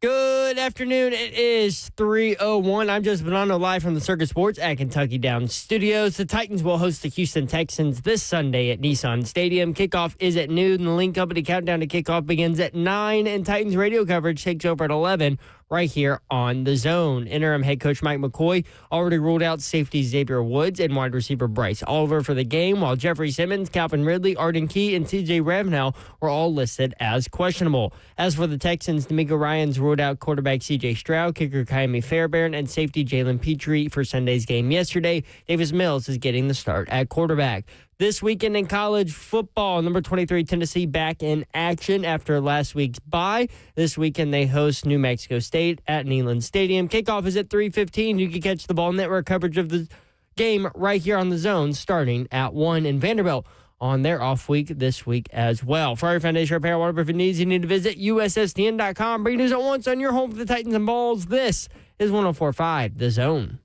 Good afternoon. It is 3:01. I'm Joseph Bonanno live from the Circus Sports at Kentucky Downs Studios. The Titans will host the Houston Texans this Sunday at Nissan Stadium. Kickoff is at noon. The Link Company countdown to kickoff begins at 9, and Titans radio coverage takes over at 11 right here on The Zone. Interim head coach Mike McCoy already ruled out safety Xavier Woods and wide receiver Bryce Oliver for the game, while Jeffrey Simmons, Calvin Ridley, Arden Key, and C.J. Ravenel were all listed as questionable. As for the Texans, D'Amico Ryans ruled out quarterback C.J. Stroud, kicker Kaimi Fairbairn, and safety Jalen Petrie for Sunday's game yesterday. Davis Mills is getting the start at quarterback. This weekend in college football, number 23 Tennessee back in action after last week's bye. This weekend they host New Mexico State at Neyland Stadium. Kickoff is at 3:15. You can catch the Ball Network coverage of the game right here on The Zone starting at 1. And Vanderbilt on their off week this week as well. For our Foundation Repair Waterproof needs, you need to visit USSTN.com. Bring news at once on your home for the Titans and Balls. This is 104.5 The Zone.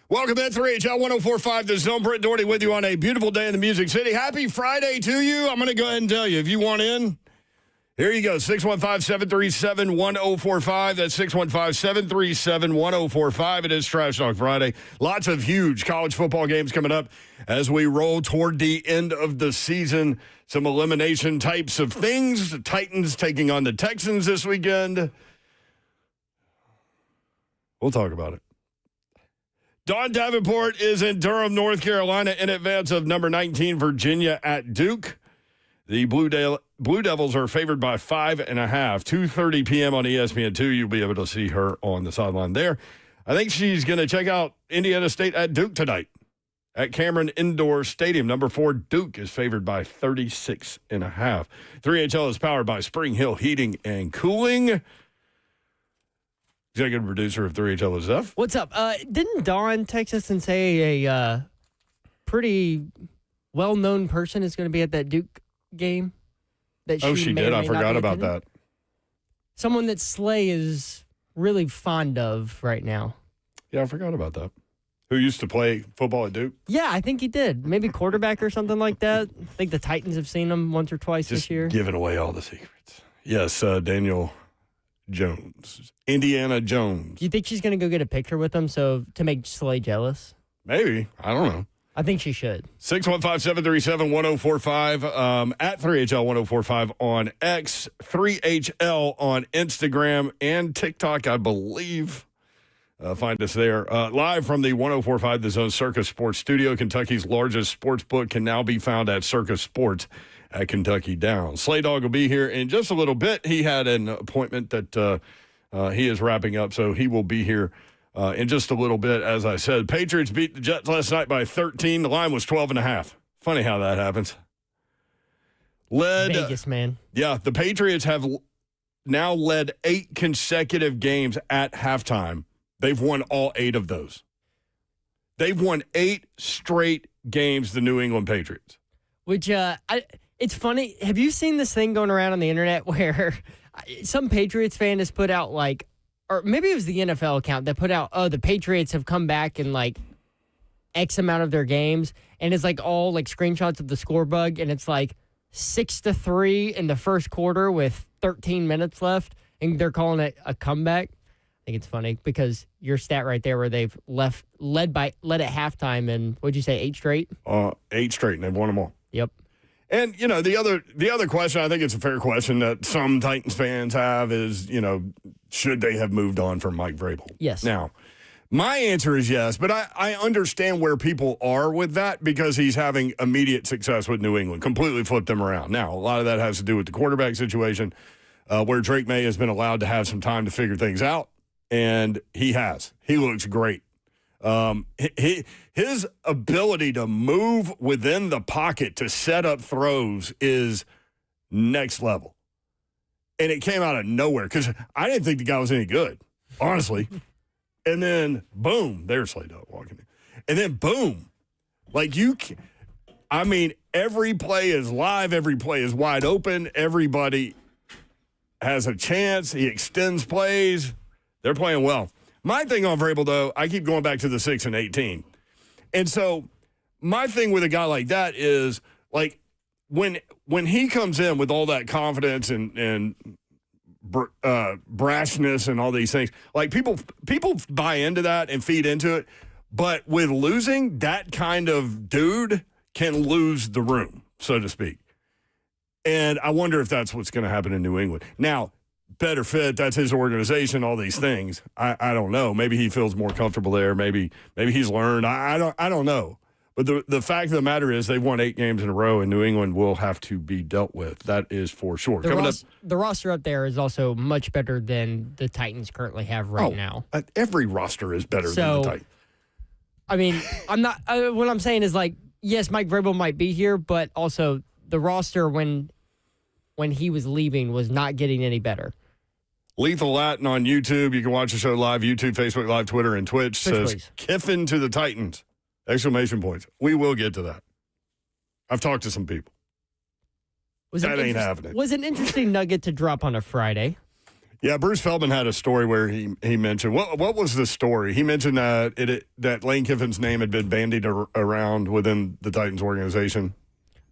Welcome to 3HL 104.5 The Zone. Brent Doherty with you on a beautiful day in the Music City. Happy Friday to you. I'm going to go ahead and tell you, if you want in, here you go, 615-737-1045. That's 615-737-1045. It is Trash Talk Friday. Lots of huge college football games coming up as we roll toward the end of the season. Some elimination types of things. The Titans taking on the Texans this weekend. We'll talk about it. Don Davenport is in Durham, North Carolina, in advance of number 19, Virginia at Duke. The Blue Devils are favored by 5.5. 2:30 p.m. on ESPN2. You'll be able to see her on the sideline there. I think she's going to check out Indiana State at Duke tonight at Cameron Indoor Stadium. Number 4, Duke, is favored by 36.5. 3HL is powered by Spring Hill Heating and Cooling. Executive producer of 3HL is Zeph. What's up? Didn't Dawn text us and say a pretty well-known person is going to be at that Duke game? That she did. I forgot about that. Someone that Slay is really fond of right now. Yeah, I forgot about that. Who used to play football at Duke? Yeah, I think he did. Maybe quarterback or something like that. I think the Titans have seen him once or twice this year. Giving away all the secrets. Yes, Daniel Jones. Indiana Jones. You think she's going to go get a picture with him to make Slay jealous? Maybe. I don't know. I think she should. 615-737-1045 at 3HL 1045 on X, 3HL on Instagram and TikTok, I believe. Find us there. Live from the 1045 The Zone Circus Sports Studio. Kentucky's largest sports book can now be found at Circus Sports at Kentucky Downs. Slay Dog will be here in just a little bit. He had an appointment that he is wrapping up, so he will be here in just a little bit. As I said, Patriots beat the Jets last night by 13. The line was 12.5. Funny how that happens. Vegas, man. Yeah, the Patriots have now led 8 consecutive games at halftime. They've won all 8 of those. They've won 8 straight games, the New England Patriots. Which, it's funny. Have you seen this thing going around on the internet where some Patriots fan has put out or maybe it was the NFL account that put out, the Patriots have come back in X amount of their games, and it's all screenshots of the score bug, and it's 6-3 in the first quarter with 13 minutes left, and they're calling it a comeback. I think it's funny because your stat right there where they've led at halftime and what'd you say, 8 straight? 8 straight, and they've won them all. Yep. And, the other question, I think it's a fair question that some Titans fans have is, should they have moved on from Mike Vrabel? Yes. Now, my answer is yes, but I understand where people are with that because he's having immediate success with New England, completely flipped them around. Now, a lot of that has to do with the quarterback situation where Drake May has been allowed to have some time to figure things out, and he has. He looks great. His ability to move within the pocket to set up throws is next level. And it came out of nowhere because I didn't think the guy was any good, honestly. And then, boom, there's Slay Dog walking in. And then, boom, I mean, every play is live. Every play is wide open. Everybody has a chance. He extends plays. They're playing well. My thing on Vrabel, though, I keep going back to the 6 and 18. And so my thing with a guy like that is, like, when he comes in with all that confidence and brashness and all these things, like, people buy into that and feed into it. But with losing, that kind of dude can lose the room, so to speak. And I wonder if that's what's going to happen in New England. Now, better fit, that's his organization, all these things. I don't know. Maybe he feels more comfortable there. Maybe he's learned. I don't know. But the fact of the matter is they've won 8 games in a row, and New England will have to be dealt with. That is for sure. The roster up there is also much better than the Titans currently have right now. Every roster is better than the Titans. I mean, I'm not. What I'm saying is, like, yes, Mike Vrabel might be here, but also the roster when he was leaving was not getting any better. Lethal Latin on YouTube. You can watch the show live, YouTube, Facebook Live, Twitter, and Twitch. Says, please. Kiffin to the Titans. Exclamation points. We will get to that. I've talked to some people. That ain't happening. Was an interesting nugget to drop on a Friday. Yeah, Bruce Feldman had a story where he mentioned, what was the story? He mentioned that that Lane Kiffin's name had been bandied around within the Titans organization.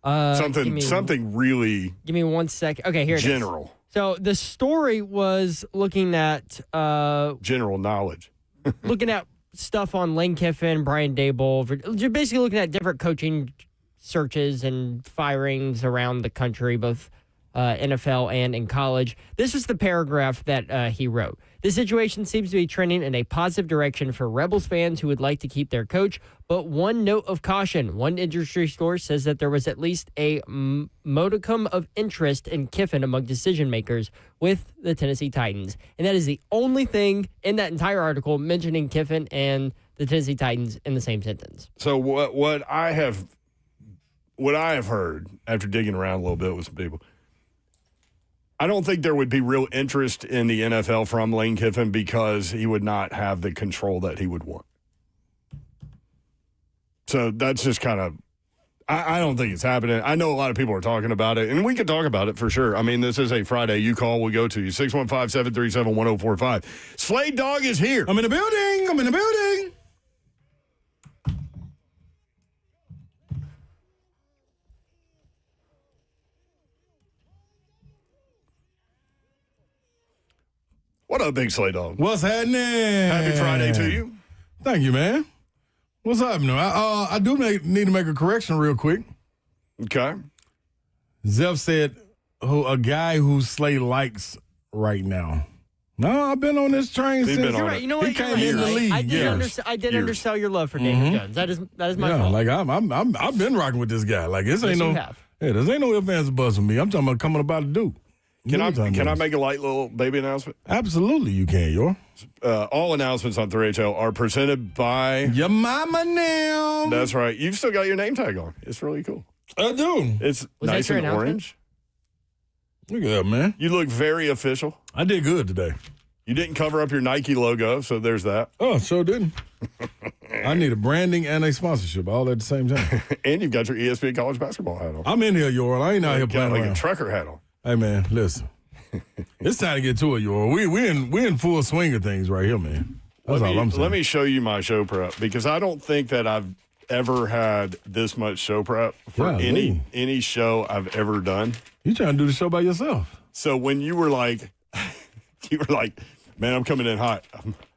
Something really. Give me 1 second. Okay, here it is. General. So the story was looking at general knowledge. looking at stuff on Lane Kiffin, Brian Daboll. You're basically looking at different coaching searches and firings around the country, both NFL and in college. This was the paragraph that he wrote. The situation seems to be trending in a positive direction for Rebels fans who would like to keep their coach, but one note of caution. One industry source says that there was at least a modicum of interest in Kiffin among decision makers with the Tennessee Titans. And that is the only thing in that entire article mentioning Kiffin and the Tennessee Titans in the same sentence. So what I have heard after digging around a little bit with some people, I don't think there would be real interest in the NFL from Lane Kiffin because he would not have the control that he would want. So that's just kind of, I don't think it's happening. I know a lot of people are talking about it, and we can talk about it for sure. I mean, this is a Friday. You call, we'll go to you. 615-737-1045. Slade Dog is here. I'm in the building. What up, Big Slade Dog? What's happening? Happy Friday to you. Thank you, man. What's happening? I do need to make a correction real quick. Okay. Zeph said a guy who Slade likes right now. No, I've been on this train since. You're right. You know what? He came in the league. I did undersell your love for Daniel Jones. That is my fault. Like I've been rocking with this guy. Like this ain't you no. have. Yeah, this ain't no advance buzz with me. I'm talking about coming about to do. Can I make a light little baby announcement? Absolutely, you can, Yor. All announcements on 3HL are presented by your mama now. That's right. You've still got your name tag on. It's really cool. I do. It's Was nice that your and orange. Look at that, man. You look very official. I did good today. You didn't cover up your Nike logo, so there's that. Oh, sure didn't. I need a branding and a sponsorship all at the same time. And you've got your ESPN college basketball hat on. I'm in here, Yor. I ain't out here playing like around. a trucker hat on. Hey, man, listen. It's time to get to it, Yor. We in full swing of things right here, man. That's all I'm saying. Let me show you my show prep because I don't think that I've ever had this much show prep for any show I've ever done. You trying to do the show by yourself? So when you were like, man, I'm coming in hot.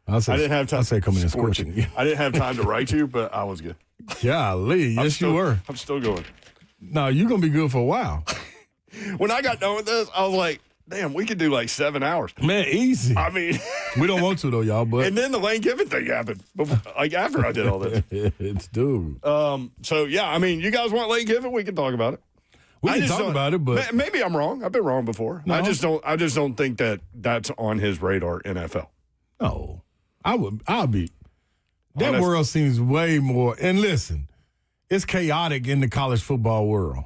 I didn't have time. I say coming in scorching. I didn't have time to write you, but I was good. Golly, yes, you were. I'm still going. No, you're going to be good for a while. When I got done with this, I was like, damn, we could do like 7 hours. Man, easy. I mean. We don't want to, though, y'all. But and then the Lane Kiffin thing happened, like after I did all this. It's dude. So, yeah, I mean, you guys want Lane Kiffin? We can talk about it. We can talk about it, but. Maybe I'm wrong. I've been wrong before. No. I just don't think that that's on his radar, NFL. No. I'll be. That world seems way more. And listen, it's chaotic in the college football world.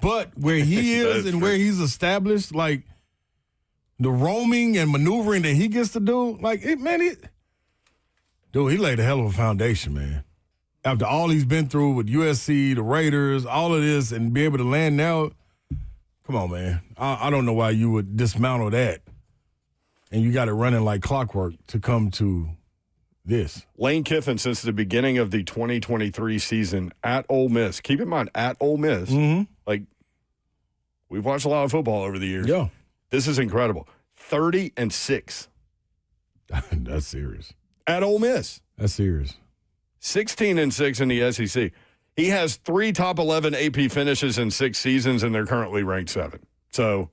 But where he is and where he's established, like the roaming and maneuvering that he gets to do, like, dude, he laid a hell of a foundation, man. after all he's been through with USC, the Raiders, all of this, and be able to land now. Come on, man. I don't know why you would dismantle that. And you got it running like clockwork to come to this. Lane Kiffin, since the beginning of the 2023 season at Ole Miss, keep in mind, at Ole Miss, like, we've watched a lot of football over the years. Yeah. This is incredible. 30-6. That's serious. At Ole Miss. That's serious. 16-6 in the SEC. He has 3 top 11 AP finishes in 6 seasons, and they're currently ranked 7. So,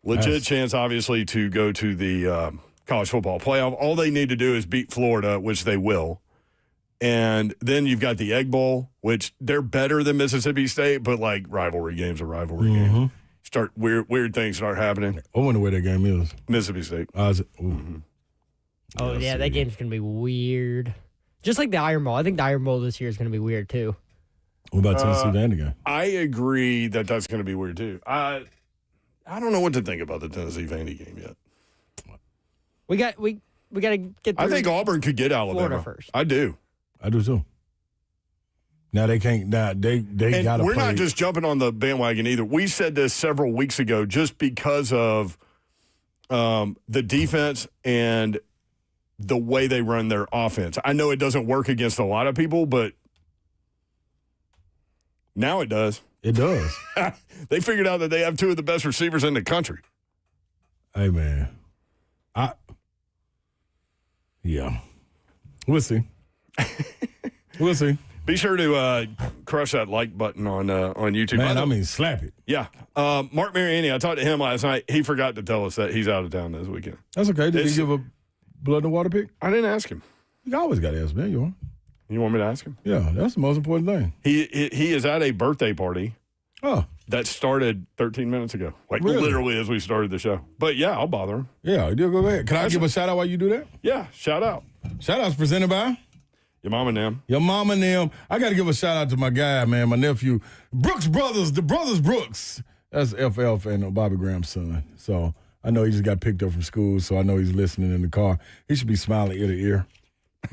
legit chance, obviously, to go to the college football playoff. All they need to do is beat Florida, which they will. And then you've got the Egg Bowl, which they're better than Mississippi State, but, like, rivalry games are rivalry games. Weird things start happening. I wonder where that game is. Mississippi State. Oh, yeah, that game's going to be weird. Just like the Iron Bowl. I think the Iron Bowl this year is going to be weird, too. What about Tennessee Vandy? I agree that's going to be weird, too. I don't know what to think about the Tennessee Vandy game yet. We got to get through I think Auburn could get Alabama. Florida first. I do. I do, too. Now they can't. Now they got to. We're not just jumping on the bandwagon either. We said this several weeks ago, just because of the defense and the way they run their offense. I know it doesn't work against a lot of people, but now it does. It does. They figured out that they have 2 of the best receivers in the country. Hey man, yeah, we'll see. We'll see. Be sure to crush that like button on YouTube. Man, slap it. Yeah. Mark Mariani, I talked to him last night. He forgot to tell us that he's out of town this weekend. That's okay. Did he give a blood and water pick? I didn't ask him. You always got to ask, man. You want me to ask him? Yeah, that's the most important thing. He is at a birthday party. Oh. That started 13 minutes ago. Like, really? Literally as we started the show. But, yeah, I'll bother him. Yeah, go ahead. Can I give a shout-out while you do that? Yeah, shout-out. Shout-out's presented by? Your mom and them. Your mom and them. I got to give a shout-out to my guy, man, my nephew, Brooks Brothers, the Brothers Brooks. That's FF and Bobby Graham's son. So I know he just got picked up from school, so I know he's listening in the car. He should be smiling ear to ear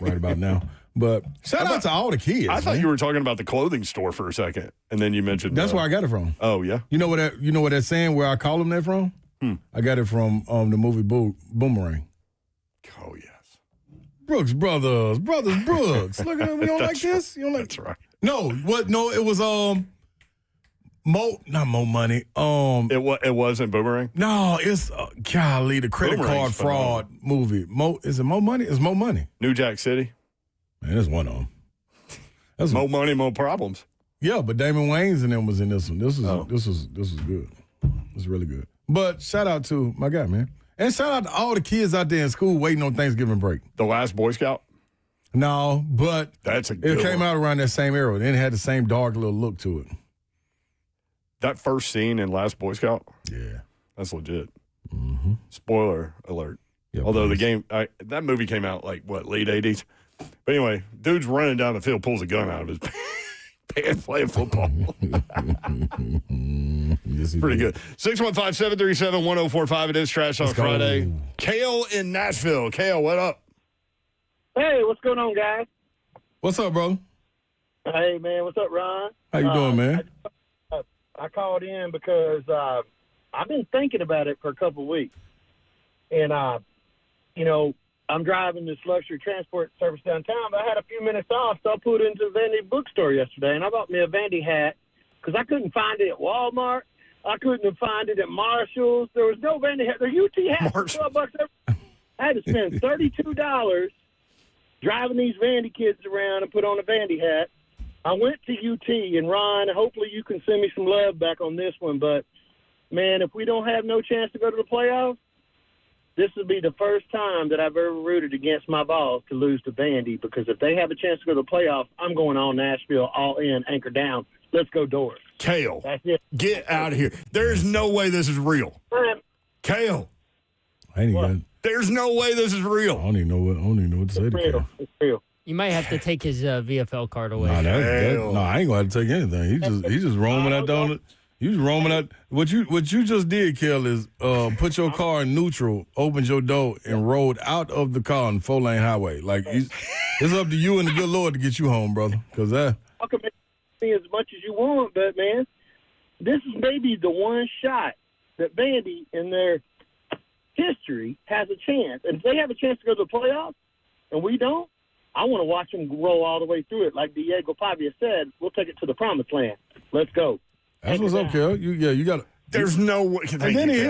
right about now. But shout out to all the kids. I thought you were talking about the clothing store for a second, and then you mentioned that's where I got it from. Oh yeah. You know what that saying where I call them that from? I got it from the movie Boomerang. Oh yes. Brooks Brothers Brooks. Look at them. You don't like this? You don't like? That's right. No, what? No, it was not Mo Money. It wasn't Boomerang. No, it's golly, the credit Boomerang's card fraud movie. Is it Mo Money? It's Mo Money. New Jack City. Man, that's one of them. That's Mo Money, Mo Problems. Yeah, but Damon Wayans and them was in this one. This was good. It was really good. But shout out to my guy, man. And shout out to all the kids out there in school waiting on Thanksgiving break. The Last Boy Scout? No, but it came out around that same era. Then it had the same dark little look to it. That first scene in Last Boy Scout? Yeah. That's legit. Mm-hmm. Spoiler alert. Yeah, although that movie came out like, late 80s? But anyway, dude's running down the field, pulls a gun out of his pants playing football. Yes, pretty good. 615-737-1045. It is Trash Talk Friday. Kale in Nashville. Kale, what up? Hey, what's going on, guys? What's up, bro? Hey, man. What's up, Ron? How you doing, man? I called in because I've been thinking about it for a couple of weeks. And, I'm driving this luxury transport service downtown, but I had a few minutes off, so I pulled into the Vandy bookstore yesterday, and I bought me a Vandy hat because I couldn't find it at Walmart. I couldn't find it at Marshall's. There was no Vandy hat. They're UT hats for $12 every. I had to spend $32 driving these Vandy kids around and put on a Vandy hat. I went to UT, and Ron, hopefully you can send me some love back on this one, but, man, if we don't have no chance to go to the playoffs, this will be the first time that I've ever rooted against my Vols to lose to Vandy, because if they have a chance to go to the playoffs, I'm going all Nashville, all in, anchor down. Let's go Doors. Kale, that's it. Get out of here. There's no way this is real. Kale. There's no way this is real. I don't even know what to say to Kale. It's real. You might have to take his VFL card away. I ain't going to take anything. He just roaming out there. You just roaming out. What you just did, Kel, is put your car in neutral, opened your door, and rode out of the car on 4-lane highway. Like it's up to you and the good Lord to get you home, brother. Because Fuck me as much as you want, but man, this is maybe the one shot that Vandy in their history has a chance. And if they have a chance to go to the playoffs and we don't, I want to watch them roll all the way through it. Like Diego Pavia said, we'll take it to the promised land. Let's go. that's what's up, Kel. You got to. There's no way. And then he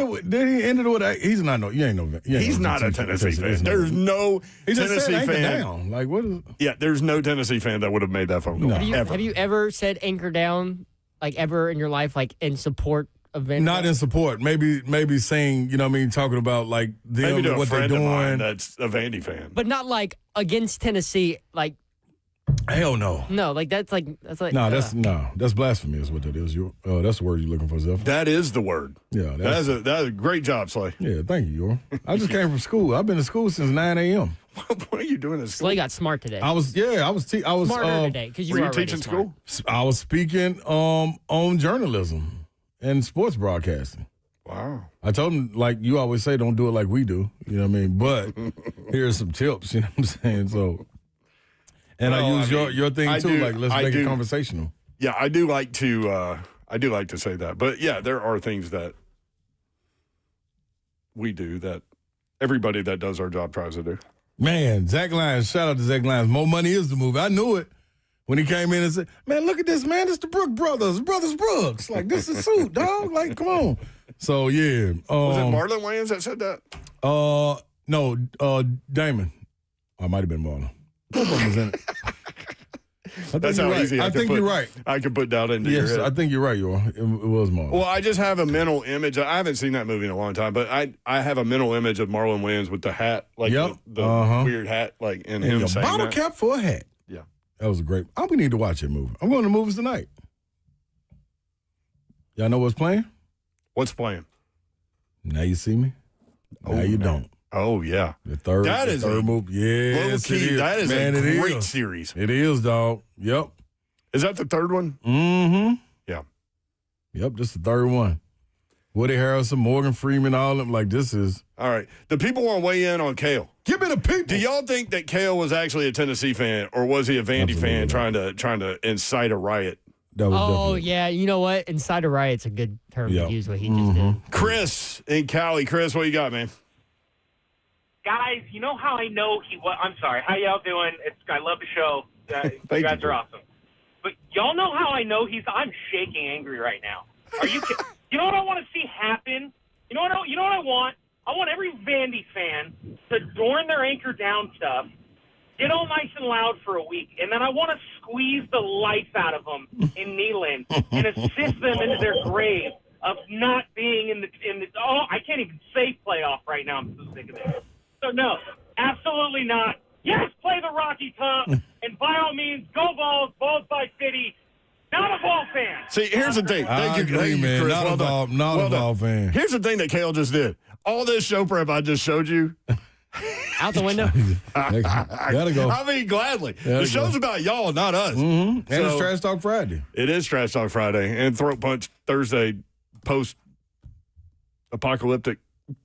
ended with he's not no. You ain't no. He's not a Tennessee fan. There's no He just Tennessee said anchor fan. down. Like what is? Yeah, there's no Tennessee fan that would have made that phone call. No. Ever. Have you ever said anchor down, like ever in your life, like in support of Vandy? Not in support. Maybe saying, you know what I mean, talking about like them Maybe to and a what they're friend of mine doing. that's a Vandy fan. But not like against Tennessee, like Hell no. no, like that's like No, that's blasphemy is what that is. That's the word you're looking for, Zeph. That is the word. Yeah, That is a great job, Slay. yeah, thank you, Yor. I just came from school. I've been to school since 9 a.m. What are you doing this? Slay got smart today. I was Smarter today because you Were were you already teaching smart. school? I was speaking on journalism and sports broadcasting. Wow. I told him, like you always say, don't do it like we do. You know what I mean? But here's some tips, you know what I'm saying? So, and Well, I use I mean, your thing I too. do- Like, let's I make do. it conversational. Yeah, I do like to say that. But yeah, there are things that we do that everybody that does our job tries to do. Man, Zach Lyons, shout out to Zach Lyons. More Money is the movie. I knew it when he came in and said, man, look at this, man. It's the Brook Brothers. Brothers Brooks. Like, this is suit, dog. Like, come on. So, yeah. Was it Marlon Wayans that said that? No, Damon. I might have been Marlon. Both of them was in it. That's how easy I think you're right. I could put down into your Yes, head. I think you're right, Yor. It was Marlon. Well, I just have a mental image. I haven't seen that movie in a long time, but I have a mental image of Marlon Wayans with the hat, like Yep. the weird hat, like and and him your saying bottle that. cap for a hat. Yeah. That was a great. We need to watch that movie. I'm going to the movies tonight. Y'all know what's playing? What's playing? Now You See Me. Now You man. Don't. Oh yeah, The third. That is third a movie. Yes, low it key. is. That is Man, a it great is. series. It is, dog. Yep. Is that the third one? Mm-hmm. Yeah. Yep. This is the third one. Woody Harrelson, Morgan Freeman, all of them. Like this is. All right. The people want to weigh in on Kale. Give me the people. Do y'all think that Kale was actually a Tennessee fan, or was he a Vandy fan trying to incite a riot? That was Oh definitely. yeah, you know what? Inside a riot's a good term Yeah. to use. What he just did. Chris in Cali. Chris, what you got, man? Guys, you know how I know he was? I'm sorry. How y'all doing? I love the show. You Thank guys you. are awesome. But y'all know how I know I'm shaking angry right now. Are you kidding? You know what I want to see happen? You know what I want? I want every Vandy fan to adorn their anchor down stuff, get all nice and loud for a week, and then I want to squeeze the life out of them in Neyland and assist them into their grave of not being in the I can't even say playoff right now. I'm so sick of it. So no, absolutely not. Yes, play the Rocky Top, and by all means, go Vols, Vols by City. Not a Vol fan. See, here's the thing. I Thank you, agree, man. Chris. Not Well a done. Vol- not a Well done. Vol fan. Here's the thing that Kale just did. All this show prep I just showed you. Out the window. Gotta go. I mean, gladly. Gotta The show's go. about y'all, not us. And it's So- Trash Talk Friday. It is Trash Talk Friday and Throat Punch Thursday, post apocalyptic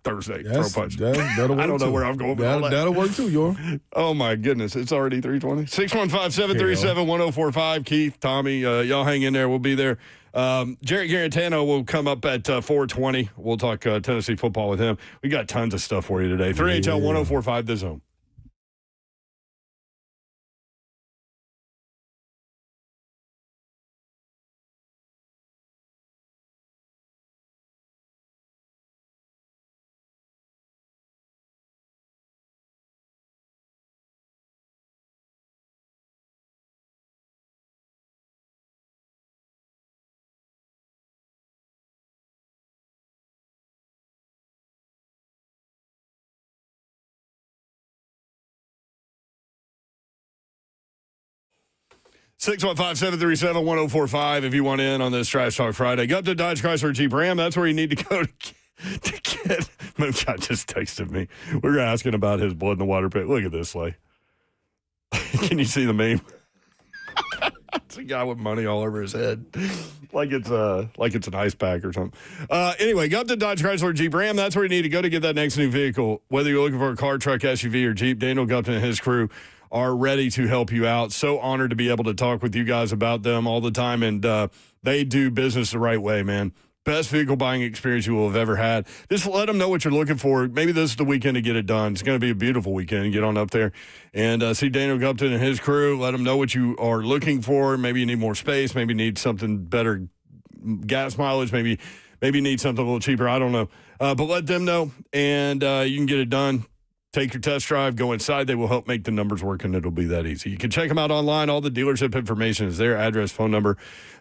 Thursday. Throat Punch. That'll work I don't know too. where I'm going with all that. That'll work too, Yor. Oh, my goodness. It's already 3:20. 615-737-1045. Keith, Tommy, y'all hang in there. We'll be there. Jarrett Garantano will come up at 4:20. We'll talk Tennessee football with him. We got tons of stuff for you today. 3HL 1045 The Zone. Six 615-737-1045 if you want in on this Trash Talk Friday. Go up to Dodge Chrysler Jeep Ram. That's where you need to go to get. Moonshot just texted me. We were asking about his blood in the water pit. Look at this, Slay. Can you see the meme? It's a guy with money all over his head, like it's an ice pack or something. Anyway, go up to Dodge Chrysler Jeep Ram. That's where you need to go to get that next new vehicle. Whether you're looking for a car, truck, SUV, or Jeep, Daniel Gupton and his crew are ready to help you out. So honored to be able to talk with you guys about them all the time, and they do business the right way, man. Best vehicle buying experience you will have ever had. Just let them know what you're looking for. Maybe this is the weekend to get it done. It's going to be a beautiful weekend. Get on up there and see Daniel Gupton and his crew. Let them know what you are looking for. Maybe you need more space. Maybe you need something better gas mileage. Maybe you need something a little cheaper. I don't know. But let them know, and you can get it done. Take your test drive, go inside. They will help make the numbers work, and it'll be that easy. You can check them out online. All the dealership information is there, address, phone number,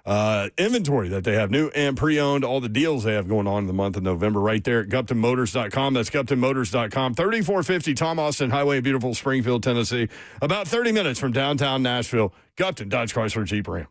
inventory that they have, new and pre-owned, all the deals they have going on in the month of November right there at GuptonMotors.com. That's GuptonMotors.com. 3450 Tom Austin Highway in beautiful Springfield, Tennessee. About 30 minutes from downtown Nashville. Gupton, Dodge Chrysler Jeep Ram.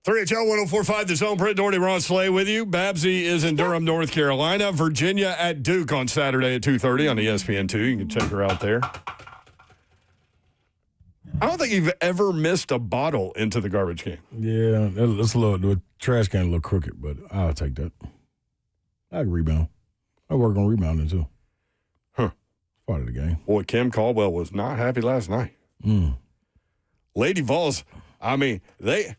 3HL 1045, The Zone. Brent Doherty, Ron Slay with you. Babsy is in Durham, North Carolina. Virginia at Duke on Saturday at 2:30 on ESPN2. You can check her out there. I don't think you've ever missed a bottle into the garbage can. Yeah, it's the trash can a little crooked, but I'll take that. I can rebound. I work on rebounding too. Huh. Part of the game. Boy, Kim Caldwell was not happy last night. Lady Vols, I mean, they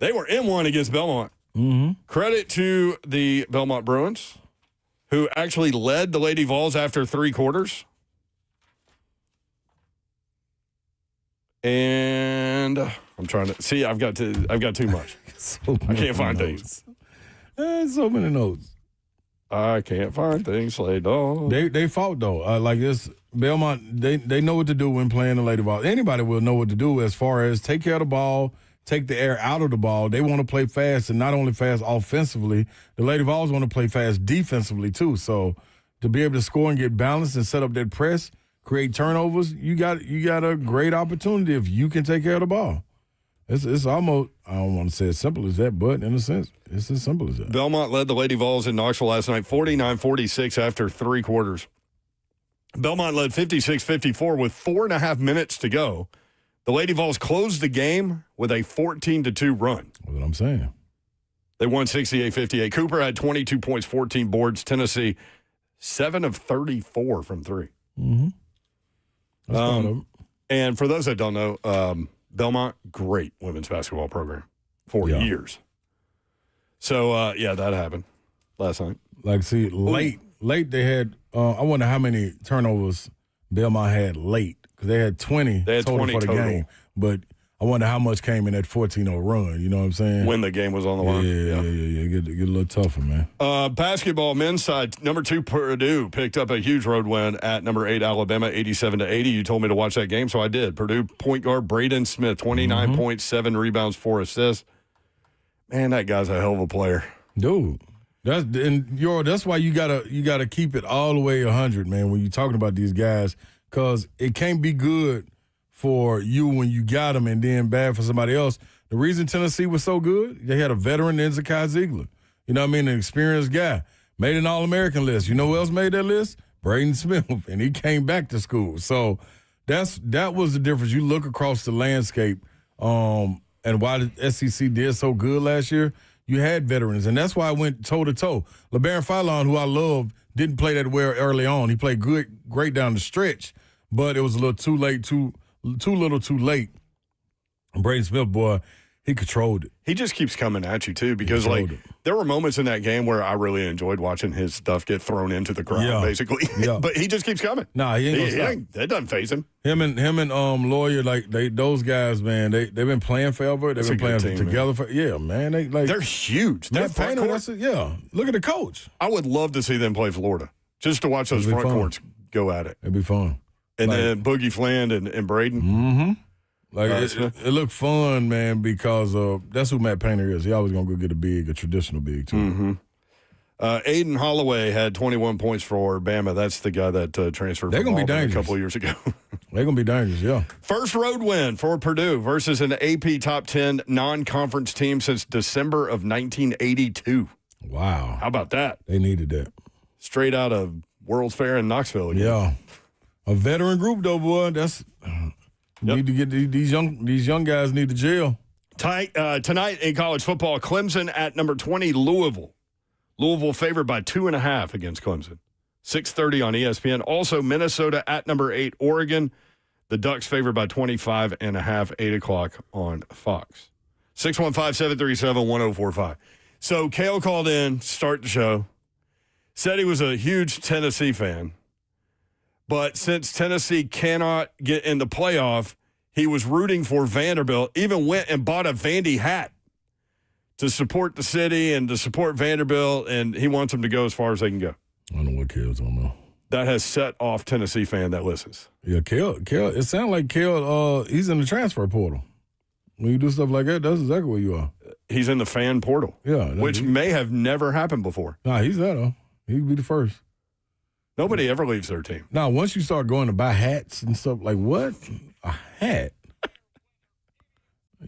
were in one against Belmont. Mm-hmm. Credit to the Belmont Bruins, who actually led the Lady Vols after 3 quarters. And I'm trying to see. I've got too much. I can't find things. So many notes. I can't find things. Slay dog. They fought though. Like this Belmont, they know what to do when playing the Lady Vols. Anybody will know what to do as far as take care of the ball, take the air out of the ball. They want to play fast, and not only fast offensively, the Lady Vols want to play fast defensively too. So to be able to score and get balanced and set up that press, create turnovers, you got a great opportunity if you can take care of the ball. It's almost, I don't want to say as simple as that, but in a sense, it's as simple as that. Belmont led the Lady Vols in Knoxville last night, 49-46 after 3 quarters. Belmont led 56-54 with 4.5 minutes to go. The Lady Vols closed the game with a 14-2 run. That's what I'm saying. They won 68-58. Cooper had 22 points, 14 boards. Tennessee, 7 of 34 from 3. Mm-hmm. And for those that don't know, Belmont, great women's basketball program for years. So, that happened last night. Like, see, late they had, I wonder how many turnovers Belmont had late, because they had 20 total for the game. But I wonder how much came in that 14-0 run. You know what I'm saying? When the game was on the line. Yeah. Get a little tougher, man. Basketball, men's side, number 2 Purdue picked up a huge road win at number 8 Alabama, 87-80. You told me to watch that game, so I did. Purdue point guard Braden Smith, 29 points, 7 rebounds, 4 assists. Man, that guy's a hell of a player, dude. That's why you gotta keep it all the way 100, man. When you're talking about these guys, because it can't be good for you when you got them and then bad for somebody else. The reason Tennessee was so good, they had a veteran in Zakai Ziegler. You know what I mean? An experienced guy. Made an All-American list. You know who else made that list? Braden Smith, and he came back to school. So that was the difference. You look across the landscape, and why the SEC did so good last year, you had veterans, and that's why I went toe-to-toe. LeBaron Philon, who I love, didn't play that well early on. He played great down the stretch, but it was a little too late, too little too late. Braden Smith, boy, he controlled it. He just keeps coming at you, too, because, there were moments in that game where I really enjoyed watching his stuff get thrown into the crowd, basically. Yeah. But he just keeps coming. Nah, he ain't gonna stop. That doesn't faze him. Him and Lawyer, those guys, man, they've been playing forever. They've been playing together man. They're huge. Matt Painter, look at the coach. I would love to see them play Florida, just to watch those front courts go at it. It'd be fun. And then Boogie Fland and Braden. Mm-hmm. It looked fun, man, because that's who Matt Painter is. He always going to go get a traditional big, too. Mm-hmm. Aiden Holloway had 21 points for Bama. That's the guy that transferred from Auburn a couple of years ago. They're going to be dangerous, yeah. First road win for Purdue versus an AP Top 10 non-conference team since December of 1982. Wow. How about that? They needed that. Straight out of World's Fair in Knoxville again. Yeah. A veteran group, though, boy. That's... Need to get these young guys need to jail. Tonight in college football, Clemson at number 20, Louisville. Louisville favored by 2.5 against Clemson. 6:30 on ESPN. Also, Minnesota at number 8, Oregon. The Ducks favored by 25.5, 8 o'clock on Fox. 615-737-1045. So, Kale called in, start the show, said he was a huge Tennessee fan. But since Tennessee cannot get in the playoff, he was rooting for Vanderbilt, even went and bought a Vandy hat to support the city and to support Vanderbilt, and he wants them to go as far as they can go. I don't know what Kale's on now. That has set off Tennessee fan that listens. Yeah, Kale, it sounds like Kale, he's in the transfer portal. When you do stuff like that, that's exactly where you are. He's in the fan portal. Yeah. Which may have never happened before. Nah, he's there, though. He'd be the first. Nobody ever leaves their team. Now, once you start going to buy hats and stuff, like what? A hat?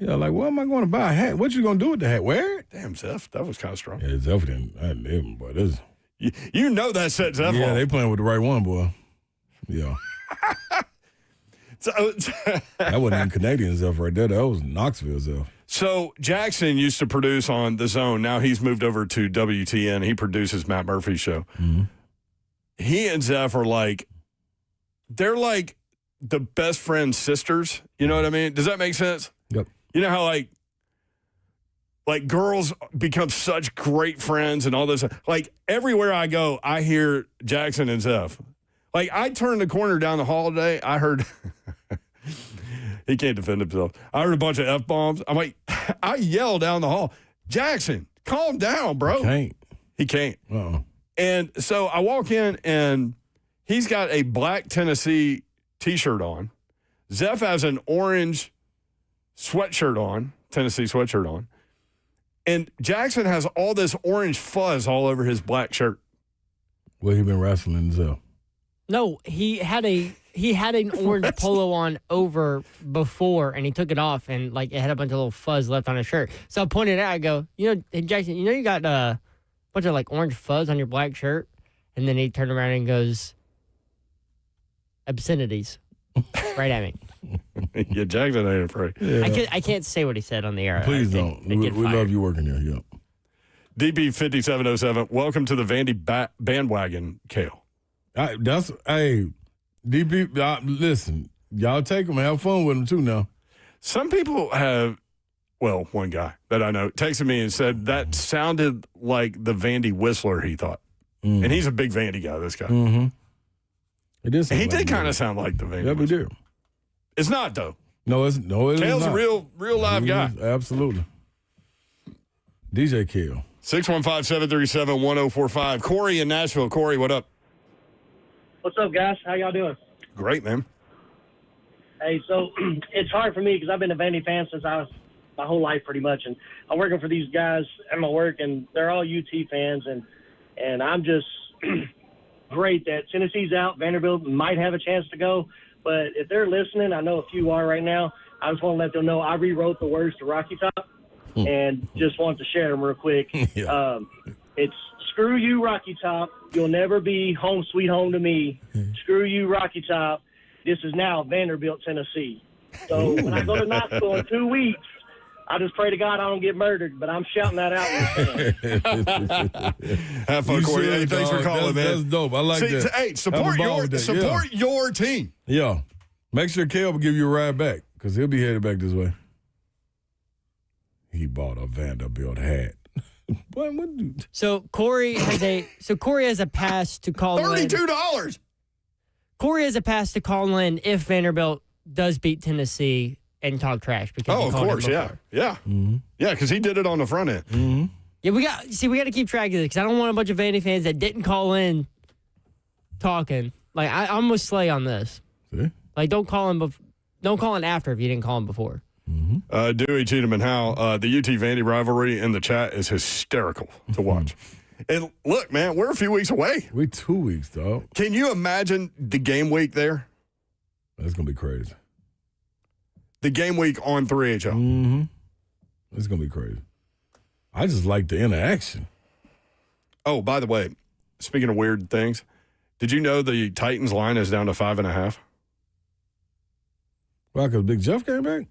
Yeah, like, what am I going to buy a hat? What you going to do with the hat? Wear it? Damn, Zeph, that was kind of strong. Yeah, Zeph didn't. I didn't him, boy. This, You know that set Zeph yeah, off. they playing with the right one, boy. Yeah. So, That wasn't even Canadian Zeph right there. That was Knoxville Zeph. so Jackson used to produce on The Zone. Now he's moved over to WTN. He produces Matt Murphy's show. Mm-hmm. He and Zeph are like, they're like the best friend sisters. You know what I mean? Does that make sense? Yep. You know how like girls become such great friends and all this. Like everywhere I go, I hear Jackson and Zeph. Like I turned the corner down the hall today. I heard he can't defend himself. I heard a bunch of F-bombs. I'm like, I yell down the hall, Jackson, calm down, bro. Can't. He can't. Uh-uh. And so I walk in and he's got a black Tennessee T-shirt on. Zeph has an orange sweatshirt on, Tennessee sweatshirt on. And Jackson has all this orange fuzz all over his black shirt. Well, he been wrestling Zeph. No, he had an orange polo on over before, and he took it off, and like it had a bunch of little fuzz left on his shirt. So I pointed it out. I go, hey, Jackson, you got a bunch of like orange fuzz on your black shirt, and then he turned around and goes, obscenities, right at me. Yeah, Jackson ain't afraid. Yeah. I can't say what he said on the air. Please don't. We love you working there. Yeah. DB5707, welcome to the Vandy bandwagon, Kale. Hey, DP, listen, y'all take them, have fun with them too now. Some people have, well, one guy that I know texted me and said that sounded like the Vandy Whistler he thought. Mm. And he's a big Vandy guy, this guy. Mm-hmm. It is. He did kind of sound like the Vandy Yeah, we Whistler. did. It's not, though. No, it Kale's is not. a real live guy. Absolutely. DJ Kale. 615-737-1045. Corey in Nashville. Corey, what up? What's up, guys? How y'all doing? Great, man. Hey, so it's hard for me because I've been a Vandy fan since I was my whole life pretty much, and I'm working for these guys at my work, and they're all UT fans, and I'm just great that Tennessee's out. Vanderbilt might have a chance to go, but if they're listening, I know a few are right now. I just want to let them know I rewrote the words to Rocky Top, and just want to share them real quick. Yeah. It's screw you, Rocky Top. You'll never be home sweet home to me. Screw you, Rocky Top. This is now Vanderbilt, Tennessee. So when I go to Knoxville in 2 weeks, I just pray to God I don't get murdered, but I'm shouting that out. Have fun, You Corey. should, Hey, thanks for dog. calling, man. That's dope. I like that. Hey, Have support a ball with that. your team. Yeah. Make sure Kale will give you a ride back because he'll be headed back this way. He bought a Vanderbilt hat. Boy, what do So Corey has a pass to call in. $32. Corey has a pass to call in if Vanderbilt does beat Tennessee and talk trash. Because Oh, he of called in course, yeah. before. Yeah. Mm-hmm. Yeah, because he did it on the front end. Yeah, we got to keep track of this because I don't want a bunch of Vandy fans that didn't call in talking. Like I'm with Slay on this. See? Like don't call in after if you didn't call him before. Dewey, Cheatham, and Howe, the UT Vandy rivalry in the chat is hysterical to watch. And look, man, we're a few weeks away. We 2 weeks, dog. Can you imagine the game week there? That's going to be crazy. The game week on 3HL. Mm-hmm. It's going to be crazy. I just like the interaction. Oh, by the way, speaking of weird things, did you know the Titans line is down to 5.5? Well, because Big Jeff came back?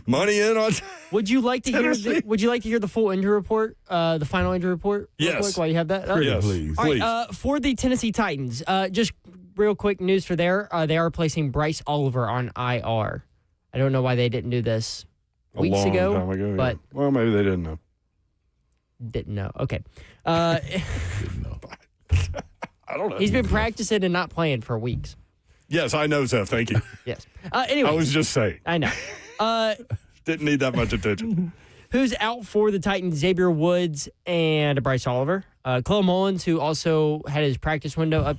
Money in on. Would you like to hear? The full injury report? The final injury report? Real Yes. quick, while you have that. up? Yes, please. All right, for the Tennessee Titans, just real quick news for there. They are placing Bryce Oliver on IR. I don't know why they didn't do this A weeks long ago, time ago, yeah. but Well, maybe they didn't know. didn't know. Okay. I don't know. He's been practicing and not playing for weeks. Yes, I know, Zeph. Thank you. Yes. Anyway, I was just saying. I know. Didn't need that much attention. Who's out for the Titans? Xavier Woods and Bryce Oliver. Clell Mullins, who also had his practice window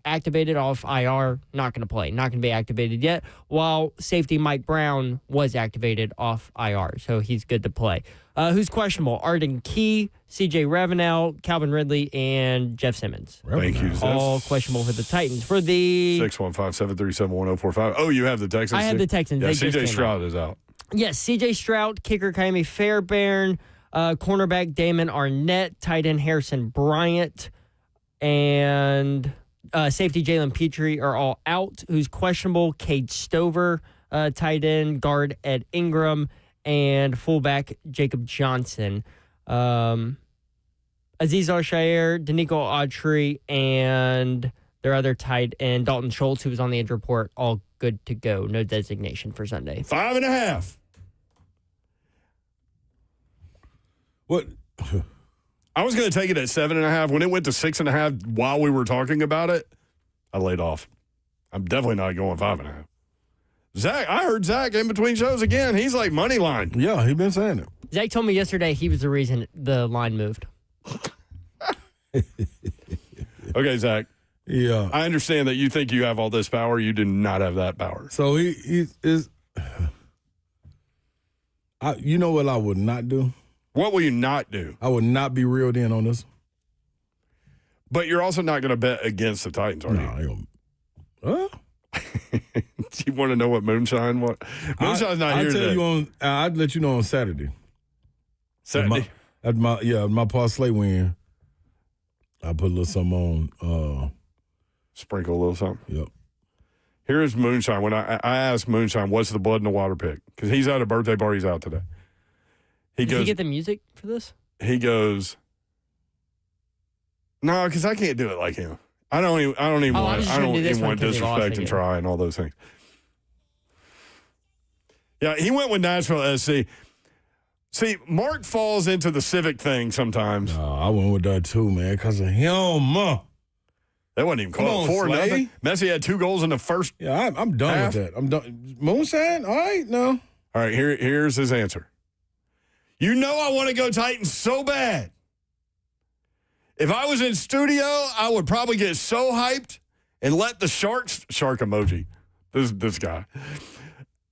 activated off IR, not going to play, not going to be activated yet, while safety Mike Brown was activated off IR, so he's good to play. Who's questionable? Arden Key, CJ Ravenel, Calvin Ridley, and Jeff Simmons. Thank you. All questionable for the Titans. For the 615-737-1045. Oh, you have the Texans? I have the Texans. Yeah, They just CJ came Stroud is out. Yes, C.J. Stroud, kicker Kaimi Fairbairn, cornerback Damon Arnett, tight end Harrison Bryant, and safety Jalen Petrie are all out. Who's questionable? Cade Stover, tight end, guard Ed Ingram, and fullback Jacob Johnson. Aziz Al-Shair, Danico Autry, and their other tight end, Dalton Schultz, who was on the injury report, all good to go. No designation for Sunday. 5.5. What? I was going to take it at 7.5. When it went to 6.5 while we were talking about it, I laid off. I'm definitely not going 5.5. Zach, I heard Zach in between shows again. He's like money line. Yeah, he been saying it. Zach told me yesterday he was the reason the line moved. Okay, Zach. Yeah. I understand that you think you have all this power. You do not have that power. So he is. You know what I would not do? What will you not do? I would not be reeled in on this. But you're also not going to bet against the Titans, are you? No, huh? Do you want to know what Moonshine was? Moonshine's not here today. I'd let you know on Saturday. Saturday? At my parlay win, I put a little something on. Sprinkle a little something. Yep. Here's Moonshine. When I asked Moonshine, what's the blood in the water pick? Because he's at a birthday party. He's out today. Did he get the music for this? He goes, no, because I can't do it like him. I don't even want disrespect and try and all those things. Yeah, he went with Nashville SC. See, Mark falls into the civic thing sometimes. No, I went with that too, man, because of him. That wasn't even close. 4-0. Messi had 2 goals in the first. Yeah, I'm done half. with that. I'm done. Moonshine, all right, no. All right, here's his answer. You know I want to go Titans so bad. If I was in studio, I would probably get so hyped and let the shark emoji, this guy,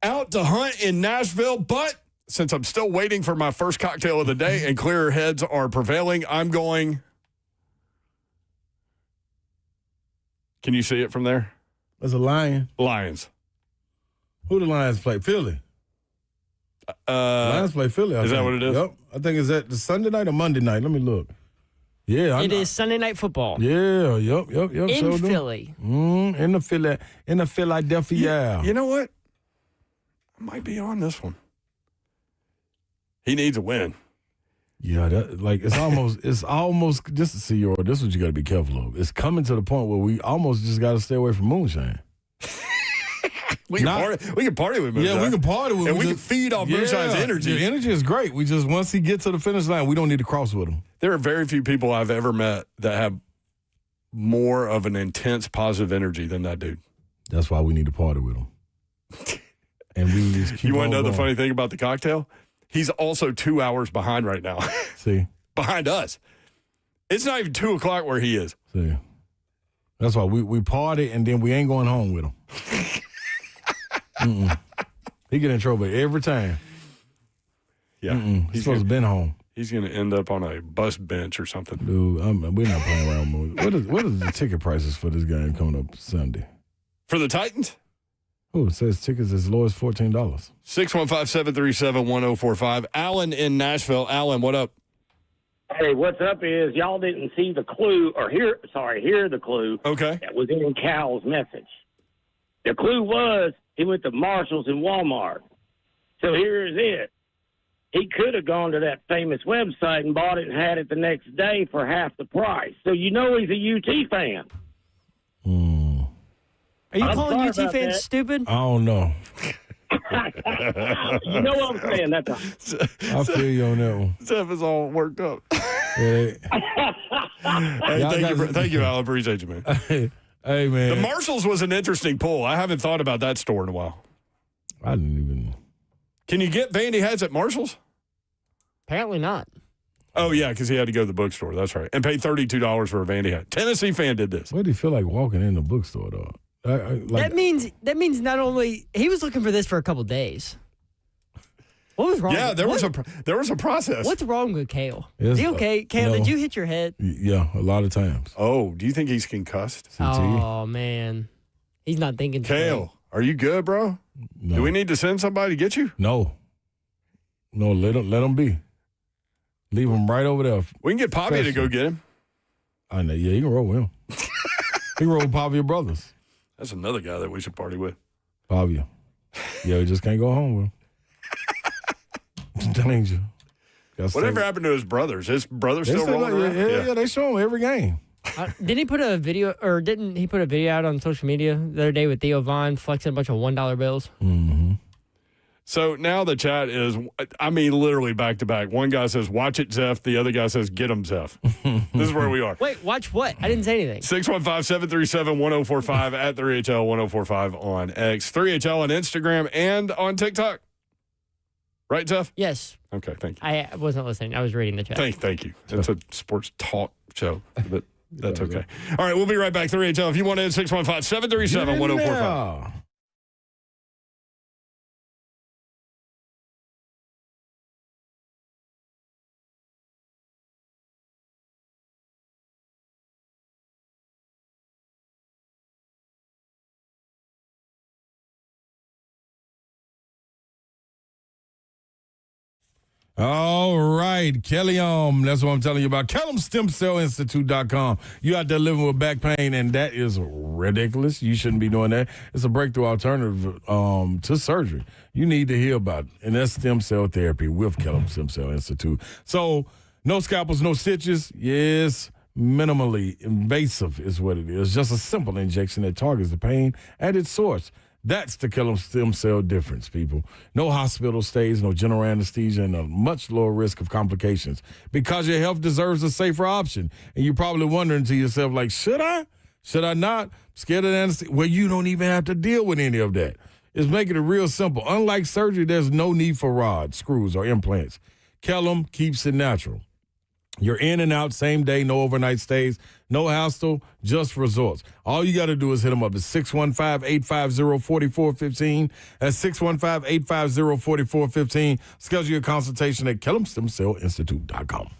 out to hunt in Nashville. But since I'm still waiting for my first cocktail of the day and clearer heads are prevailing, I'm going. Can you see it from there? That's a Lion. Lions. Who the Lions play? Philly. Lions play Philly. Is that what it is? Yep. I think it's at the Sunday night or Monday night. Let me look. Yeah, it is Sunday Night Football. Yeah, yep. In Philly. In the Philadelphia. You know what? I might be on this one. He needs a win. Yeah, it's almost just to see this is what you got to be careful of. It's coming to the point where we almost just got to stay away from moonshine. We can party with Moonshine. Yeah, we can party with him. And we can feed off Moonshine's energy. The energy is great. We just, once he gets to the finish line, we don't need to cross with him. There are very few people I've ever met that have more of an intense positive energy than that dude. That's why we need to party with him. And we just keep You want to know going. the funny thing about the cocktail? He's also 2 hours behind right now. See? Behind us. It's not even 2 o'clock where he is. See? That's why we party and then we ain't going home with him. He get in trouble every time. Yeah. He's supposed to been home. He's going to end up on a bus bench or something. Dude, we're not playing around with What is the ticket prices for this game coming up Sunday? For the Titans? Oh, it says tickets as low as $14. 615-737-1045. Alan in Nashville. Alan, what up? Hey, what's up is y'all didn't see the clue or hear the clue Okay. that was in Cal's message. The clue was he went to Marshall's and Walmart. So here is it. He could have gone to that famous website and bought it and had it the next day for half the price. So you know he's a UT fan. Are you I'm calling sorry UT about fans that. stupid? I don't know. You know what I'm saying? That's I feel you on that one. Steph is all worked up. Yeah. Thank you, Alan. Appreciate you, man. Hey, man. The Marshalls was an interesting pull. I haven't thought about that store in a while. I didn't even. Can you get Vandy hats at Marshalls? Apparently not. Oh, yeah, because he had to go to the bookstore. That's right. And pay $32 for a Vandy hat. Tennessee fan did this. What do you feel like walking in the bookstore, though? That means not only he was looking for this for a couple days. What was wrong? Yeah, there was a process. What's wrong with Kale? Yes, Is he okay? Kale, no. did you hit your head? Yeah, a lot of times. Oh, do you think he's concussed? CT? Oh man, he's not thinking. Kale, straight. are you good, bro? No. Do we need to send somebody to get you? No, let him be. Leave him right over there. We can get Poppy to go get him. I know. Yeah, he can roll with him. He can roll with Pavia Brothers. That's another guy that we should party with. Pavia. Yeah, we just can't go home with him. It's danger. Whatever happened to his brothers? His brothers still rolling around? Yeah, they show him every game. Didn't he put a video, or didn't he put a video out on social media the other day with Theo Vaughn flexing a bunch of $1 bills? Mm-hmm. So now the chat is, I mean, literally back to back. One guy says, watch it, Zeph. The other guy says, get him, Zeph. This is where we are. Wait, watch what? I didn't say anything. 615-737-1045 at 3HL1045 on X, 3HL on Instagram, and on TikTok. Right, Zeph? Yes. Okay, thank you. I wasn't listening. I was reading the chat. Thank you. It's a sports talk show, but that's okay. All right, we'll be right back. 3HL. If you want to, 615-737-1045. All right, Kelly, that's what I'm telling you about. KellumStemCellInstitute.com. You out there living with back pain, and that is ridiculous. You shouldn't be doing that. It's a breakthrough alternative to surgery. You need to hear about it, and that's stem cell therapy with Kellum Stem Cell Institute. So, no scalpels, no stitches. Yes, minimally invasive is what it is. Just a simple injection that targets the pain at its source. That's the Kellum Stem Cell difference, people. No hospital stays, no general anesthesia, and a much lower risk of complications because your health deserves a safer option. And you're probably wondering to yourself, like, should I? Should I not? Scared of anesthesia? Well, you don't even have to deal with any of that. It's making it real simple. Unlike surgery, there's no need for rods, screws, or implants. Kellum keeps it natural. You're in and out same day, no overnight stays, no hassle, just results. All you got to do is hit them up at 615-850-4415. That's 615-850-4415. Schedule your consultation at KellumStemCellInstitute.com.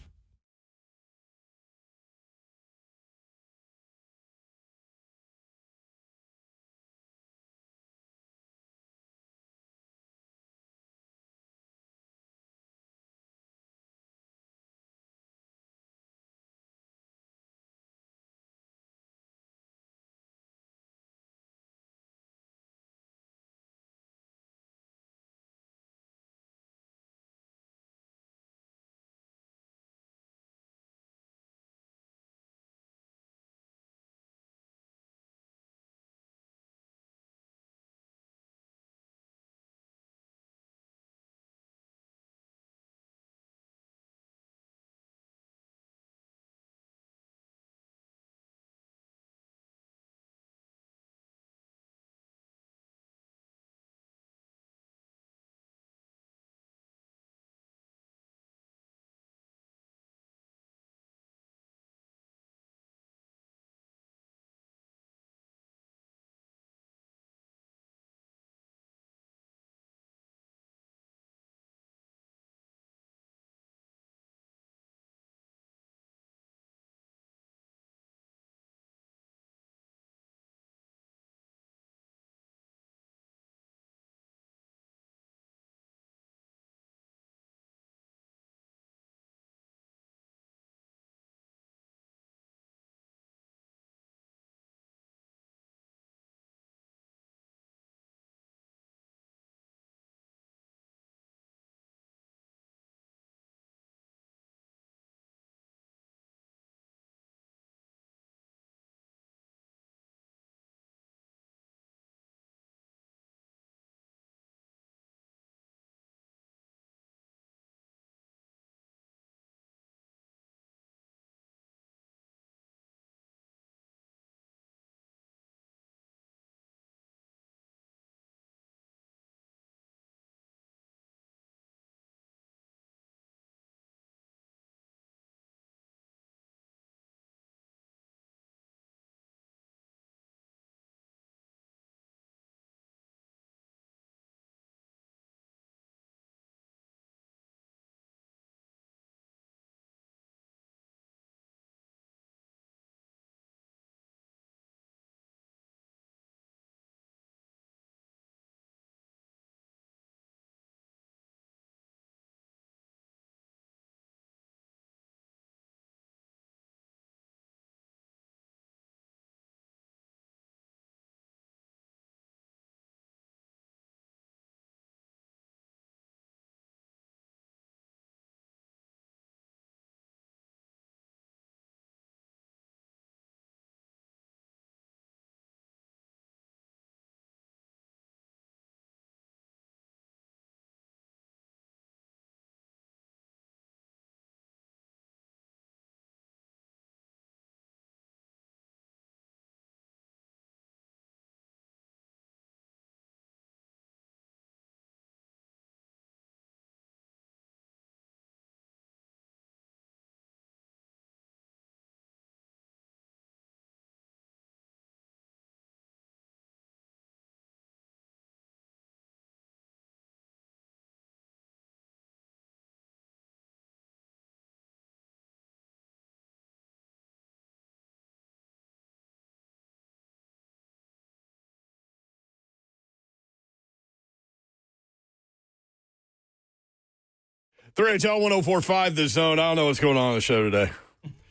3HL 104.5 The Zone. I don't know what's going on the show today.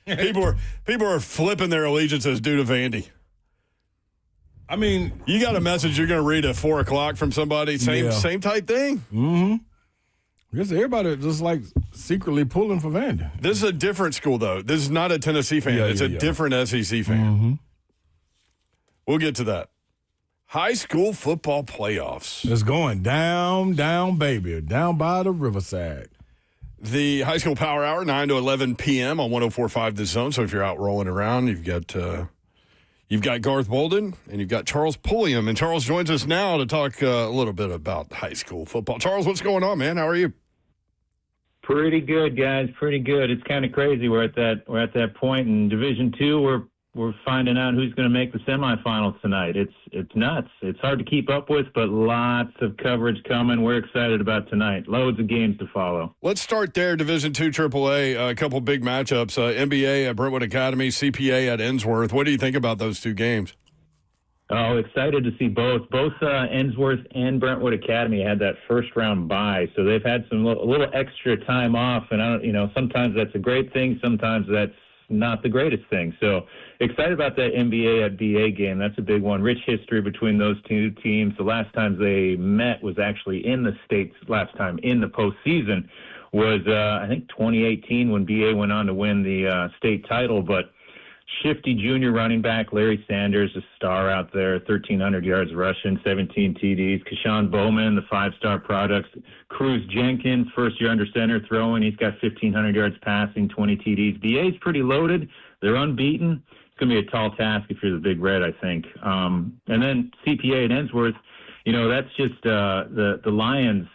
People are flipping their allegiances due to Vandy. I mean, you got a message you're going to read at 4 o'clock from somebody. Same type thing. Mm-hmm. I guess everybody just like secretly pulling for Vandy. This is a different school, though. This is not a Tennessee fan. It's a different SEC fan. Mm-hmm. We'll get to that. High school football playoffs. It's going down, baby, down by the riverside. The High School Power Hour, 9 to 11 p.m. on 104.5 The Zone. So if you're out rolling around, you've got Garth Bolden and you've got Charles Pulliam. And Charles joins us now to talk a little bit about high school football. Charles, what's going on, man? How are you? Pretty good, guys. Pretty good. It's kind of crazy. We're at that point in Division II. We're finding out who's going to make the semifinals tonight. It's nuts. It's hard to keep up with, but lots of coverage coming. We're excited about tonight. Loads of games to follow. Let's start there. Division II AAA, a couple big matchups. NBA at Brentwood Academy, CPA at Ensworth. What do you think about those two games? Oh, excited to see both. Both Ensworth and Brentwood Academy had that first-round bye, so they've had a little extra time off. And sometimes that's a great thing. Sometimes that's not the greatest thing. So excited about that NBA at BA game. That's a big one. Rich history between those two teams. The last time they met was actually in the States. Last time in the postseason was, I think, 2018 when BA went on to win the state title. But shifty junior running back Larry Sanders, a star out there, 1,300 yards rushing, 17 TDs. Kashawn Bowman, the five-star products. Cruz Jenkins, first-year under center throwing. He's got 1,500 yards passing, 20 TDs. BA's pretty loaded. They're unbeaten. It's going to be a tall task if you're the Big Red, I think. And then CPA at Ensworth, that's just the Lions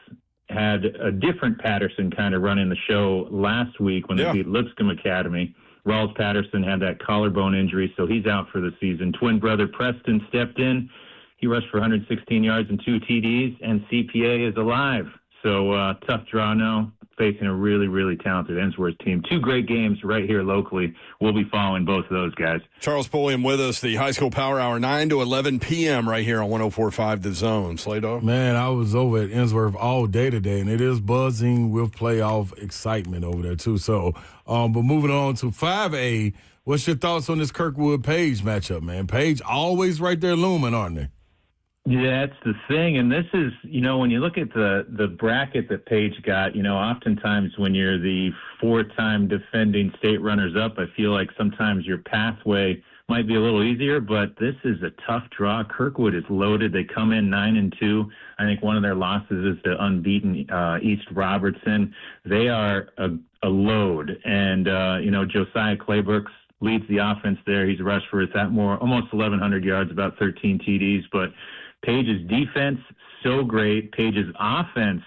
had a different Patterson kind of running the show last week when they beat Lipscomb Academy. Rawls Patterson had that collarbone injury, so he's out for the season. Twin brother Preston stepped in. He rushed for 116 yards and 2 TDs, and CPA is alive. So tough draw now, facing a really, really talented Ensworth team. Two great games right here locally. We'll be following both of those guys. Charles Pulliam with us, the High School Power Hour, 9 to 11 p.m. right here on 104.5 The Zone. Slay Dog? Man, I was over at Ensworth all day today, and it is buzzing with playoff excitement over there, too. So, but moving on to 5A, what's your thoughts on this Kirkwood-Page matchup, man? Page always right there looming, aren't they? Yeah, that's the thing. And this is, when you look at the bracket that Page got, oftentimes when you're the 4-time defending state runners-up, I feel like sometimes your pathway might be a little easier, but this is a tough draw. Kirkwood is loaded. They come in 9-2. I think one of their losses is to unbeaten East Robertson. They are a load. And, Josiah Claybrooks leads the offense there. He's rushed for almost 1,100 yards, about 13 TDs, but Page's defense, so great. Page's offense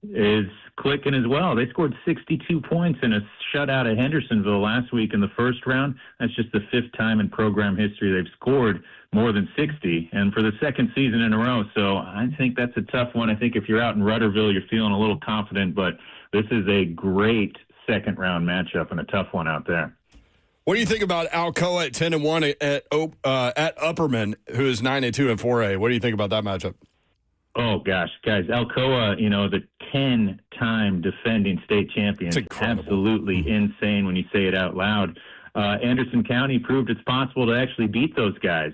is clicking as well. They scored 62 points in a shutout at Hendersonville last week in the first round. That's just the 5th time in program history they've scored more than 60, and for the 2nd season in a row. So I think that's a tough one. I think if you're out in Rutterville, you're feeling a little confident, but this is a great second-round matchup and a tough one out there. What do you think about Alcoa at 10-1 at Upperman, who is 9-2 in 4A? What do you think about that matchup? Oh gosh, guys, Alcoa, the 10-time defending state champions. Absolutely insane when you say it out loud. Anderson County proved it's possible to actually beat those guys.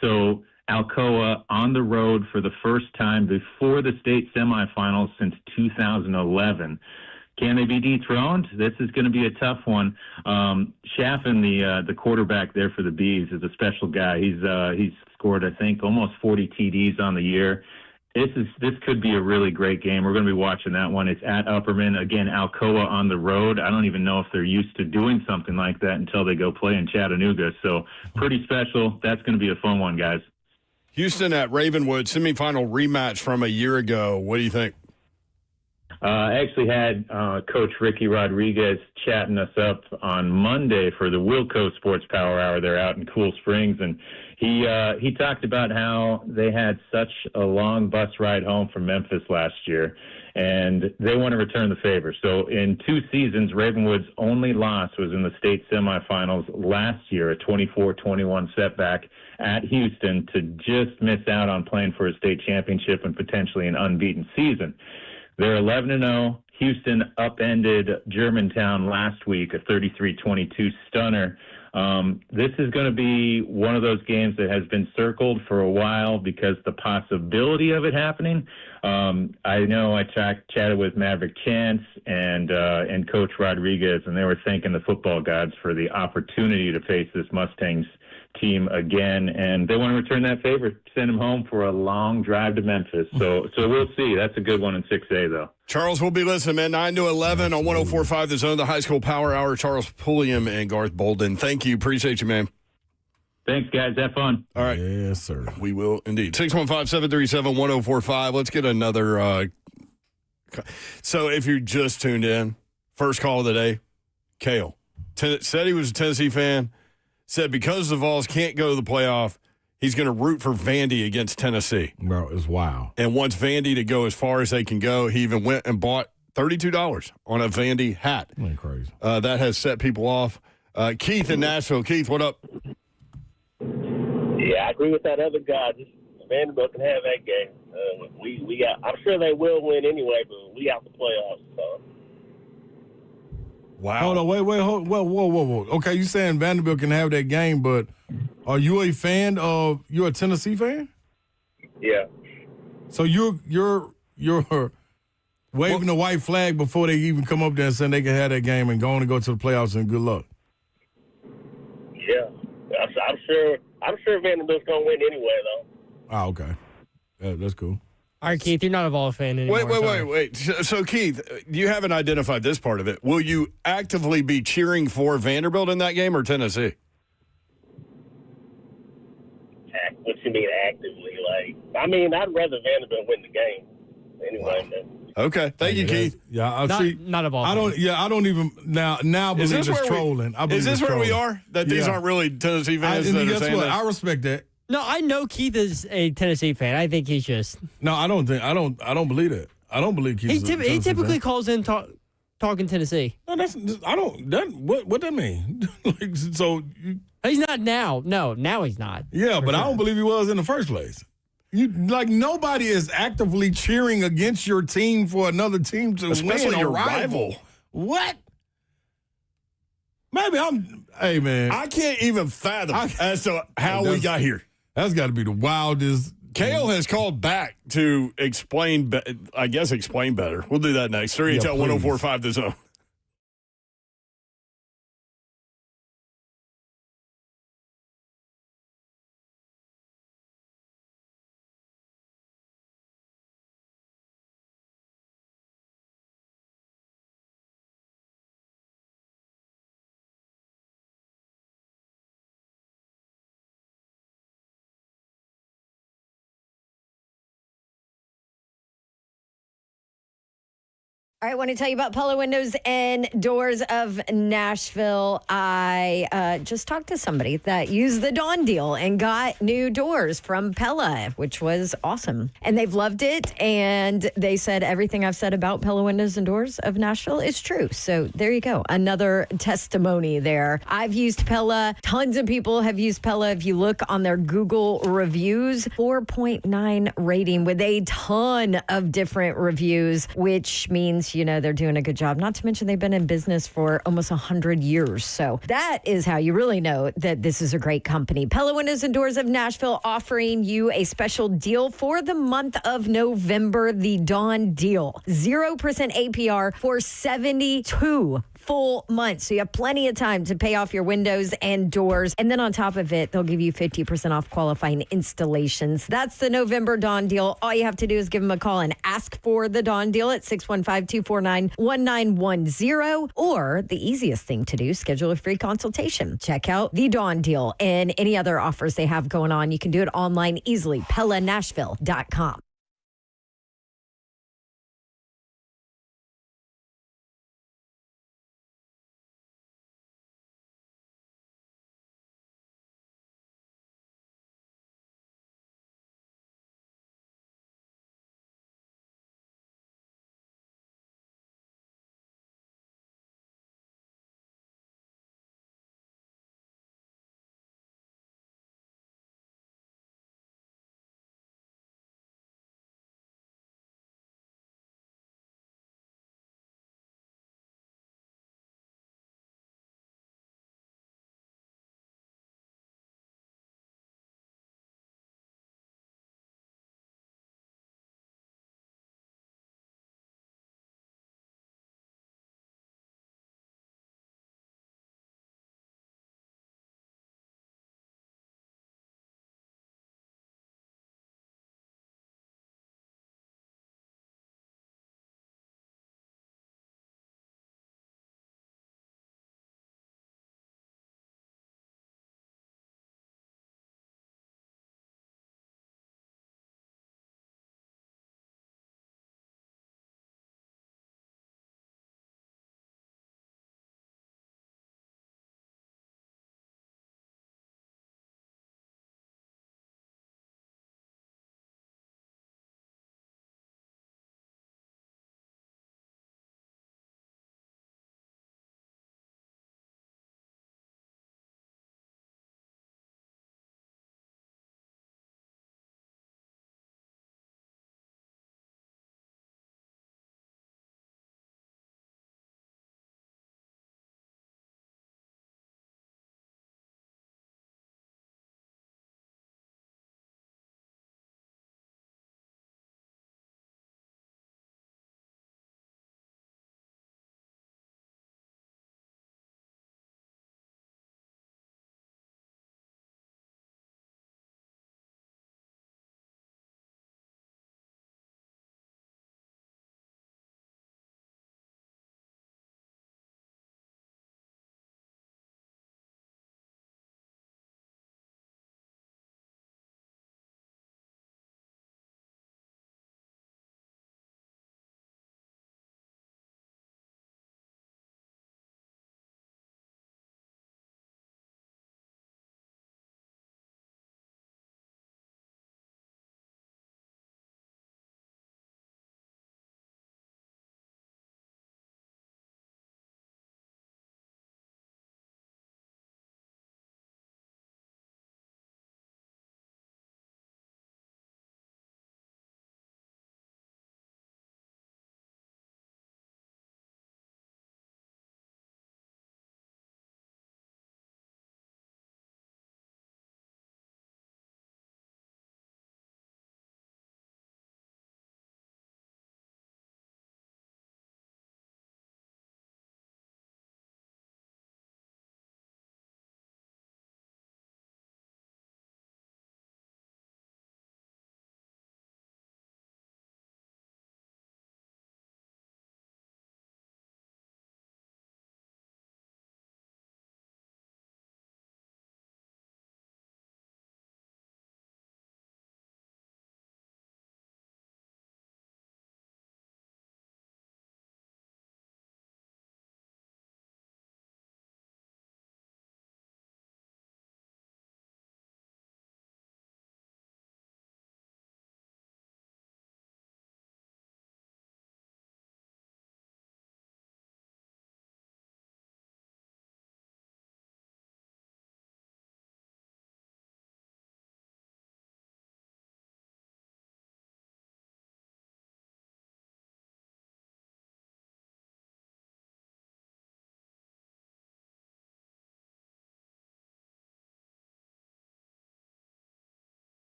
So Alcoa on the road for the first time before the state semifinals since 2011. Can they be dethroned? This is going to be a tough one. Chaffin, the quarterback there for the Bees, is a special guy. He's scored, I think, almost 40 TDs on the year. This could be a really great game. We're going to be watching that one. It's at Upperman. Again, Alcoa on the road. I don't even know if they're used to doing something like that until they go play in Chattanooga. So pretty special. That's going to be a fun one, guys. Houston at Ravenwood, semifinal rematch from a year ago. What do you think? I actually had Coach Ricky Rodriguez chatting us up on Monday for the Wilco Sports Power Hour. They're out in Cool Springs, and he talked about how they had such a long bus ride home from Memphis last year, and they want to return the favor. So in 2 seasons, Ravenwood's only loss was in the state semifinals last year, a 24-21 setback at Houston to just miss out on playing for a state championship and potentially an unbeaten season. They're 11-0. Houston upended Germantown last week, a 33-22 stunner. This is going to be one of those games that has been circled for a while because the possibility of it happening. I know I chatted with Maverick Chance and Coach Rodriguez, and they were thanking the football gods for the opportunity to face this Mustangs team again, and they want to return that favor, send them home for a long drive to Memphis. So we'll see. That's a good one in 6A, though. Charles, we'll be listening, man. 9 to 11 on 104.5 The Zone, the High School Power Hour. Charles Pulliam and Garth Bolden. Thank you. Appreciate you, man. Thanks, guys. Have fun. All right. Yes, sir. We will indeed. 615-737-1045. Let's get another. So if you just tuned in, first call of the day, Kale. Said he was a Tennessee fan. Said because the Vols can't go to the playoff, he's going to root for Vandy against Tennessee. Bro, it's wild. And wants Vandy to go as far as they can go. He even went and bought $32 on a Vandy hat. Ain't crazy. That has set people off. Keith in Nashville. Keith, what up? Yeah, I agree with that other guy. Just Vanderbilt can have that game. We got. I'm sure they will win anyway, but we out the playoffs. So. Wow. Hold on, wait, whoa. Okay, you saying Vanderbilt can have that game, but are you a fan of? You're a Tennessee fan? Yeah. So you're waving the white flag before they even come up there and saying they can have that game and go on to go to the playoffs and good luck. Yeah, I'm sure Vanderbilt's gonna win anyway, though. Oh, okay, that's cool. All right, Keith, you're not a Vol fan anymore. Wait. So, Keith, you haven't identified this part of it. Will you actively be cheering for Vanderbilt in that game or Tennessee? What you mean actively? I'd rather Vanderbilt win the game anyway. Wow. Okay, thank you, Keith. Yeah, I see. Not a Vol fan. I don't even now believe it's trolling. Is this where we are? That these aren't really Tennessee fans that are saying that? I respect that. No, I know Keith is a Tennessee fan. I think he's just. No, I don't believe that. I don't believe Keith. He typically calls in talking Tennessee. No, what that mean? He's not now. No, now he's not. Yeah, but I don't believe he was in the first place. Nobody is actively cheering against your team for another team to especially win. Your rival. What? Maybe hey, man. I can't even fathom as to how we got here. That's got to be the wildest. Kale has called back to explain better. We'll do that next. 3HL 104.5 The Zone. All right, I want to tell you about Pella Windows and Doors of Nashville. I just talked to somebody that used the Dawn deal and got new doors from Pella, which was awesome. And they've loved it. And they said everything I've said about Pella Windows and Doors of Nashville is true. So there you go. Another testimony there. I've used Pella. Tons of people have used Pella. If you look on their Google reviews, 4.9 rating with a ton of different reviews, which means they're doing a good job. Not to mention they've been in business for almost 100 years. So that is how you really know that this is a great company. Pella Windows and Doors of Nashville offering you a special deal for the month of November, the Dawn deal. 0% APR for 72 full months. So you have plenty of time to pay off your windows and doors. And then on top of it, they'll give you 50% off qualifying installations. That's the November Dawn deal. All you have to do is give them a call and ask for the Dawn deal at 615-249-1910. Or the easiest thing to do, schedule a free consultation. Check out the Dawn deal and any other offers they have going on. You can do it online easily. PellaNashville.com.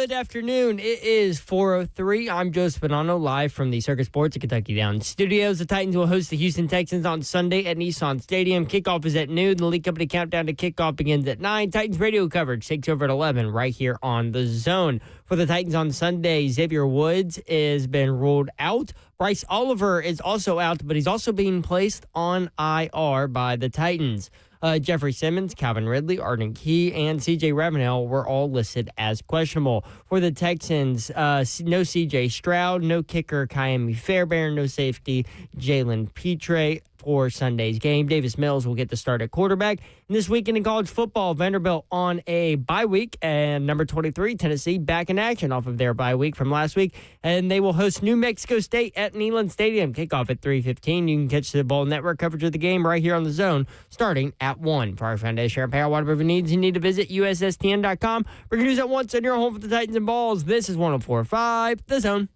Good afternoon. It is 4:03. I'm Joe Spadano, live from the Circus Sports at Kentucky Downs Studios. The Titans will host the Houston Texans on Sunday at Nissan Stadium. Kickoff is at noon. The League Company countdown to kickoff begins at 9. Titans radio coverage takes over at 11 right here on The Zone. For the Titans on Sunday, Xavier Woods has been ruled out. Bryce Oliver is also out, but he's also being placed on IR by the Titans. Jeffrey Simmons, Calvin Ridley, Arden Key, and C.J. Ravenel were all listed as questionable. For the Texans, no C.J. Stroud, no kicker Ka'imi Fairbairn, no safety Jalen Petre for Sunday's game. Davis Mills will get the start at quarterback. And this weekend in college football, Vanderbilt on a bye week, and number 23, Tennessee, back in action off of their bye week from last week. And they will host New Mexico State at Neyland Stadium. Kickoff at 3:15. You can catch the Bowl Network coverage of the game right here on The Zone, starting at 1. For our foundation repair, whatever needs, you need to visit USSTN.com. Bring news at once on your home for the Titans and Balls. This is 104.5 The Zone.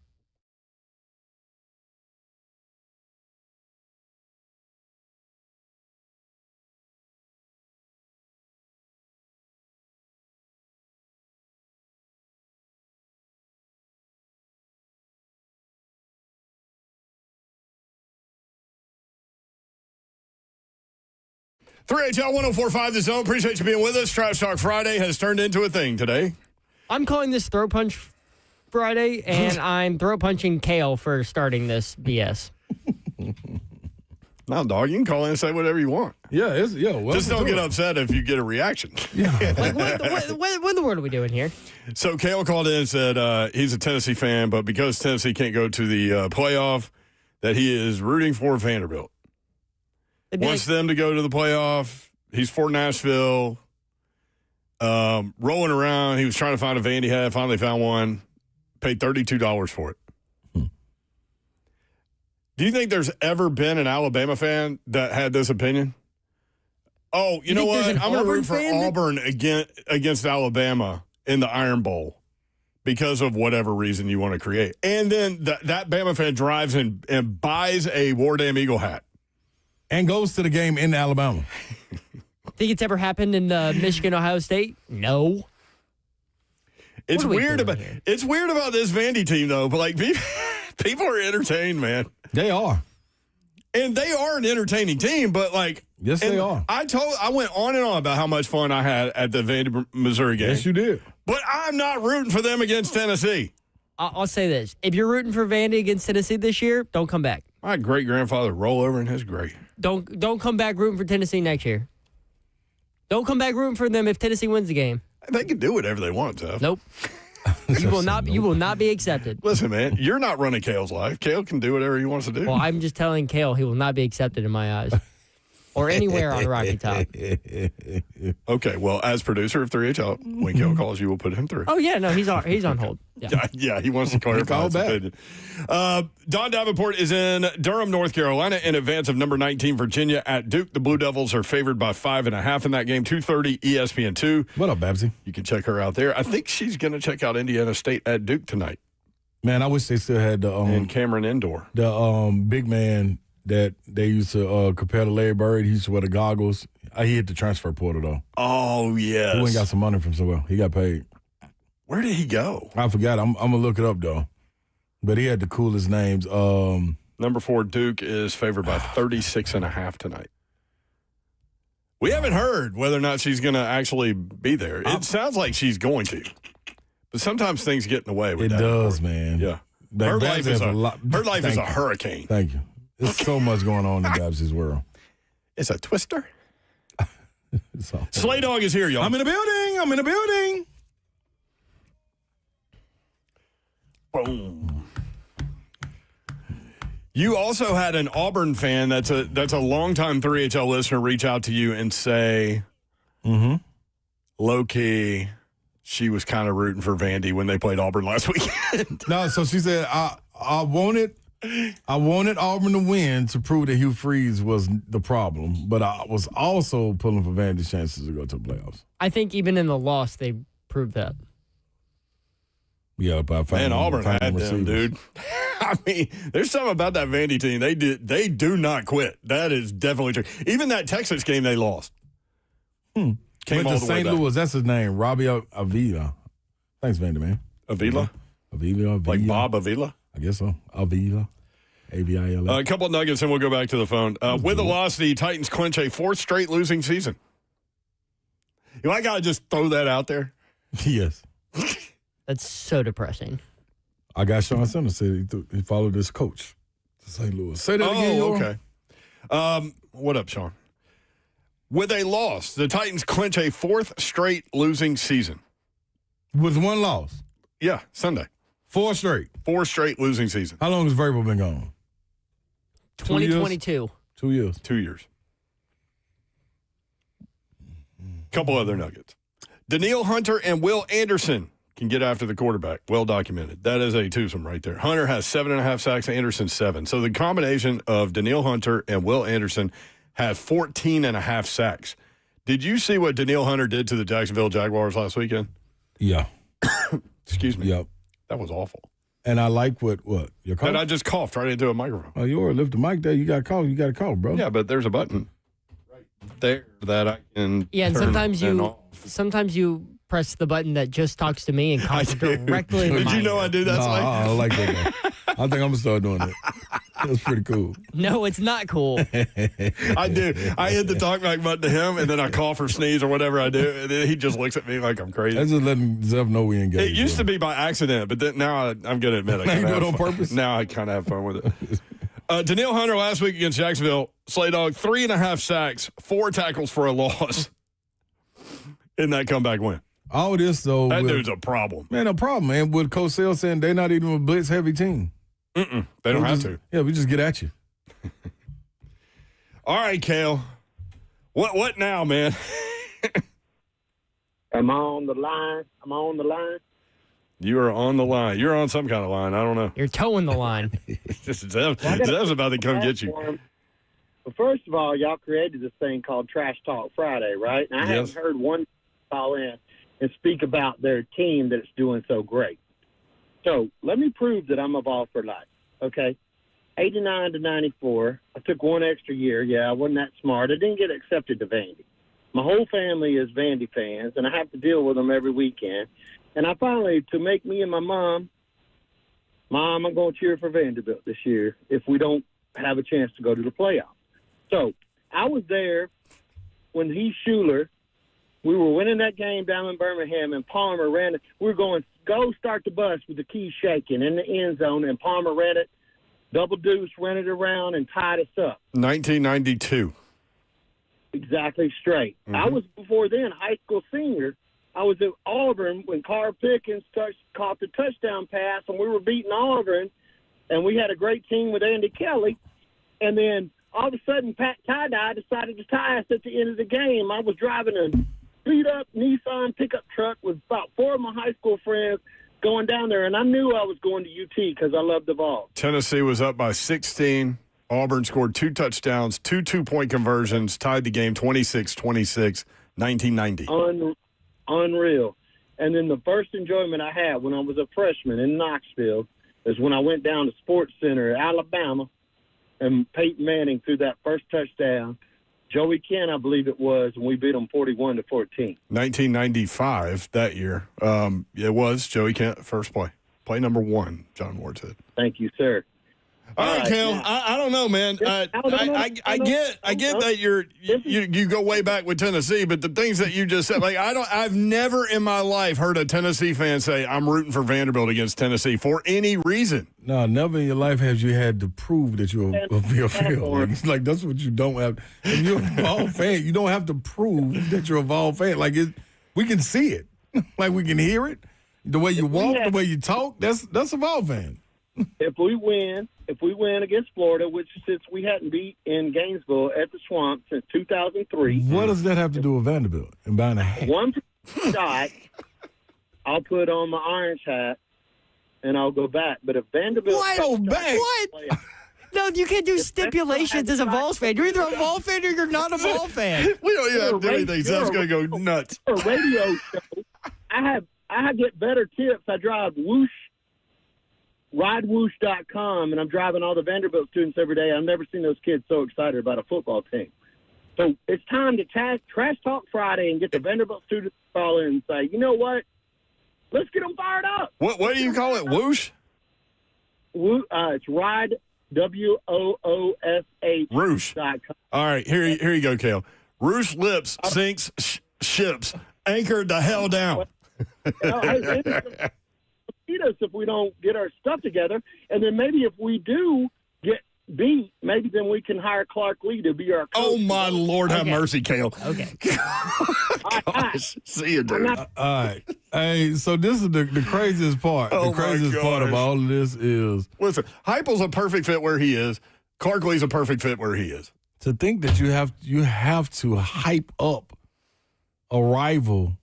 HL 104.5 The Zone. Appreciate you being with us. Trash Talk Friday has turned into a thing today. I'm calling this Throat Punch Friday, and I'm throat punching Kale for starting this BS. No, dog, you can call in and say whatever you want. Yeah, Just don't get upset if you get a reaction. Yeah. Like, what in the world are we doing here? So Kale called in and said he's a Tennessee fan, but because Tennessee can't go to the playoff, that he is rooting for Vanderbilt. Wants them to go to the playoff. He's for Nashville. Rolling around. He was trying to find a Vandy hat. Finally found one. Paid $32 for it. Do you think there's ever been an Alabama fan that had this opinion? Oh, you know what? I'm going to root for Auburn against Alabama in the Iron Bowl because of whatever reason you want to create. And then that Bama fan drives and buys a War Damn Eagle hat. And goes to the game in Alabama. Think it's ever happened in Michigan, Ohio State? No. It's weird about this Vandy team though, but like people are entertained, man. They are. And they are an entertaining team, but like yes, they are. I went on and on about how much fun I had at the Vandy Missouri game. Yes, you did. But I'm not rooting for them against Tennessee. I'll say this: if you're rooting for Vandy against Tennessee this year, don't come back. My great grandfather roll over in his grave. Don't come back rooting for Tennessee next year. Don't come back rooting for them if Tennessee wins the game. They can do whatever they want, Jeff. Nope. You will not be accepted. Listen, man, you're not running Kale's life. Kale can do whatever he wants to do. Well, I'm just telling Kale he will not be accepted in my eyes. Or anywhere on Rocky Top. Okay, well, as producer of 3HL, when Kale calls you, we'll put him through. Oh, yeah, no, he's on hold. Yeah, he wants to clarify his opinion. Don Davenport is in Durham, North Carolina, in advance of number 19, Virginia at Duke. The Blue Devils are favored by 5.5 in that game, 2:30 ESPN2. What up, Babsy? You can check her out there. I think she's going to check out Indiana State at Duke tonight. Man, I wish they still had the in Cameron Indoor. The big man that they used to compare to Larry Bird. He used to wear the goggles. He hit the transfer portal, though. Oh, yes. He went and got some money from somewhere. He got paid. Where did he go? I forgot. I'm going to look it up, though. But he had the coolest names. Number 4, Duke, is favored by 36.5 tonight. We haven't heard whether or not she's going to actually be there. It sounds like she's going to. But sometimes things get in the way with that. It does, man. Yeah. Her life is a hurricane. Thank you. There's so much going on in Babsy's world. It's a twister. Slay Dog is here, y'all. I'm in the building. Boom. You also had an Auburn fan that's a longtime 3HL listener reach out to you and say, low-key, she was kind of rooting for Vandy when they played Auburn last weekend. No, so she said, I wanted Auburn to win to prove that Hugh Freeze was the problem, but I was also pulling for Vandy's chances to go to the playoffs. I think even in the loss, they proved that. Yeah, but Auburn had them, dude. I mean, there's something about that Vandy team. They do not quit. That is definitely true. Even that Texas game they lost. Went to St. Louis. That's his name, Robbie Avila. Thanks, Vandy, man. Avila? Avila. Like Bob Avila? I guess so. Avila. A-V-I-L-A. A couple of nuggets, and we'll go back to the phone. With the loss, the Titans clinch a fourth straight losing season. You know, I got to just throw that out there. Yes. That's so depressing. I got Sean Sanders said he followed his coach to St. Louis. Say that again, Yoram. Okay. What up, Sean? With a loss, the Titans clinch a fourth straight losing season. With one loss? Yeah, Sunday. 4 straight. 4 straight losing season. How long has Vrabel been gone? 2022. 2 years. 2 years. Couple other nuggets. Danielle Hunter and Will Anderson can get after the quarterback. Well documented. That is a twosome right there. Hunter has 7.5 sacks, Anderson 7. So the combination of Danielle Hunter and Will Anderson have 14.5 sacks. Did you see what Danielle Hunter did to the Jacksonville Jaguars last weekend? Yeah. Excuse me. Yep. That was awful. And I like what your cough? And I just coughed right into a microphone. Oh, you lift the mic there. You got to call. You got to call, bro. Yeah, but there's a button right there that I can. Yeah, and turn sometimes you press the button that just talks to me and calls directly. Did you know I do that? No, I like that. I think I'm gonna start doing it. That's pretty cool. No, it's not cool. I do. I hit the talk back button to him, and then I cough or sneeze or whatever I do, and then he just looks at me like I'm crazy. That's just letting Zev know we engaged. It used to be by accident, but then now I'm going to admit it. Now you do it on purpose? Now I kind of have fun with it. Danielle Hunter last week against Jacksonville, Slay Dog, 3.5 sacks, 4 tackles for a loss in that comeback win. All this, though. That dude's a problem. Man, a problem, man. With Coach Sale saying they're not even a blitz-heavy team. They don't have to. Yeah, we just get at you. All right, Kale. What now, man? Am I on the line? Am I on the line? You are on the line. You're on some kind of line. I don't know. You're towing the line. Zev's about to come get you. Well, first of all, y'all created this thing called Trash Talk Friday, right? And I haven't heard one call in and speak about their team that's doing so great. So let me prove that I'm evolved for life, okay? 89 to 94. I took one extra year. Yeah, I wasn't that smart. I didn't get accepted to Vandy. My whole family is Vandy fans, and I have to deal with them every weekend. And I finally, to make me and my Mom, I'm going to cheer for Vanderbilt this year if we don't have a chance to go to the playoffs. So I was there when Schuler, we were winning that game down in Birmingham, and Palmer ran it. We were going, go start the bus with the keys shaking in the end zone, and Palmer ran it. Double Deuce ran it around and tied us up. 1992. Exactly straight. Mm-hmm. I was before then high school senior. I was at Auburn when Carl Pickens caught the touchdown pass, and we were beating Auburn, and we had a great team with Andy Kelly. And then all of a sudden, Pat Tie-Dye decided to tie us at the end of the game. I was driving a beat-up Nissan pickup truck with about 4 of my high school friends going down there, and I knew I was going to UT because I loved the ball. Tennessee was up by 16. Auburn scored 2 touchdowns, 2 2-point conversions, tied the game 26-26, 1990. Unreal. And then the first enjoyment I had when I was a freshman in Knoxville is when I went down to Sports Center, Alabama, and Peyton Manning threw that first touchdown. Joey Kent, I believe it was, and we beat them 41-14. 1995, that year. It was Joey Kent, first play. Play number 1, John Ward said. Thank you, sir. All right, Kale. I don't know, man. I get that you go way back with Tennessee, but the things that you just said, like I've never in my life heard a Tennessee fan say I'm rooting for Vanderbilt against Tennessee for any reason. No, never in your life have you had to prove that you're a Vol fan. Like that's what you don't have. If you're a Vol fan, you don't have to prove that you're a Vol fan. Like we can see it, like we can hear it. The way you walk, the way you talk, that's a Vol fan. If we win against Florida, which since we hadn't beat in Gainesville at the Swamp since 2003. What does that have to do with Vanderbilt and buying a hat? One shot, I'll put on my orange hat, and I'll go back. But if Vanderbilt... Why go back? What? No, you can't do stipulations as a Vols fan. You're either a Vol fan or you're not a Vol fan. We don't even have to do anything. Zev's going to go nuts. For a radio show, I get better tips. I drive Whoosh. RideWhoosh.com, and I'm driving all the Vanderbilt students every day. I've never seen those kids so excited about a football team. So it's time to Trash Talk Friday and get the Vanderbilt students to call in and say, you know what? Let's get them fired up. What do you call it? Whoosh? It's Ride, WOOSH. Roosh. All right, here you go, Kale. Roosh lips sinks ships. Anchored the hell down. Beat us if we don't get our stuff together, and then maybe if we do get beat, maybe then we can hire Clark Lee to be our coach. Oh my Lord, have mercy, Kale. Okay. Gosh, see you, dude. All right. Hey, so this is the craziest part. Oh, the craziest part of all of this is Listen, Heupel's a perfect fit where he is. Clark Lee's a perfect fit where he is. to think that you have to hype up a rival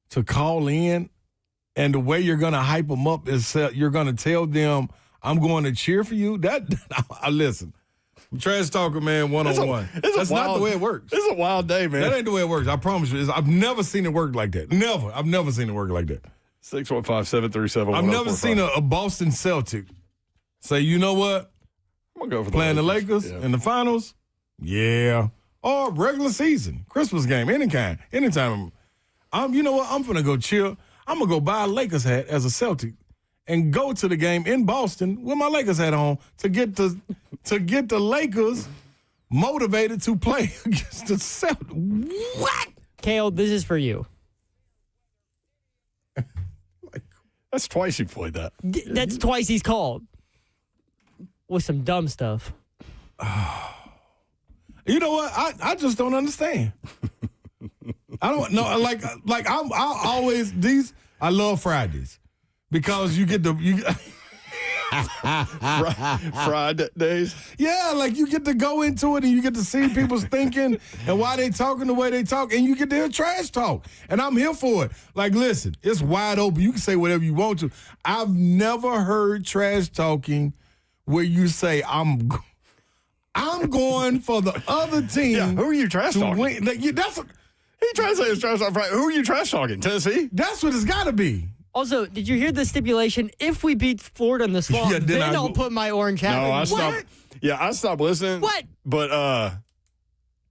to call in, and the way you're going to hype them up is you're going to tell them, I'm going to cheer for you. Listen, trash talker, man, one-on-one. That's not the way it works. It's a wild day, man. That ain't the way it works. I promise you. I've never seen it work like that. Never. I've never seen it work like that. 615-737-1045. I've never seen a Boston Celtic say, you know what? I'm going to go for Playing the Lakers in the finals? Yeah. Or regular season, Christmas game, anytime. You know what? I'm going to go chill. I'm going to go buy a Lakers hat as a Celtic and go to the game in Boston with my Lakers hat on to get the Lakers motivated to play against the Celtics. What? Kale, this is for you. That's twice you played that. That's twice he's called. With some dumb stuff. You know what? I just don't understand. I don't know. Like I love Fridays because you get Fridays. Yeah, like you get to go into it and you get to see people's thinking and why they talking the way they talk, and you get to hear trash talk. And I'm here for it. Like, listen, it's wide open. You can say whatever you want to. I've never heard trash talking where you say, I'm going for the other team. Yeah, who are you trash talking? Win. Like, he tries to say it's trash talking. Who are you trash talking? Tennessee? That's what it's got to be. Also, did you hear the stipulation? If we beat Florida in the swamp, Yeah, then I'll put my orange hat No, on. I stopped. Yeah, I stopped listening. What? But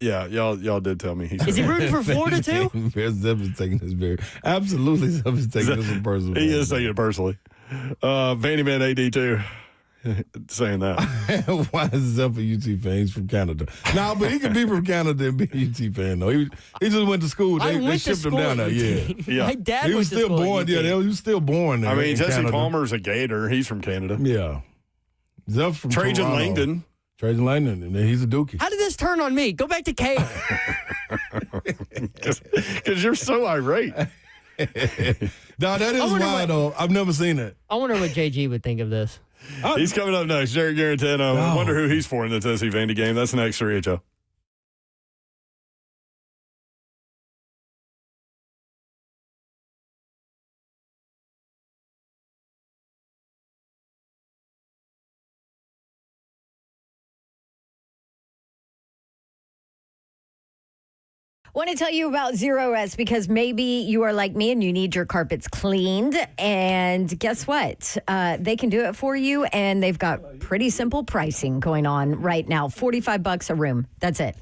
yeah, y'all did tell me he's. Is he rooting for Florida too? Zeb is taking this very absolutely. Zeb is taking this one personally. He is taking it personally. Vandy Man AD too, saying that. Why is Zeb a UT fan? He's from Canada. No, but he can be from Canada and be a UT fan though. He just went to school. They shipped him down there. Yeah. My dad He was went to still school at born. UT. Yeah, he was still born there. I mean, in Jesse Canada. Palmer's a Gator. He's from Canada. Yeah. Zeb's from Trajan Toronto. Langdon. Trajan Langdon, and he's a dookie. How did this turn on me? Go back to Kale. Because you're so irate. No, that is wild though. I've never seen it. I wonder what JG would think of this. He's coming up next. Jared Garantano. I wonder who he's for in the Tennessee Vandy game. That's next 3HO. Want to tell you about Zero Rest because maybe you are like me and you need your carpets cleaned. And guess what? They can do it for you, and they've got pretty simple pricing going on right now. $45 a room. That's it.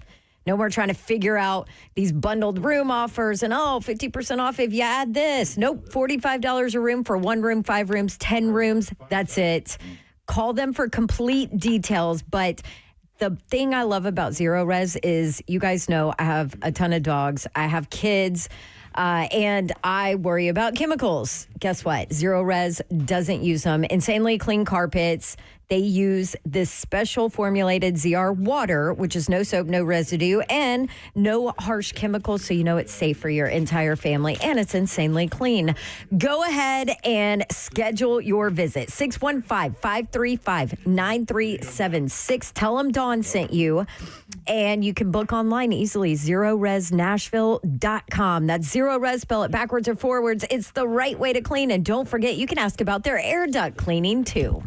No more trying to figure out these bundled room offers and, 50% off if you add this. Nope, $45 a room for 1 room, 5 rooms, 10 rooms. That's it. Call them for complete details, but the thing I love about Zero Res is, you guys know I have a ton of dogs. I have kids, and I worry about chemicals. Guess what? Zero Res doesn't use them. Insanely clean carpets. They use this special formulated ZR water, which is no soap, no residue, and no harsh chemicals, so you know it's safe for your entire family, and it's insanely clean. Go ahead and schedule your visit. 615-535-9376. Tell them Dawn sent you, and you can book online easily, ZeroResNashville.com. That's Zero Res, spell it backwards or forwards. It's the right way to clean, and don't forget, you can ask about their air duct cleaning, too.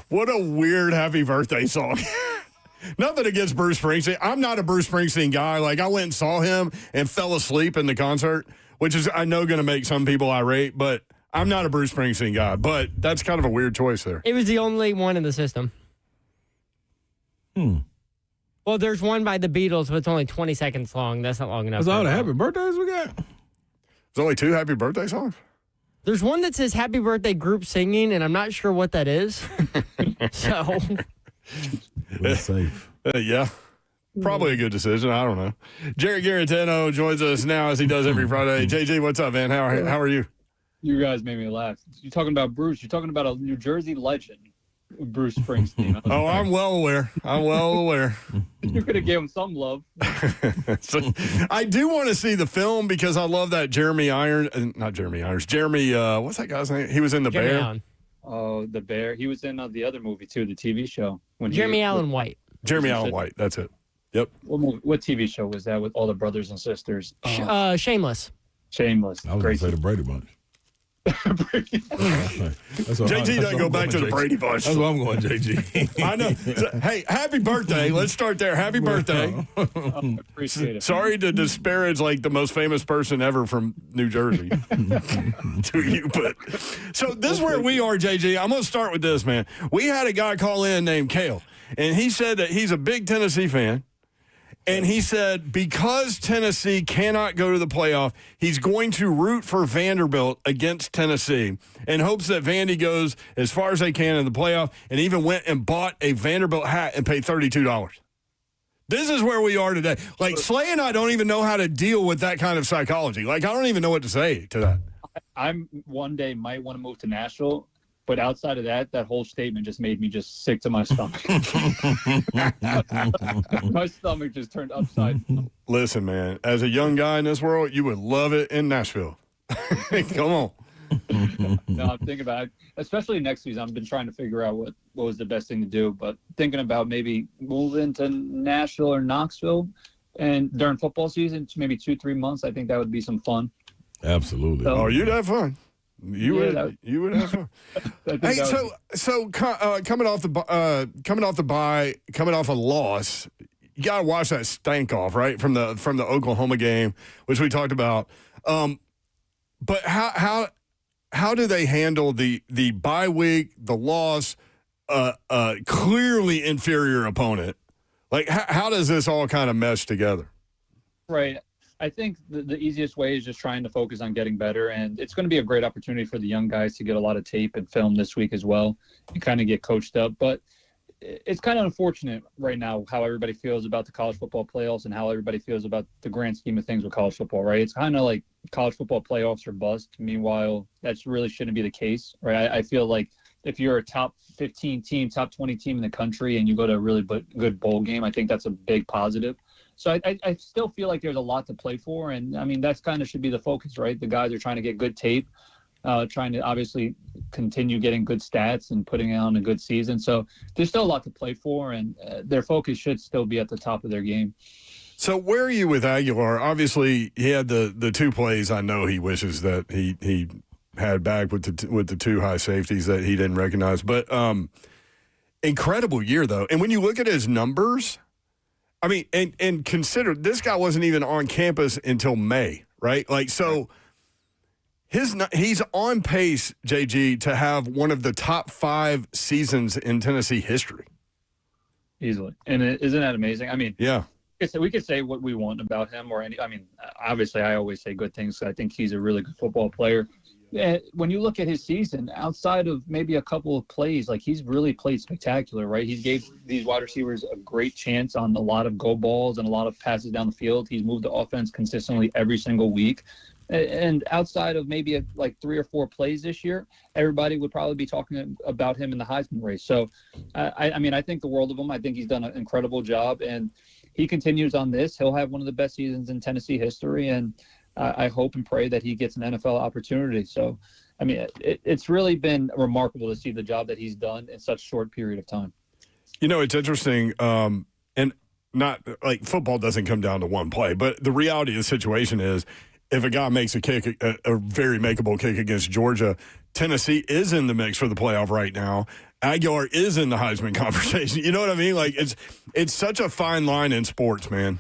What a weird happy birthday song. Nothing against Bruce Springsteen. I'm not a Bruce Springsteen guy. Like, I went and saw him and fell asleep in the concert, which is, I know, going to make some people irate, but I'm not a Bruce Springsteen guy. But that's kind of a weird choice there. It was the only one in the system. Well, there's one by the Beatles, but it's only 20 seconds long. That's not long enough. That's all the happy birthdays we got? There's only 2 happy birthday songs? There's one that says happy birthday group singing, and I'm not sure what that is. So. We're safe. Yeah. Probably a good decision. I don't know. Jerry Garantano joins us now as he does every Friday. JG, what's up, man? How are you? You guys made me laugh. You're talking about Bruce. You're talking about a New Jersey legend, Bruce Springsteen. Oh, I'm well aware. You could have gave him some love. So, I do want to see the film because I love that Jeremy, what's that guy's name? He was in The Jeremy Bear. Allen. Oh, The Bear. He was in the other movie, too, the TV show. Jeremy Allen White. Jeremy Allen White, that's it. Yep. What TV show was that with all the brothers and sisters? Shameless. Shameless. I was going to say the Brady Bunch. JG doesn't go back to the Brady Bunch. That's where I'm going, JG. I know. Hey, happy birthday. Let's start there. Happy birthday. Appreciate it. Sorry to disparage like the most famous person ever from New Jersey to you, but so this is where we are, JG. I'm going to start with this, man. We had a guy call in named Kale, and he said that he's a big Tennessee fan. And he said because Tennessee cannot go to the playoff, he's going to root for Vanderbilt against Tennessee in hopes that Vandy goes as far as they can in the playoff, and even went and bought a Vanderbilt hat and paid $32. This is where we are today. Like, Slay and I don't even know how to deal with that kind of psychology. Like, I don't even know what to say to that. I'm one day might want to move to Nashville. But outside of that whole statement just made me just sick to my stomach. My stomach just turned upside down. Listen, man, as a young guy in this world, you would love it in Nashville. Come on. No, I'm thinking about it. Especially next season, I've been trying to figure out what was the best thing to do. But thinking about maybe moving to Nashville or Knoxville and during football season, maybe 2-3 months, I think that would be some fun. Absolutely. Oh, you'd have fun. You would have fun. Hey, so coming off the bye, coming off a loss, you gotta watch that stank off, right, from the Oklahoma game, which we talked about. But how do they handle the bye week, the loss, clearly inferior opponent? Like how does this all kind of mesh together? Right. I think the easiest way is just trying to focus on getting better, and it's going to be a great opportunity for the young guys to get a lot of tape and film this week as well and kind of get coached up. But it's kind of unfortunate right now how everybody feels about the college football playoffs and how everybody feels about the grand scheme of things with college football, right? It's kind of like college football playoffs are bust. Meanwhile, that really shouldn't be the case, right? I feel like if you're a top 15 team, top 20 team in the country and you go to a really good bowl game, I think that's a big positive. So I still feel like there's a lot to play for. And, I mean, that's kind of should be the focus, right? The guys are trying to get good tape, trying to obviously continue getting good stats and putting on a good season. So there's still a lot to play for, and their focus should still be at the top of their game. So where are you with Aguilar? Obviously, he had the 2 plays I know he wishes that he had back with the 2 high safeties that he didn't recognize. But incredible year, though. And when you look at his numbers – I mean, and consider this guy wasn't even on campus until May, right? Like, so he's on pace, JG, to have one of the top 5 seasons in Tennessee history. Easily. And isn't that amazing? I mean, yeah. We could say what we want about him obviously I always say good things. I think he's a really good football player. When you look at his season, outside of maybe a couple of plays, like he's really played spectacular, right? He gave these wide receivers a great chance on a lot of go balls and a lot of passes down the field. He's moved the offense consistently every single week. And outside of maybe like 3 or 4 plays this year, everybody would probably be talking about him in the Heisman race. So, I think the world of him. I think he's done an incredible job, and he continues on this. He'll have one of the best seasons in Tennessee history, and I hope and pray that he gets an NFL opportunity. So, I mean, it's really been remarkable to see the job that he's done in such a short period of time. You know, it's interesting, and not like football doesn't come down to one play, but the reality of the situation is if a guy makes a kick, a very makeable kick against Georgia, Tennessee is in the mix for the playoff right now. Aguilar is in the Heisman conversation. You know what I mean? Like it's such a fine line in sports, man.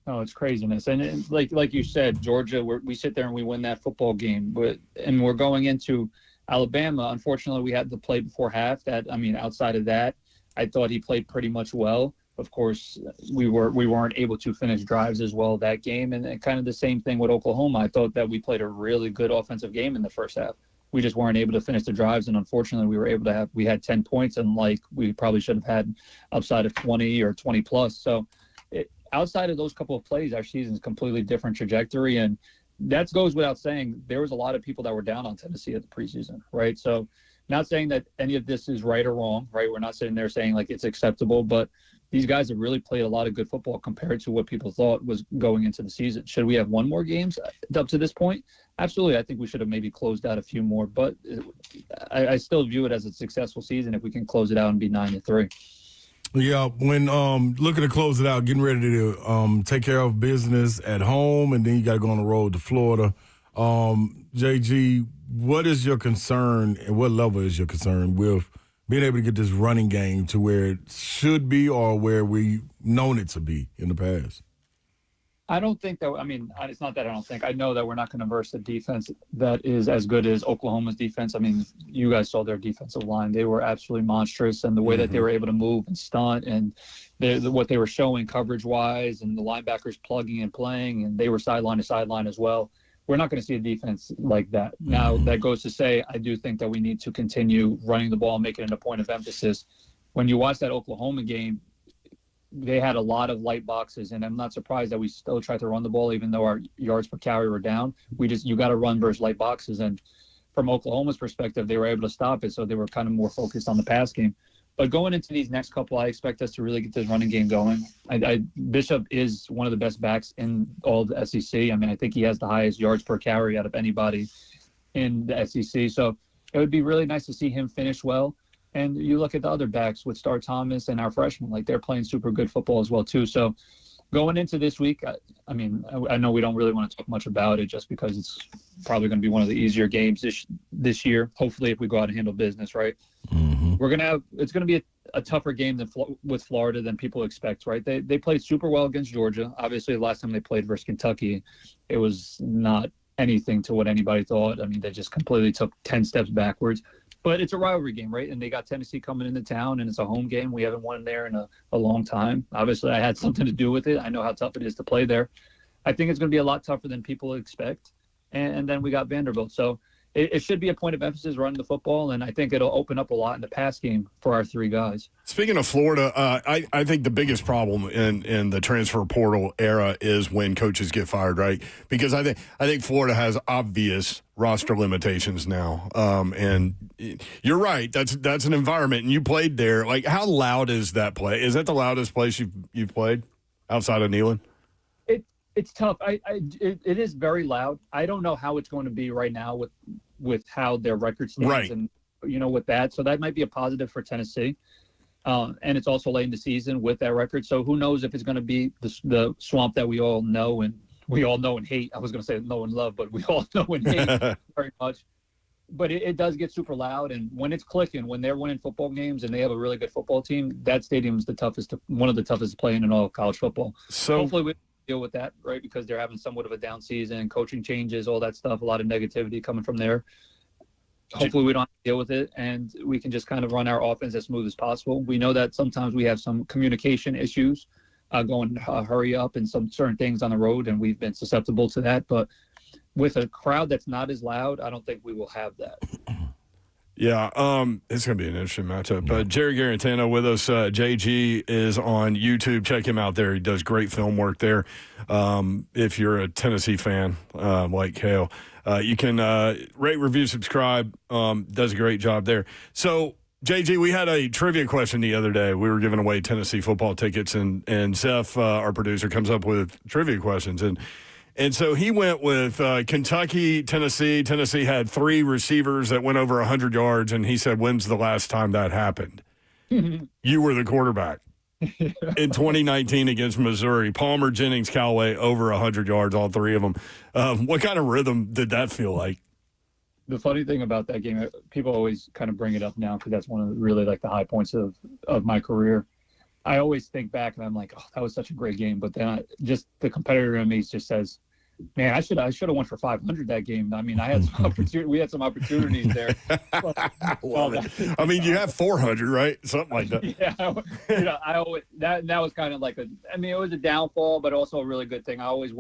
Oh, it's craziness. And like you said, Georgia, we sit there and we win that football game. And we're going into Alabama. Unfortunately, we had to play before half. Outside of that, I thought he played pretty much well. Of course, we weren't able to finish drives as well that game. And kind of the same thing with Oklahoma. I thought that we played a really good offensive game in the first half. We just weren't able to finish the drives, and unfortunately, we had 10 points, and we probably should have had upside of 20 or 20 plus. So, outside of those couple of plays, our season's completely different trajectory, and that goes without saying. There was a lot of people that were down on Tennessee at the preseason, right? So, not saying that any of this is right or wrong, right? We're not sitting there saying like it's acceptable, but these guys have really played a lot of good football compared to what people thought was going into the season. Should we have won more games up to this point? Absolutely. I think we should have maybe closed out a few more, but I still view it as a successful season if we can close it out and be 9-3. Yeah, when looking to close it out, getting ready to take care of business at home, and then you got to go on the road to Florida. JG, what is your concern, and what level is your concern with being able to get this running game to where it should be or where we've known it to be in the past? I don't think that, it's not that I don't think. I know that we're not going to verse a defense that is as good as Oklahoma's defense. I mean, you guys saw their defensive line. They were absolutely monstrous, and the way that they were able to move and stunt and what they were showing coverage-wise and the linebackers plugging and playing, and they were sideline to sideline as well. We're not going to see a defense like that. Now, that goes to say I do think that we need to continue running the ball and make it a point of emphasis. When you watch that Oklahoma game, they had a lot of light boxes, and I'm not surprised that we still tried to run the ball even though our yards per carry were down. You got to run versus light boxes, and from Oklahoma's perspective, they were able to stop it, so they were kind of more focused on the pass game. But going into these next couple, I expect us to really get this running game going. Bishop is one of the best backs in all of the SEC. I think he has the highest yards per carry out of anybody in the SEC. So it would be really nice to see him finish well. And you look at the other backs with Star Thomas and our freshmen, they're playing super good football as well, too. So going into this week, I know we don't really want to talk much about it just because it's probably going to be one of the easier games this year. Hopefully, if we go out and handle business, right? Mm-hmm. It's going to be a tougher game with Florida than people expect, right? They played super well against Georgia. Obviously, the last time they played versus Kentucky, it was not anything to what anybody thought. They just completely took 10 steps backwards. But it's a rivalry game, right? And they got Tennessee coming into town, and it's a home game. We haven't won there in a long time. Obviously, I had something to do with it. I know how tough it is to play there. I think it's going to be a lot tougher than people expect. And then we got Vanderbilt. So it should be a point of emphasis running the football, and I think it'll open up a lot in the pass game for our three guys. Speaking of Florida, I think the biggest problem in the transfer portal era is when coaches get fired, right? Because I think Florida has obvious roster limitations now. And you're right. That's an environment, and you played there. How loud is that play? Is that the loudest place you've played outside of Neyland? It's tough. It is very loud. I don't know how it's going to be right now with how their record stands, right, and with that. So that might be a positive for Tennessee. And it's also late in the season with that record. So who knows if it's going to be the swamp that we all know and hate. I was going to say know and love, but we all know and hate very much. But it does get super loud, and when it's clicking, when they're winning football games and they have a really good football team, that stadium's one of the toughest to play in all of college football. So hopefully we deal with that, right? Because they're having somewhat of a down season, coaching changes, all that stuff, a lot of negativity coming from there. Hopefully we don't have to deal with it, and we can just kind of run our offense as smooth as possible. We know that sometimes we have some communication issues going hurry up and some certain things on the road, and we've been susceptible to that. But with a crowd that's not as loud, I don't think we will have that. Yeah, it's going to be an interesting matchup. But Jerry Garantano with us. JG is on YouTube. Check him out there. He does great film work there. If you're a Tennessee fan like Hale, you can rate, review, subscribe. Does a great job there. So, JG, we had a trivia question the other day. We were giving away Tennessee football tickets, and Seth, our producer, comes up with trivia questions. And so he went with Kentucky, Tennessee. Tennessee had 3 receivers that went over 100 yards, and he said, when's the last time that happened? You were the quarterback in 2019 against Missouri. Palmer, Jennings, Callaway, over 100 yards, all 3 of them. What kind of rhythm did that feel like? The funny thing about that game, people always kind of bring it up now because that's one of the, really like the high points of my career. I always think back and I'm like, oh, that was such a great game. But then just the competitor in me just says, man, I should have went for 500 that game. I mean, I had some we had some opportunities there. But, I mean, you have 400, right? Something like that. Yeah, I always that was kind of like it was a downfall, but also a really good thing. I always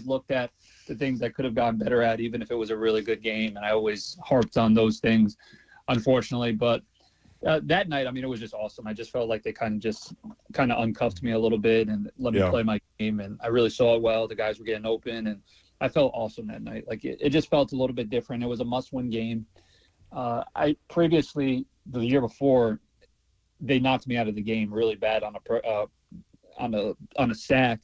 looked at the things I could have gotten better at, even if it was a really good game, and I always harped on those things, unfortunately. But that night, I mean, it was just awesome. I just felt like they kind of uncuffed me a little bit and let me play my game, and I really saw it well. The guys were getting open, and I felt awesome that night. Like it just felt a little bit different. It was a must-win game. I previously, the year before, they knocked me out of the game really bad on a sack.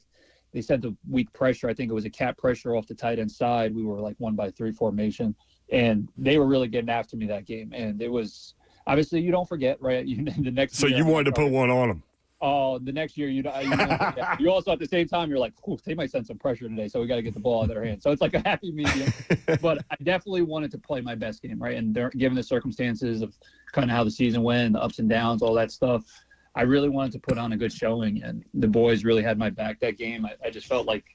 They sent a weak pressure. I think it was a cap pressure off the tight end side. We were like 1-by-3 formation, and they were really getting after me that game, and it was. Obviously, you don't forget, right? The next. So you wanted to put one on them. Oh, the next year you also at the same time you're like, they might send some pressure today, so we got to get the ball out of their hands. So it's like a happy medium. But I definitely wanted to play my best game, right? And given the circumstances of kind of how the season went, the ups and downs, all that stuff, I really wanted to put on a good showing, and the boys really had my back that game. I just felt like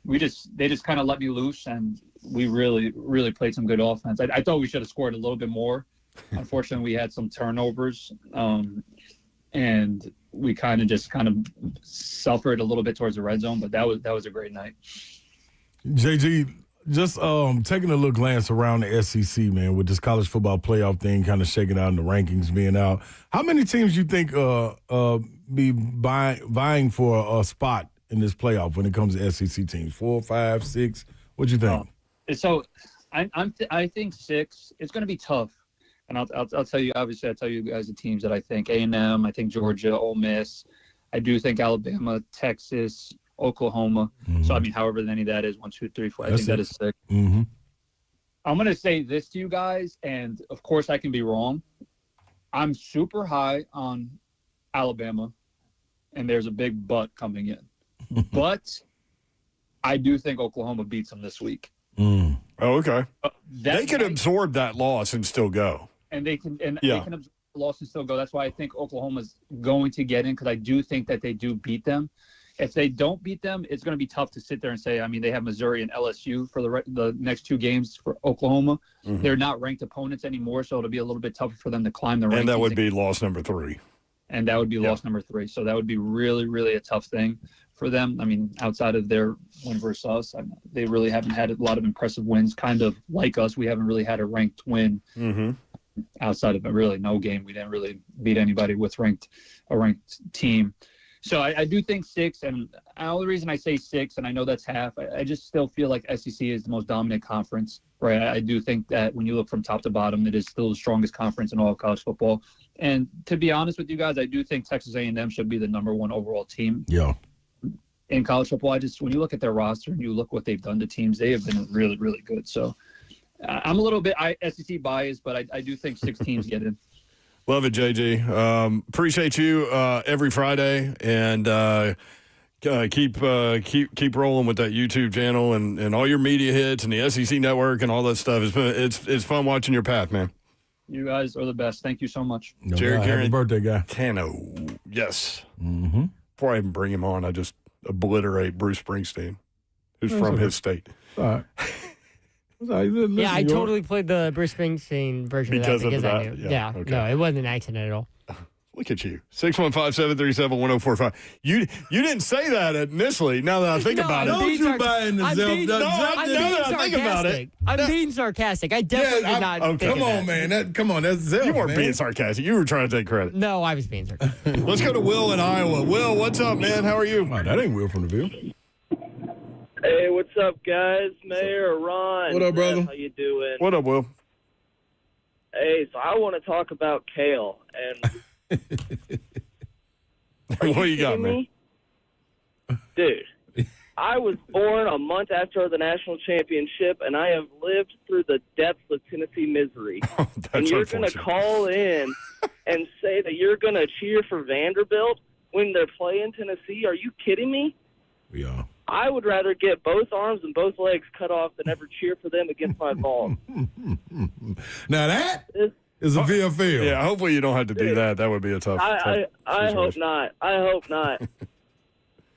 they just kind of let me loose, and we really, really played some good offense. I thought we should have scored a little bit more. Unfortunately, we had some turnovers, and we kind of suffered a little bit towards the red zone. But that was a great night. JG, just taking a look glance around the SEC, man, with this college football playoff thing kind of shaking out and the rankings being out. How many teams you think be vying for a spot in this playoff when it comes to SEC teams? 4, 5, 6? What you think? So I think 6. It's going to be tough. And I'll tell you, obviously, I'll tell you guys the teams that I think. A&M, I think Georgia, Ole Miss. I do think Alabama, Texas, Oklahoma. Mm-hmm. So, I mean, however many that is, 1, 2, 3, 4. I think that is 6. Mm-hmm. I'm going to say this to you guys, and, of course, I can be wrong. I'm super high on Alabama, and there's a big but coming in. But I do think Oklahoma beats them this week. Mm. Oh, okay. They could absorb that loss and still go. And they can absorb the loss and still go. That's why I think Oklahoma's going to get in, because I do think that they do beat them. If they don't beat them, it's going to be tough to sit there and say, I mean, they have Missouri and LSU for the next 2 games for Oklahoma. Mm-hmm. They're not ranked opponents anymore, so it'll be a little bit tougher for them to climb the rankings. And that would be loss number 3. And that would be loss number 3. So that would be really, really a tough thing for them. I mean, outside of their win versus us, they really haven't had a lot of impressive wins, kind of like us. We haven't really had a ranked win. Mm-hmm. Outside of really no game. We didn't really beat anybody with a ranked team. So I do think 6, and the only reason I say 6, and I know that's half, I just still feel like SEC is the most dominant conference, right? I do think that when you look from top to bottom, it is still the strongest conference in all of college football. And to be honest with you guys, I do think Texas A&M should be the number 1 overall team. Yeah. In college football, when you look at their roster and you look what they've done to teams, they have been really, really good. So I'm a little bit SEC biased, but I do think 6 teams get in. Love it, JG. Appreciate you every Friday, and keep rolling with that YouTube channel and all your media hits and the SEC Network and all that stuff. It's fun watching your path, man. You guys are the best. Thank you so much. Jared Garrett, happy birthday, guy. Tano, yes. Mm-hmm. Before I even bring him on, I just obliterate Bruce Springsteen, who's from his state. All right. Yeah, I totally played the Bruce Springsteen version because of that. I knew. Yeah, okay. No, it wasn't an accident at all. Look at you. 615-737-1045. You didn't say that initially, now that I think about it. Don't you buying the I'm think about it. I'm being sarcastic. I definitely did not think Come on, man. That's Zelf, You weren't man. being sarcastic. You were trying to take credit. No, I was being sarcastic. Let's go to Will in Iowa. Will, what's up, man? How are you? Oh, that ain't Will from the Ville. Hey, what's up, guys? Mayor, Ron. What up, brother? How you doing? What up, Will? Hey, so I want to talk about kale. And What you got, man? Dude, I was born a month after the national championship, and I have lived through the depths of Tennessee misery. And you're going to call in and say that you're going to cheer for Vanderbilt when they're playing Tennessee? Are you kidding me? We are. I would rather get both arms and both legs cut off than ever cheer for them against my ball. Now that is a VFL. Yeah, hopefully you don't have to do that. That would be a tough. I hope not. I hope not.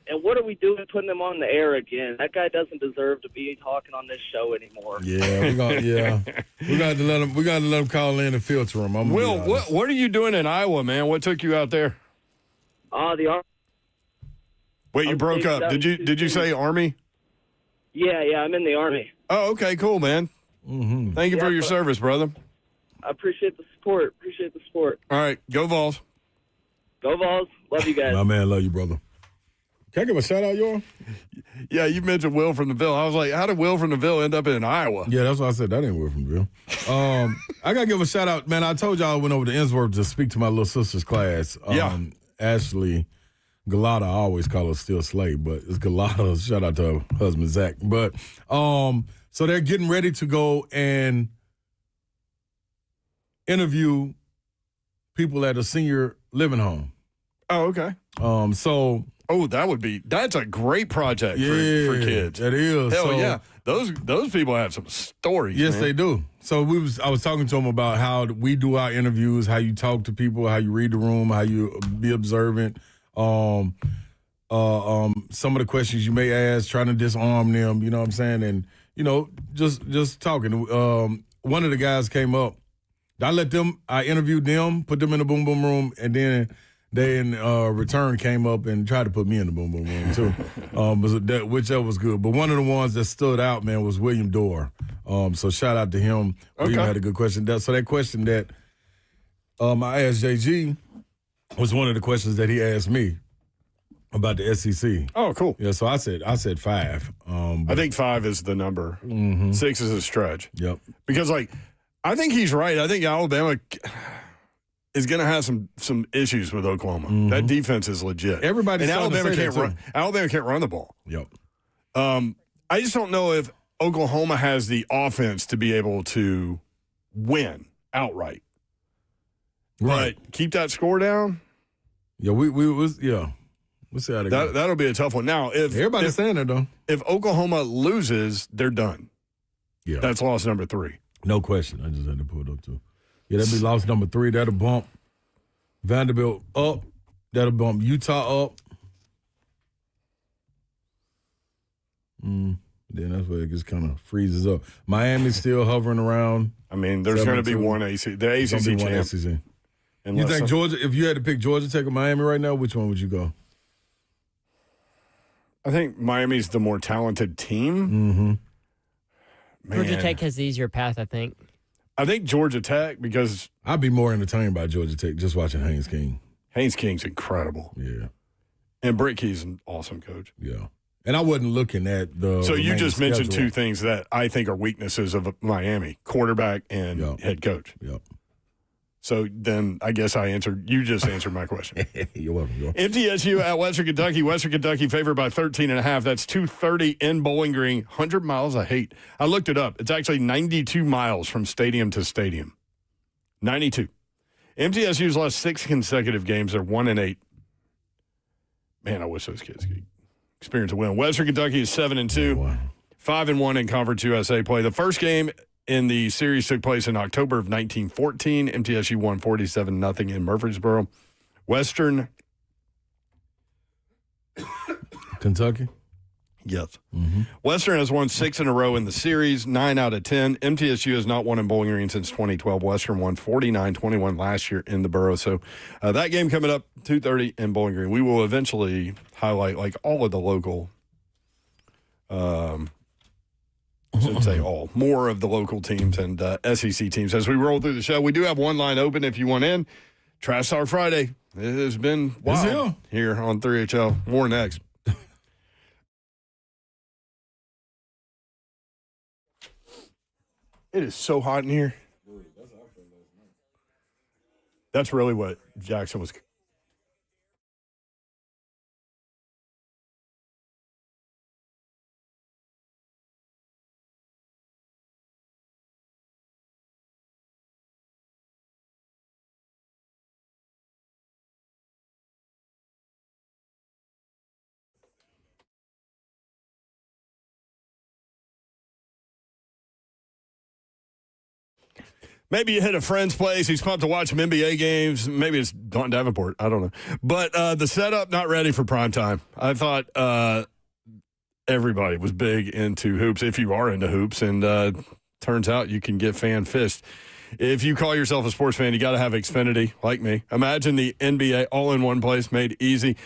And what are we doing putting him on the air again? That guy doesn't deserve to be talking on this show anymore. Yeah, we got to let him. We got to let him call in and filter him. Will, what are you doing in Iowa, man? What took you out there? The Army. Wait, you broke up. Did you say Army? Yeah, I'm in the Army. Oh, okay, cool, man. Mm-hmm. Thank you for your service, brother. I appreciate the support. All right, go Vols. Go Vols. Love you guys. My man, love you, brother. Can I give a shout out, y'all? Yeah, you mentioned Will from the Ville. I was like, how did Will from the Ville end up in Iowa? Yeah, that's why I said that ain't Will from the Ville. I got to give a shout out. Man, I told y'all I went over to Innsworth to speak to my little sister's class. Ashley Galata, I always call her still Slade, but it's Galata. Shout out to her husband, Zach. But so they're getting ready to go and interview people at a senior living home. Oh, okay. That's a great project for kids. It is. Hell yeah. Those people have some stories. Yes, man. they do. So I was talking to them about how we do our interviews, how you talk to people, how you read the room, how you be observant. Some of the questions you may ask, trying to disarm them, you know what I'm saying? And, just talking. One of the guys came up. I interviewed them, put them in the boom boom room, and then they in return came up and tried to put me in the boom boom room too, which was good. But one of the ones that stood out, man, was William Dorr. So shout out to him. Okay. William had a good question. So that question that I asked JG was one of the questions that he asked me about the SEC. Oh, cool. Yeah, so I said 5. I think 5 is the number. Mm-hmm. 6 is a stretch. Yep. Because I think he's right. I think Alabama is going to have some issues with Oklahoma. Mm-hmm. That defense is legit. Everybody's and Alabama can't run. Alabama can't run the ball. Yep. I just don't know if Oklahoma has the offense to be able to win outright. Right. But keep that score down. Yeah, we'll see how they go. That'll be a tough one. Now, Everybody's saying that though. If Oklahoma loses, they're done. Yeah, that's loss number 3. No question. I just had to pull it up too. Yeah, that'd be loss number 3. That'll bump Vanderbilt up. That'll bump Utah up. Then that's where it just kind of freezes up. Miami's still hovering around. I mean, there's going to be one ACC. The ACC champ. SEC. You think Georgia? If you had to pick Georgia Tech or Miami right now, which one would you go? I think Miami's the more talented team. Mm-hmm. Georgia Tech has the easier path, I think. I think Georgia Tech because I'd be more entertained by Georgia Tech just watching Haynes King. Haynes King's incredible. Yeah. And Britt Key's an awesome coach. Yeah. And I wasn't looking at the. So you just mentioned schedule. 2 things that I think are weaknesses of Miami: quarterback and head coach. Yep. So then I guess you just answered my question. You're welcome. MTSU at Western Kentucky. Western Kentucky favored by 13.5. That's 230 in Bowling Green. 100 miles, I looked it up. It's actually 92 miles from stadium to stadium. 92. MTSU's lost 6 consecutive games. They're 1-8. Man, I wish those kids could experience a win. Western Kentucky is 7-2. Wow. 5-1 in Conference USA play. The first game in the series took place in October of 1914. MTSU won 47-0 in Murfreesboro. Western Kentucky? Yes. Mm-hmm. Western has won 6 in a row in the series, 9 out of 10. MTSU has not won in Bowling Green since 2012. Western won 49-21 last year in the Borough. So that game coming up, 2:30 in Bowling Green. We will eventually highlight all of the local I should say more of the local teams and SEC teams. As we roll through the show, we do have one line open if you want in. Trash Talk Friday. It has been wild here on 3HL. More next. It is so hot in here. That's really what Jackson was Maybe you hit a friend's place. He's pumped to watch some NBA games. Maybe it's Don Davenport. I don't know. But the setup, not ready for prime time. I thought everybody was big into hoops, if you are into hoops. And turns out you can get fan fist. If you call yourself a sports fan, you got to have Xfinity, like me. Imagine the NBA all in one place, made easy.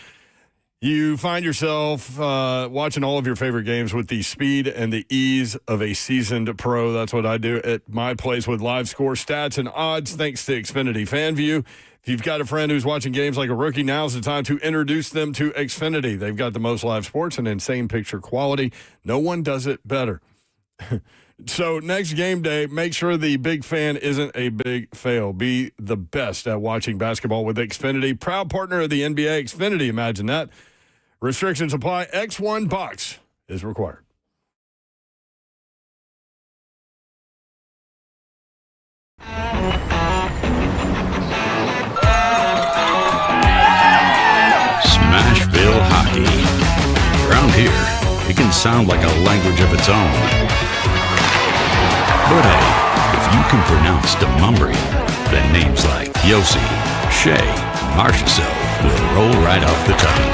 You find yourself watching all of your favorite games with the speed and the ease of a seasoned pro. That's what I do at my place with live score, stats, and odds, thanks to Xfinity FanView. If you've got a friend who's watching games like a rookie, now's the time to introduce them to Xfinity. They've got the most live sports and insane picture quality. No one does it better. So next game day, make sure the big fan isn't a big fail. Be the best at watching basketball with Xfinity. Proud partner of the NBA, Xfinity. Imagine that. Restrictions apply. X1 box is required. Smashville hockey. Around here, it can sound like a language of its own. But hey, if you can pronounce Demumbrian, then names like Yossi, Shea, and Marchessault will roll right off the tongue.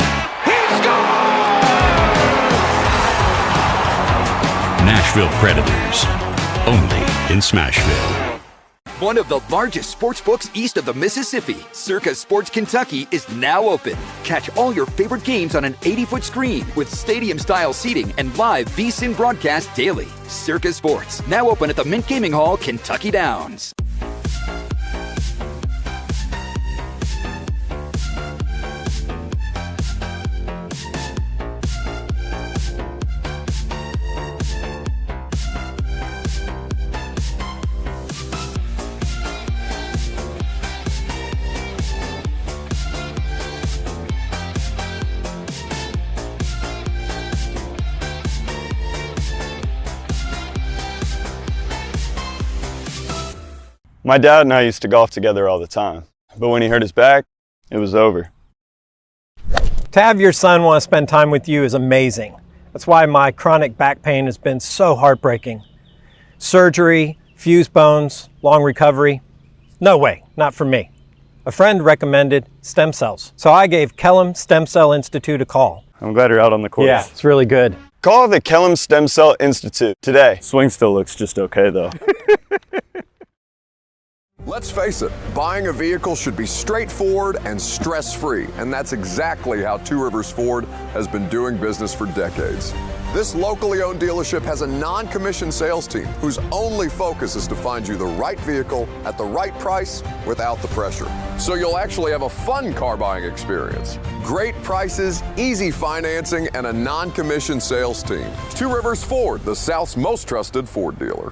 Nashville Predators, only in Smashville. One of the largest sports books east of the Mississippi, Circa Sports Kentucky, is now open. Catch all your favorite games on an 80-foot screen with stadium-style seating and live VSiN broadcast daily. Circa Sports, now open at the Mint Gaming Hall, Kentucky Downs. My dad and I used to golf together all the time, but when he hurt his back, it was over. To have your son want to spend time with you is amazing. That's why my chronic back pain has been so heartbreaking. Surgery, fused bones, long recovery. No way, not for me. A friend recommended stem cells, so I gave Kellum Stem Cell Institute a call. I'm glad you're out on the course. Yeah, it's really good. Call the Kellum Stem Cell Institute today. Swing still looks just okay though. Let's face it, buying a vehicle should be straightforward and stress-free, and that's exactly how Two Rivers Ford has been doing business for decades. This locally owned dealership has a non-commissioned sales team whose only focus is to find you the right vehicle at the right price without the pressure. So you'll actually have a fun car buying experience. Great prices, easy financing, and a non-commissioned sales team. Two Rivers Ford, the South's most trusted Ford dealer.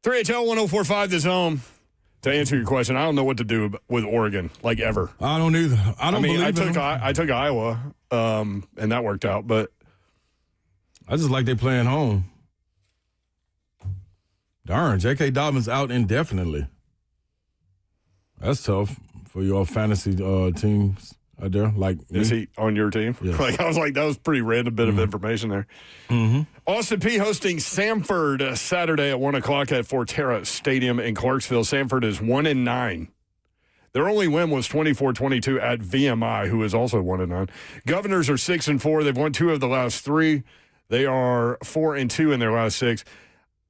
3HL 1045 The Zone. To answer your question, I don't know what to do with Oregon, like ever. I don't either. I took Iowa, and that worked out, but I just like they playing home. Darn, J.K. Dobbins out indefinitely. That's tough for your fantasy teams out there. Like, is he on your team? Yes. I was like, that was a pretty random bit of information there. Mm-hmm. Austin Peay hosting Samford Saturday at 1 o'clock at Forterra Stadium in Clarksville. Samford is 1-9. Their only win was 24-22 at VMI, who is also 1-9. Governors are 6-4. They've won 2 of the last 3. They are 4-2 in their last 6.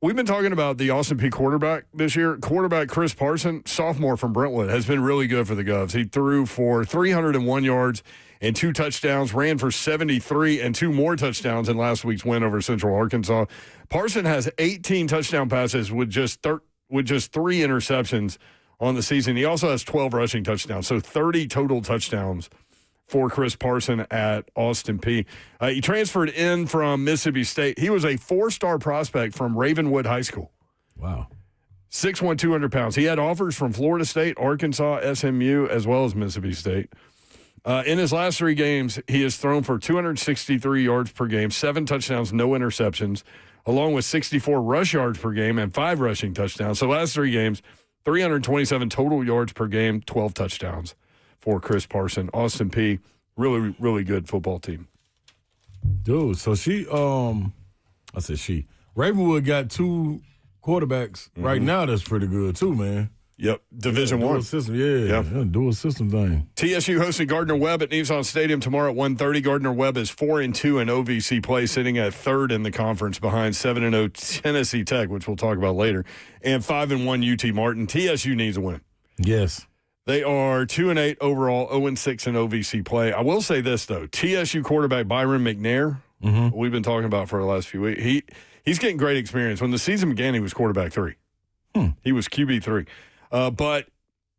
We've been talking about the Austin Peay quarterback this year. Quarterback Chris Parson, sophomore from Brentwood, has been really good for the Govs. He threw for 301 yards and 2 touchdowns, ran for 73 and 2 more touchdowns in last week's win over Central Arkansas. Parson has 18 touchdown passes with just 3 interceptions on the season. He also has 12 rushing touchdowns, so 30 total touchdowns for Chris Parson at Austin Peay. He transferred in from Mississippi State. He was a 4-star prospect from Ravenwood High School. Wow. 6'1", 200 pounds. He had offers from Florida State, Arkansas, SMU, as well as Mississippi State. In his last 3 games, he has thrown for 263 yards per game, 7 touchdowns, no interceptions, along with 64 rush yards per game and 5 rushing touchdowns. So last 3 games, 327 total yards per game, 12 touchdowns for Chris Parson. Austin Peay, really, really good football team. Dude, so Ravenwood got 2 quarterbacks right now that's pretty good too, man. Yep, Division Dual 1. system, yeah, dual system thing. TSU hosting Gardner Webb at Nissan Stadium tomorrow at 1:30. Gardner Webb is 4-2 in OVC play, sitting at 3rd in the conference behind 7-0 Tennessee Tech, which we'll talk about later, and 5-1 UT Martin. TSU needs a win. Yes. They are 2-8 overall, 0-6 in OVC play. I will say this, though. TSU quarterback Byron McNair, we've been talking about for the last few weeks, he's getting great experience. When the season began, he was quarterback 3. He was QB 3. But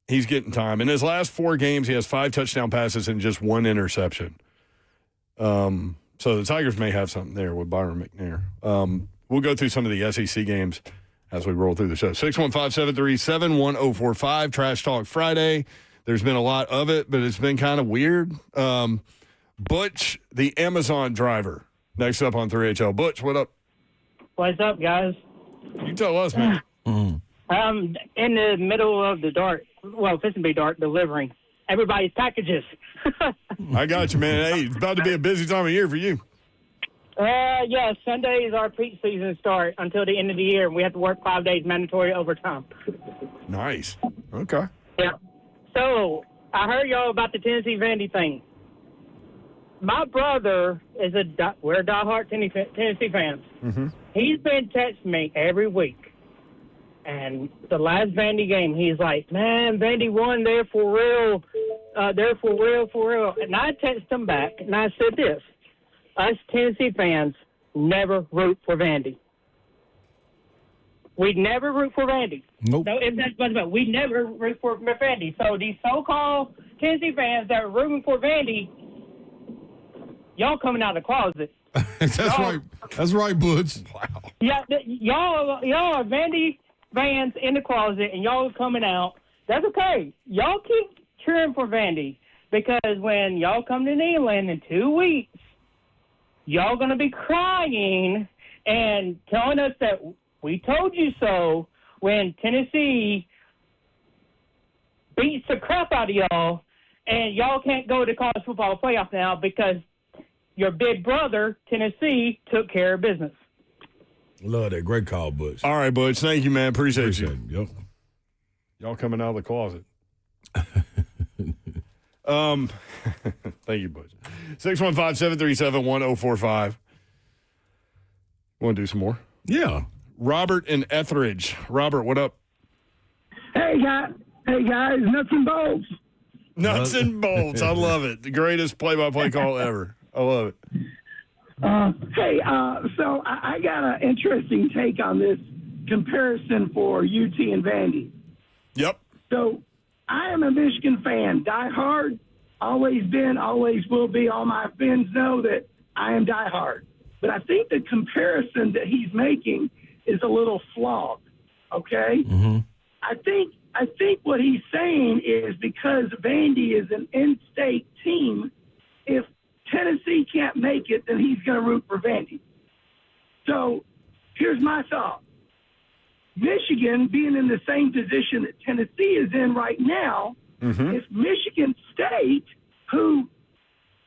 he's getting time. In his last 4 games, he has 5 touchdown passes and just 1 interception. So the Tigers may have something there with Byron McNair. We'll go through some of the SEC games as we roll through the show. 615-737-1045, Trash Talk Friday. There's been a lot of it, but it's been kind of weird. Butch, the Amazon driver, next up on 3HL. Butch, what up? What's up, guys? You tell us, man. I'm in the middle of the dark, fixing to be dark, delivering everybody's packages. I got you, man. Hey, it's about to be a busy time of year for you. Yeah, Sunday is our peak season start until the end of the year. We have to work 5 days mandatory overtime. Nice. Okay. Yeah. So I heard y'all about the Tennessee Vandy thing. My brother is we're diehard Tennessee fans. Mm-hmm. He's been texting me every week. And the last Vandy game, he's like, man, Vandy won. They're for real. They're for real. And I texted him back, and I said this. Us Tennessee fans never root for Vandy. We never root for Vandy. Nope. No, if that's about we never root for Vandy. So these so-called Tennessee fans that are rooting for Vandy, y'all coming out of the closet. That's right. That's right, Butch. Wow. Yeah, y'all are Vandy fans in the closet, and y'all are coming out. That's okay. Y'all keep cheering for Vandy because when y'all come to Neyland in 2 weeks, y'all going to be crying and telling us that we told you so when Tennessee beats the crap out of y'all, and y'all can't go to college football playoff now because your big brother, Tennessee, took care of business. Love that. Great call, Butch. All right, Butch. Thank you, man. Appreciate you. Yep. Y'all coming out of the closet. Thank you, Butch. 615-737-1045. Want to do some more? Yeah. Robert in Etheridge. Robert, what up? Hey, guys, nuts and bolts. Nuts and bolts. I love it. The greatest play-by-play call ever. I love it. So I got an interesting take on this comparison for UT and Vandy. Yep. So I am a Michigan fan, diehard, always been, always will be. All my fans know that I am diehard. But I think the comparison that he's making is a little flawed. Okay? Mm-hmm. I think what he's saying is because Vandy is an in-state team, if Tennessee can't make it, then he's going to root for Vandy. So here's my thought. Michigan being in the same position that Tennessee is in right now, if Michigan State, who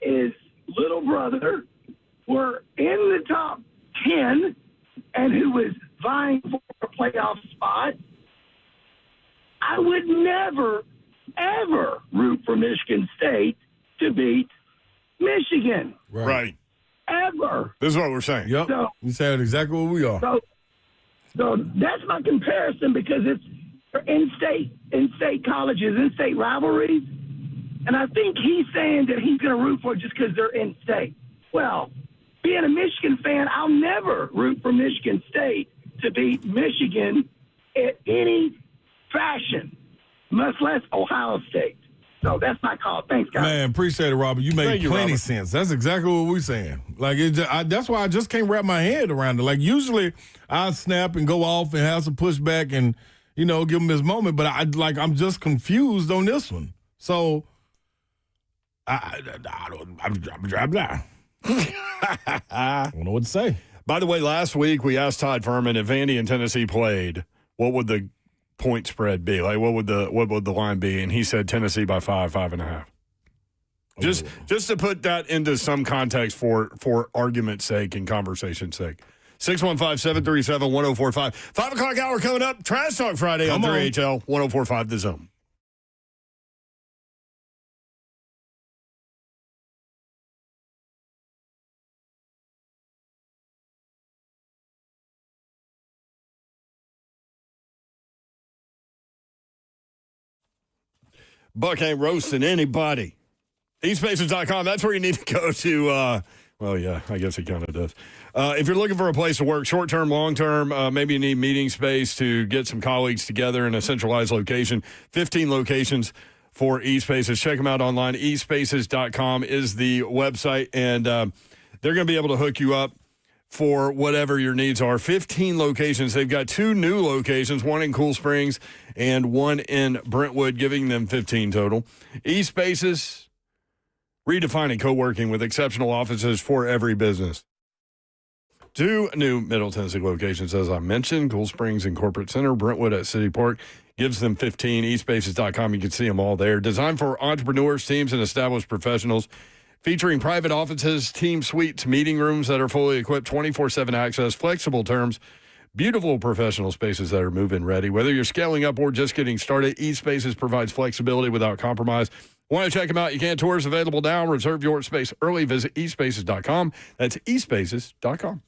is little brother, were in the top 10 and who was vying for a playoff spot, I would never, ever root for Michigan State to beat Michigan. Right. Ever. This is what we're saying. Yep. So- You said exactly what we are. So that's my comparison because it's in-state colleges, in-state rivalries. And I think he's saying that he's going to root for it just because they're in-state. Well, being a Michigan fan, I'll never root for Michigan State to beat Michigan in any fashion, much less Ohio State. So that's my call. Thanks, guys. Man, appreciate it, Robert. You made Thank you, plenty Robert. sense. That's exactly what we're saying. Like, that's why I just can't wrap my head around it. Like, usually I snap and go off and have some pushback and, give him his moment. But I'm just confused on this one. So I don't know what to say. By the way, last week we asked Todd Furman if Vandy and Tennessee played, what would the point spread be? Like, what would the line be? And he said Tennessee by 5.5. Just to put that into some context for argument's sake and conversation's sake. 615-737-1045. 5 o'clock hour coming up. Trash Talk Friday on 3HL 1045 The Zone. Buck ain't roasting anybody. eSpaces.com, that's where you need to go to. Well, yeah, I guess it kind of does. If you're looking for a place to work, short-term, long-term, maybe you need meeting space to get some colleagues together in a centralized location. 15 locations for eSpaces. Check them out online. eSpaces.com is the website, and they're going to be able to hook you up for whatever your needs are. 15 locations. They've got 2 new locations, one in Cool Springs and one in Brentwood, giving them 15 total. eSpaces, redefining co-working with exceptional offices for every business. 2 new Middle Tennessee locations, as I mentioned, Cool Springs and Corporate Center, Brentwood at City Park gives them 15. eSpaces.com, you can see them all there. Designed for entrepreneurs, teams, and established professionals. Featuring private offices, team suites, meeting rooms that are fully equipped, 24/7 access, flexible terms, beautiful professional spaces that are move-in ready. Whether you're scaling up or just getting started, eSpaces provides flexibility without compromise. Want to check them out? You can. Tours available now. Reserve your space early. Visit eSpaces.com. That's eSpaces.com.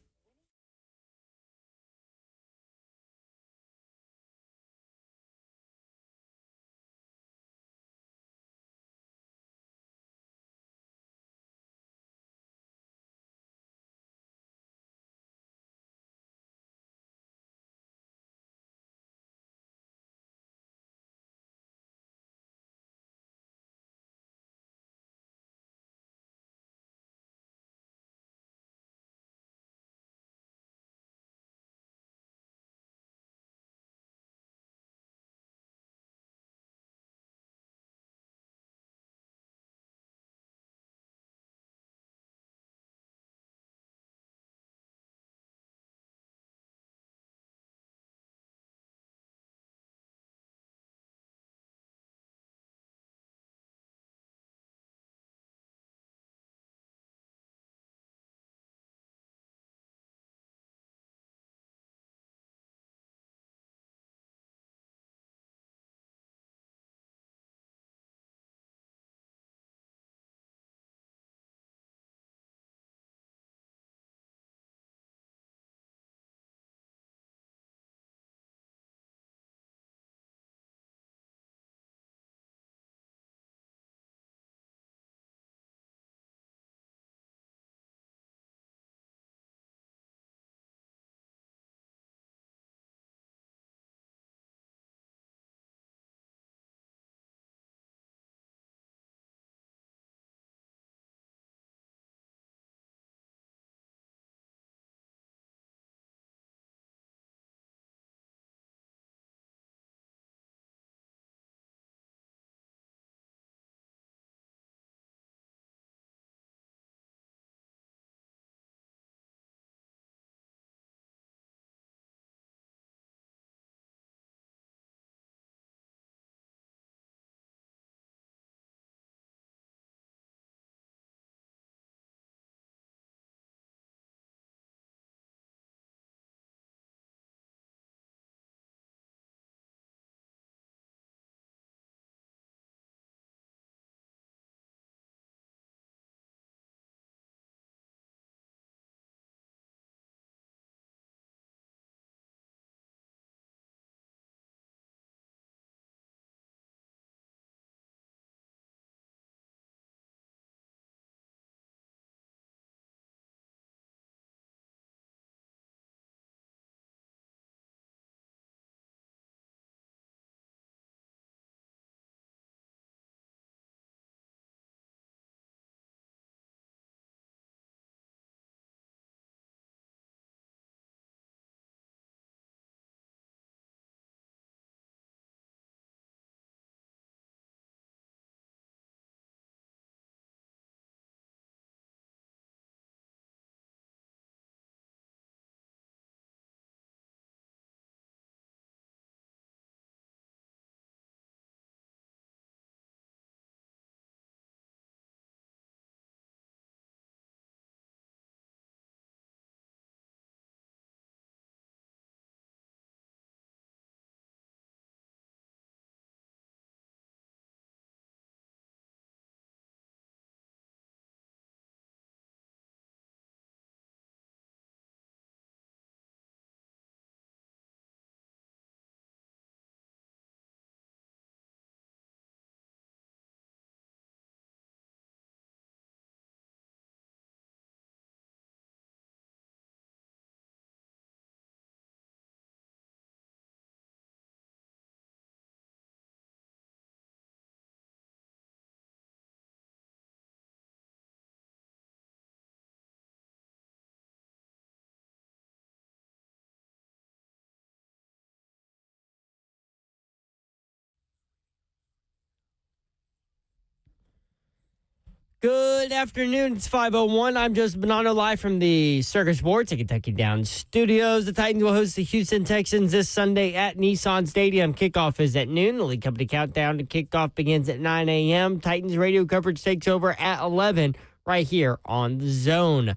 Good afternoon. It's 5:01. I'm Joseph Bonanno, live from the Circus Sports at Kentucky Downs Studios. The Titans will host the Houston Texans this Sunday at Nissan Stadium. Kickoff is at noon. The League Company countdown to kickoff begins at 9 a.m. Titans radio coverage takes over at 11 right here on the Zone.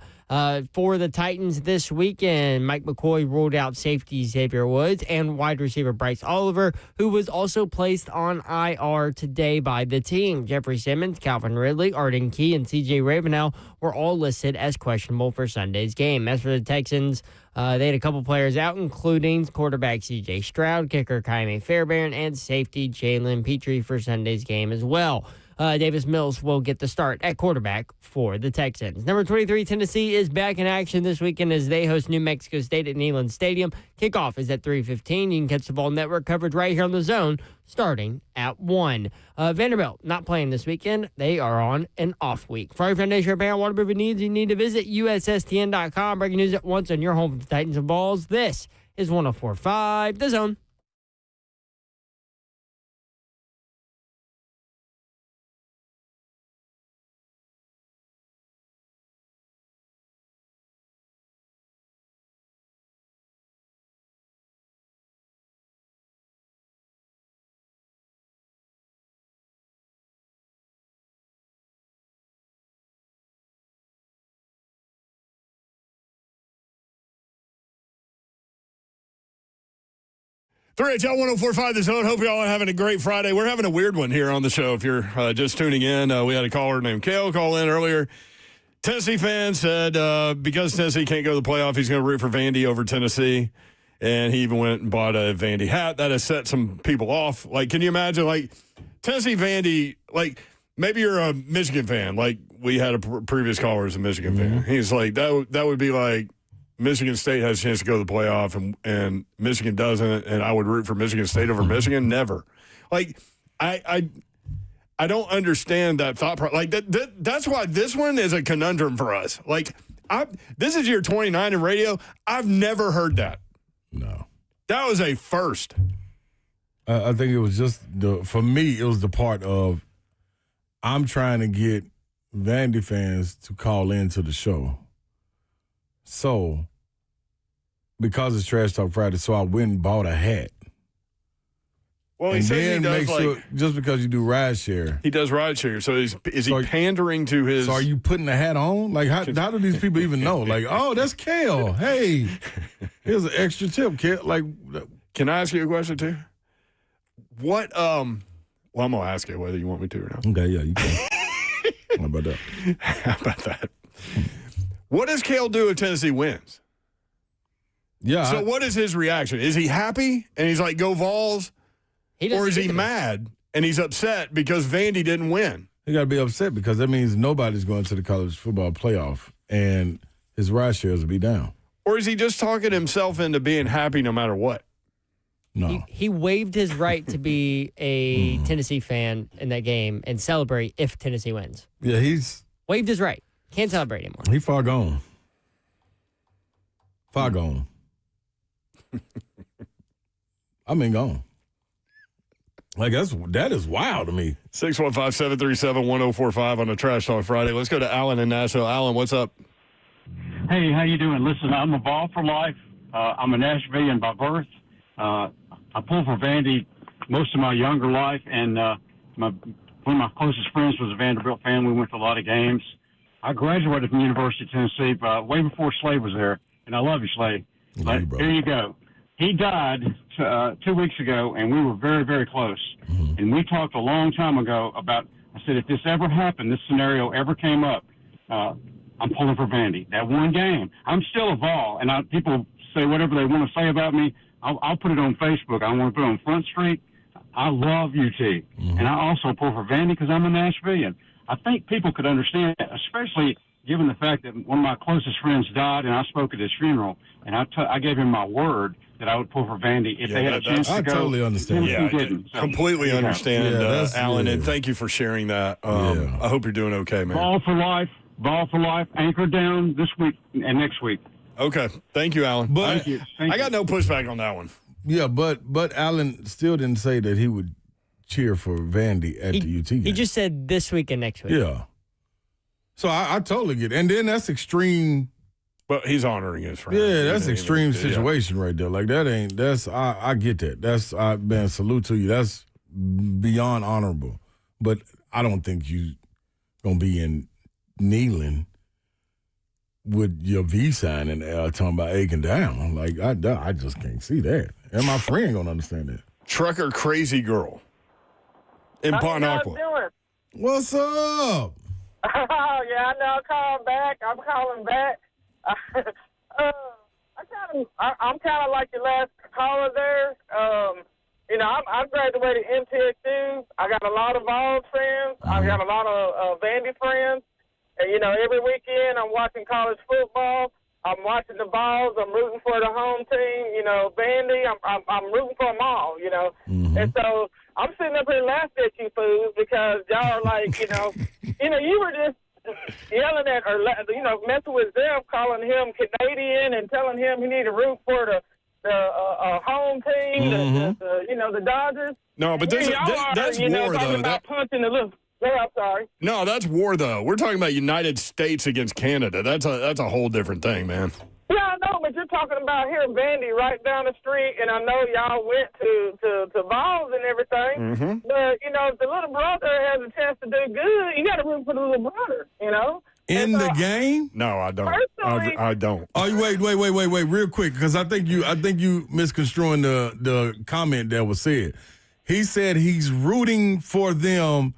For the Titans this weekend, Mike McCoy ruled out safety Xavier Woods and wide receiver Bryce Oliver, who was also placed on IR today by the team. Jeffrey Simmons, Calvin Ridley, Arden Key, and C.J. Ravenel were all listed as questionable for Sunday's game. As for the Texans, they had a couple players out, including quarterback C.J. Stroud, kicker Kaime Fairbairn, and safety Jalen Petrie for Sunday's game as well. Davis Mills will get the start at quarterback for the Texans. Number 23, Tennessee is back in action this weekend as they host New Mexico State at Neyland Stadium. Kickoff is at 3:15. You can catch the Vol Network coverage right here on the Zone starting at 1. Vanderbilt not playing this weekend. They are on an off week. For your foundation repair and waterproofing needs, you need to visit USSTN.com. Breaking news at once on your home for the Titans and Balls. This is 104.5 The Zone. HL 104.5 The Zone. Hope y'all are having a great Friday. We're having a weird one here on the show. If you're just tuning in, we had a caller named Kale call in earlier. Tennessee fan said because Tennessee can't go to the playoff, he's going to root for Vandy over Tennessee. And he even went and bought a Vandy hat. That has set some people off. Like, can you imagine, like, Tennessee Vandy, like, maybe you're a Michigan fan. Like, we had a previous caller as a Michigan fan. He's like, that would be like, Michigan State has a chance to go to the playoff and Michigan doesn't, and I would root for Michigan State over Michigan. Never. Like, I don't understand that thought process. Like, that's why this one is a conundrum for us. Like, this is year 29 in radio. I've never heard that. No. That was a first. I think it was just, for me, it was the part of I'm trying to get Vandy fans to call into the show. So, because it's Trash Talk Friday, so I went and bought a hat. Well, and he says then he does make sure, just because you do ride share. He does ride share. So is he pandering to his... So are you putting the hat on? Like, how do these people even know? Like, oh, that's Kale. Hey, here's an extra tip, Kale. Like, can I ask you a question, too? What, well, I'm going to ask you whether you want me to or not. Okay, yeah, you can. How about that? How about that? What does Kale do if Tennessee wins? Yeah. So what is his reaction? Is he happy and he's like, go Vols? Or is he mad and he's upset because Vandy didn't win? He got to be upset because that means nobody's going to the college football playoff and his ride shares will be down. Or is he just talking himself into being happy no matter what? No. He waived his right to be a Tennessee fan in that game and celebrate if Tennessee wins. Yeah, he's... Waived his right. Can't celebrate anymore. He far gone. Far gone. I mean, gone. Like, that is wild to me. 615-737-1045 on a Trash Talk Friday. Let's go to Alan in Nashville. Alan, what's up? Hey, how you doing? Listen, I'm a Ball for life. I'm a Nashvilleian by birth. I pulled for Vandy most of my younger life, and one of my closest friends was a Vanderbilt fan. We went to a lot of games. I graduated from the University of Tennessee way before Slade was there, and I love you, Slade. But here you go. He died 2 weeks ago, and we were very, very close. Mm-hmm. And we talked a long time ago about, I said, if this ever happened, this scenario ever came up, I'm pulling for Vandy. That one game. I'm still a Vol, and people say whatever they want to say about me. I'll put it on Facebook. I want to put it on Front Street. I love UT. Mm-hmm. And I also pull for Vandy because I'm a Nashvilleian. I think people could understand that, especially given the fact that one of my closest friends died and I spoke at his funeral, and I gave him my word that I would pull for Vandy if they had a chance to go. I totally understand. Yeah, completely understand, Alan, yeah. And thank you for sharing that. I hope you're doing okay, man. Ball for life, anchor down this week and next week. Okay. Thank you, Alan. But Thank you. I got no pushback on that one. Yeah, but Alan still didn't say that he would cheer for Vandy at the UT game. He just said this week and next week. Yeah. So I totally get it. And then that's extreme. But he's honoring his friend. Yeah, that's extreme situation right there. Like I get that. Man, salute to you. That's beyond honorable. But I don't think you going to be in kneeling with your V sign and talking about aching down. Like, I just can't see that. And my friend going to understand that. Trucker Crazy Girl in Pond Aqua. What's up? Oh, yeah, I know. I'm calling back. I'm kind of like your last caller there. I graduated MTSU. I got a lot of Vols friends. I got a lot of Vandy friends. And, every weekend I'm watching college football. I'm watching the Vols. I'm rooting for the home team. Vandy. I'm rooting for them all, And so I'm sitting up here laughing at you fools because y'all are like, you were just yelling at or, messing with Zeph, calling him Canadian and telling him he need to root for the home team, the Dodgers. No, but that's war, though. About punching the little. Yeah, I'm sorry. No, that's war, though. We're talking about United States against Canada. That's a whole different thing, man. Yeah, I know, but you're talking about here in Vandy, right down the street, and I know y'all went to Vols and everything. Mm-hmm. But if the little brother has a chance to do good, you got to root for the little brother. In the game? No, I don't. I don't. Oh, wait, real quick, because I think you misconstruing the comment that was said. He said he's rooting for them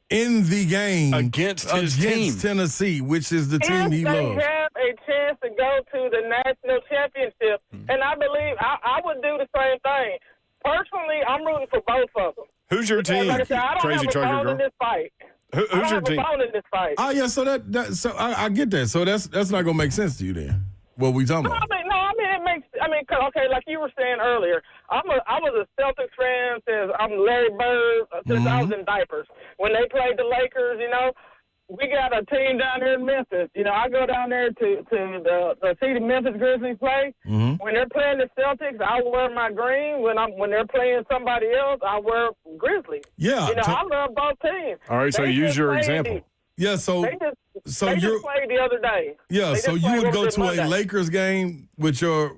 in the game against team. Tennessee, which is the team he loves. They have a chance to go to the national championship, and I believe I would do the same thing. Personally, I'm rooting for both of them. Who's your team? Like I said, I don't Crazy have a Trucker bone Girl. in this fight. Who's your team? In this fight. Oh yeah, so so I get that. So that's not gonna make sense to you then. What we talking about? It makes. Okay, like you were saying earlier, I was a Celtics fan since I'm Larry Bird since I was in diapers. When they played the Lakers, we got a team down here in Memphis. I go down there to see the Memphis Grizzlies play. Mm-hmm. When they're playing the Celtics, I wear my green. When they're playing somebody else, I wear Grizzlies. Yeah, I love both teams. All right, so use your example. Yeah, so they just played the other day. Yeah, so you would go to a Lakers game with your.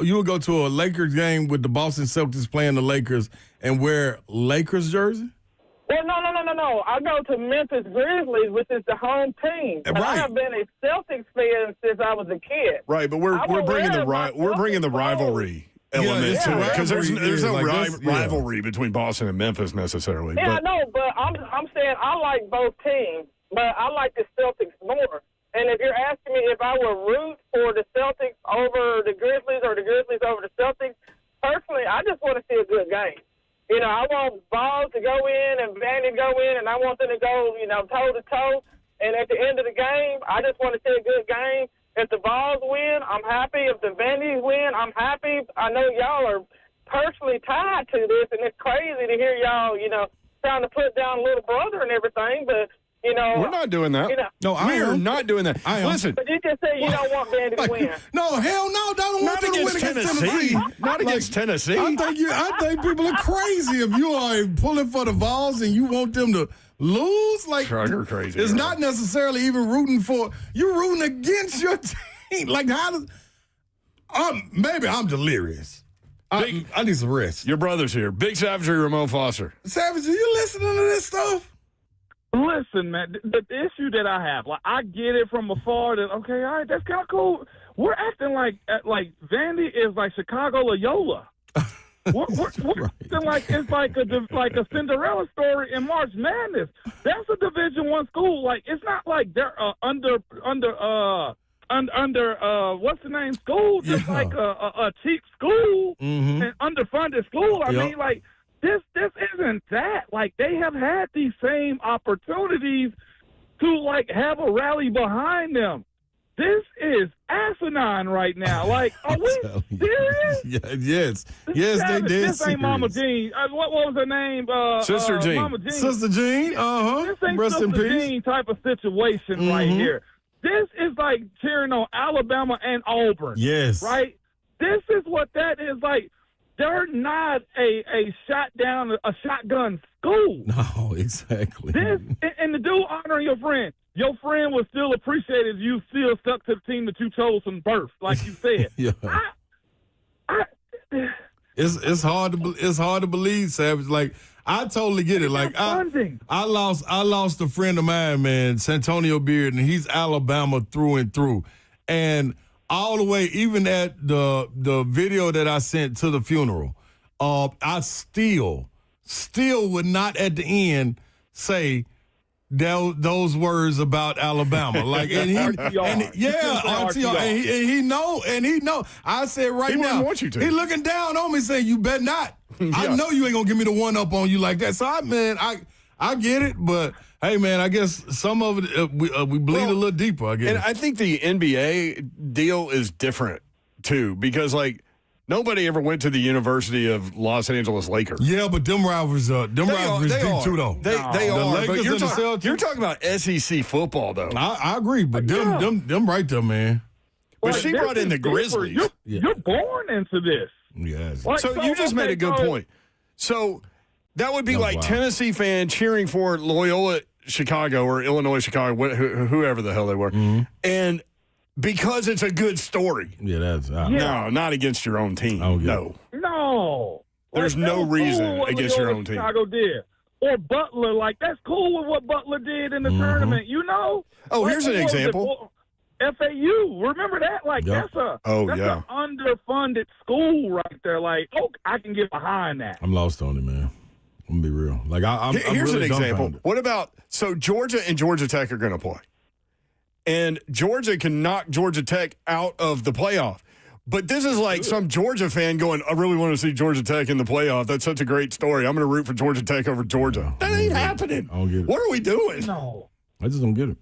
You would go to a Lakers game with the Boston Celtics playing the Lakers and wear Lakers jersey? Well, no. I go to Memphis Grizzlies, which is the home team. And I have been a Celtics fan since I was a kid. Right, but we're bringing the rivalry element to it because there's no rivalry between Boston and Memphis necessarily. Yeah, I know, but I'm saying I like both teams, but I like the Celtics more. And if you're asking me if I would root for the Celtics over the Grizzlies or the Grizzlies over the Celtics, personally, I just want to see a good game. I want Vols to go in and Vandy to go in, and I want them to go, toe-to-toe. And at the end of the game, I just want to see a good game. If the Vols win, I'm happy. If the Vandy win, I'm happy. I know y'all are personally tied to this, and it's crazy to hear y'all, trying to put down little brother and everything, but we're not doing that. No, we are not doing that. Listen. But you just say you don't want Vandy to win. No, hell no. I don't want them to win against Tennessee. Not against Tennessee. I think people are crazy if you are pulling for the Vols and you want them to lose. Like, Trucker crazy. It's not necessarily even rooting for. You're rooting against your team. Like, how does. Maybe I'm delirious. I need some rest. Your brother's here. Big Savagery, Ramon Foster. Savage, are you listening to this stuff? Listen, man, the issue that I have, I get it from afar that, okay, all right, that's kind of cool. We're acting like Vandy is like Chicago Loyola. We're acting like it's like a Cinderella story in March Madness. That's a Division I school. Like, it's not like they're under what's the name school, just like a cheap school and underfunded school. I mean, like. This isn't that. Like, they have had these same opportunities to, have a rally behind them. This is asinine right now. Like, are we serious? Yes, they did. This ain't Mama Jean. What was her name? Sister Jean. Mama Jean. Sister Jean. This ain't Rest in Sister peace. Jean type of situation right here. This is like cheering on Alabama and Auburn. Yes. Right? This is what that is like. They're not a shotgun school. No, exactly. This and the dude honoring your friend. your friend would still appreciate it if you still stuck to the team that you chose from birth, like you said. Yeah. It's hard to believe, Savage. Like, I totally get it. Like, I lost a friend of mine, man, Santonio Beard, and he's Alabama through and through. And all the way, even at the video that I sent to the funeral, I still would not at the end say those words about Alabama. Like, and he know. I said he now, want you to. He looking down on me saying, "You bet not." I know you ain't gonna give me the one up on you like that. So I get it, but hey, man, I guess some of it we bleed a little deeper. I guess, and I think the NBA deal is different too, because like nobody ever went to the University of Los Angeles Lakers. Yeah, but them rivalries deep too, though. They are. Lakers but you're talking about SEC football, though. I agree, but them right there, man. But she brought in the Grizzlies. You're born into this. Yes. Like, so you just made a good point. So that would be like Tennessee fan cheering for Loyola Chicago or Illinois Chicago, whoever the hell they were, and because it's a good story. Yeah, that's no, not against your own team. No. There's no reason against your own team. Chicago did. Or Butler, like that's cool with what Butler did in the tournament, you know? Oh, here's an example. FAU, remember that? Like that's an underfunded school right there. Like, I can get behind that. I'm lost on it, man. I'm gonna be real. Like here's really an example. What about Georgia and Georgia Tech are going to play, and Georgia can knock Georgia Tech out of the playoff. But this is like some Georgia fan going, I really want to see Georgia Tech in the playoff. That's such a great story. I'm going to root for Georgia Tech over Georgia. That ain't happening. I don't get it. What are we doing? No. I just don't get it.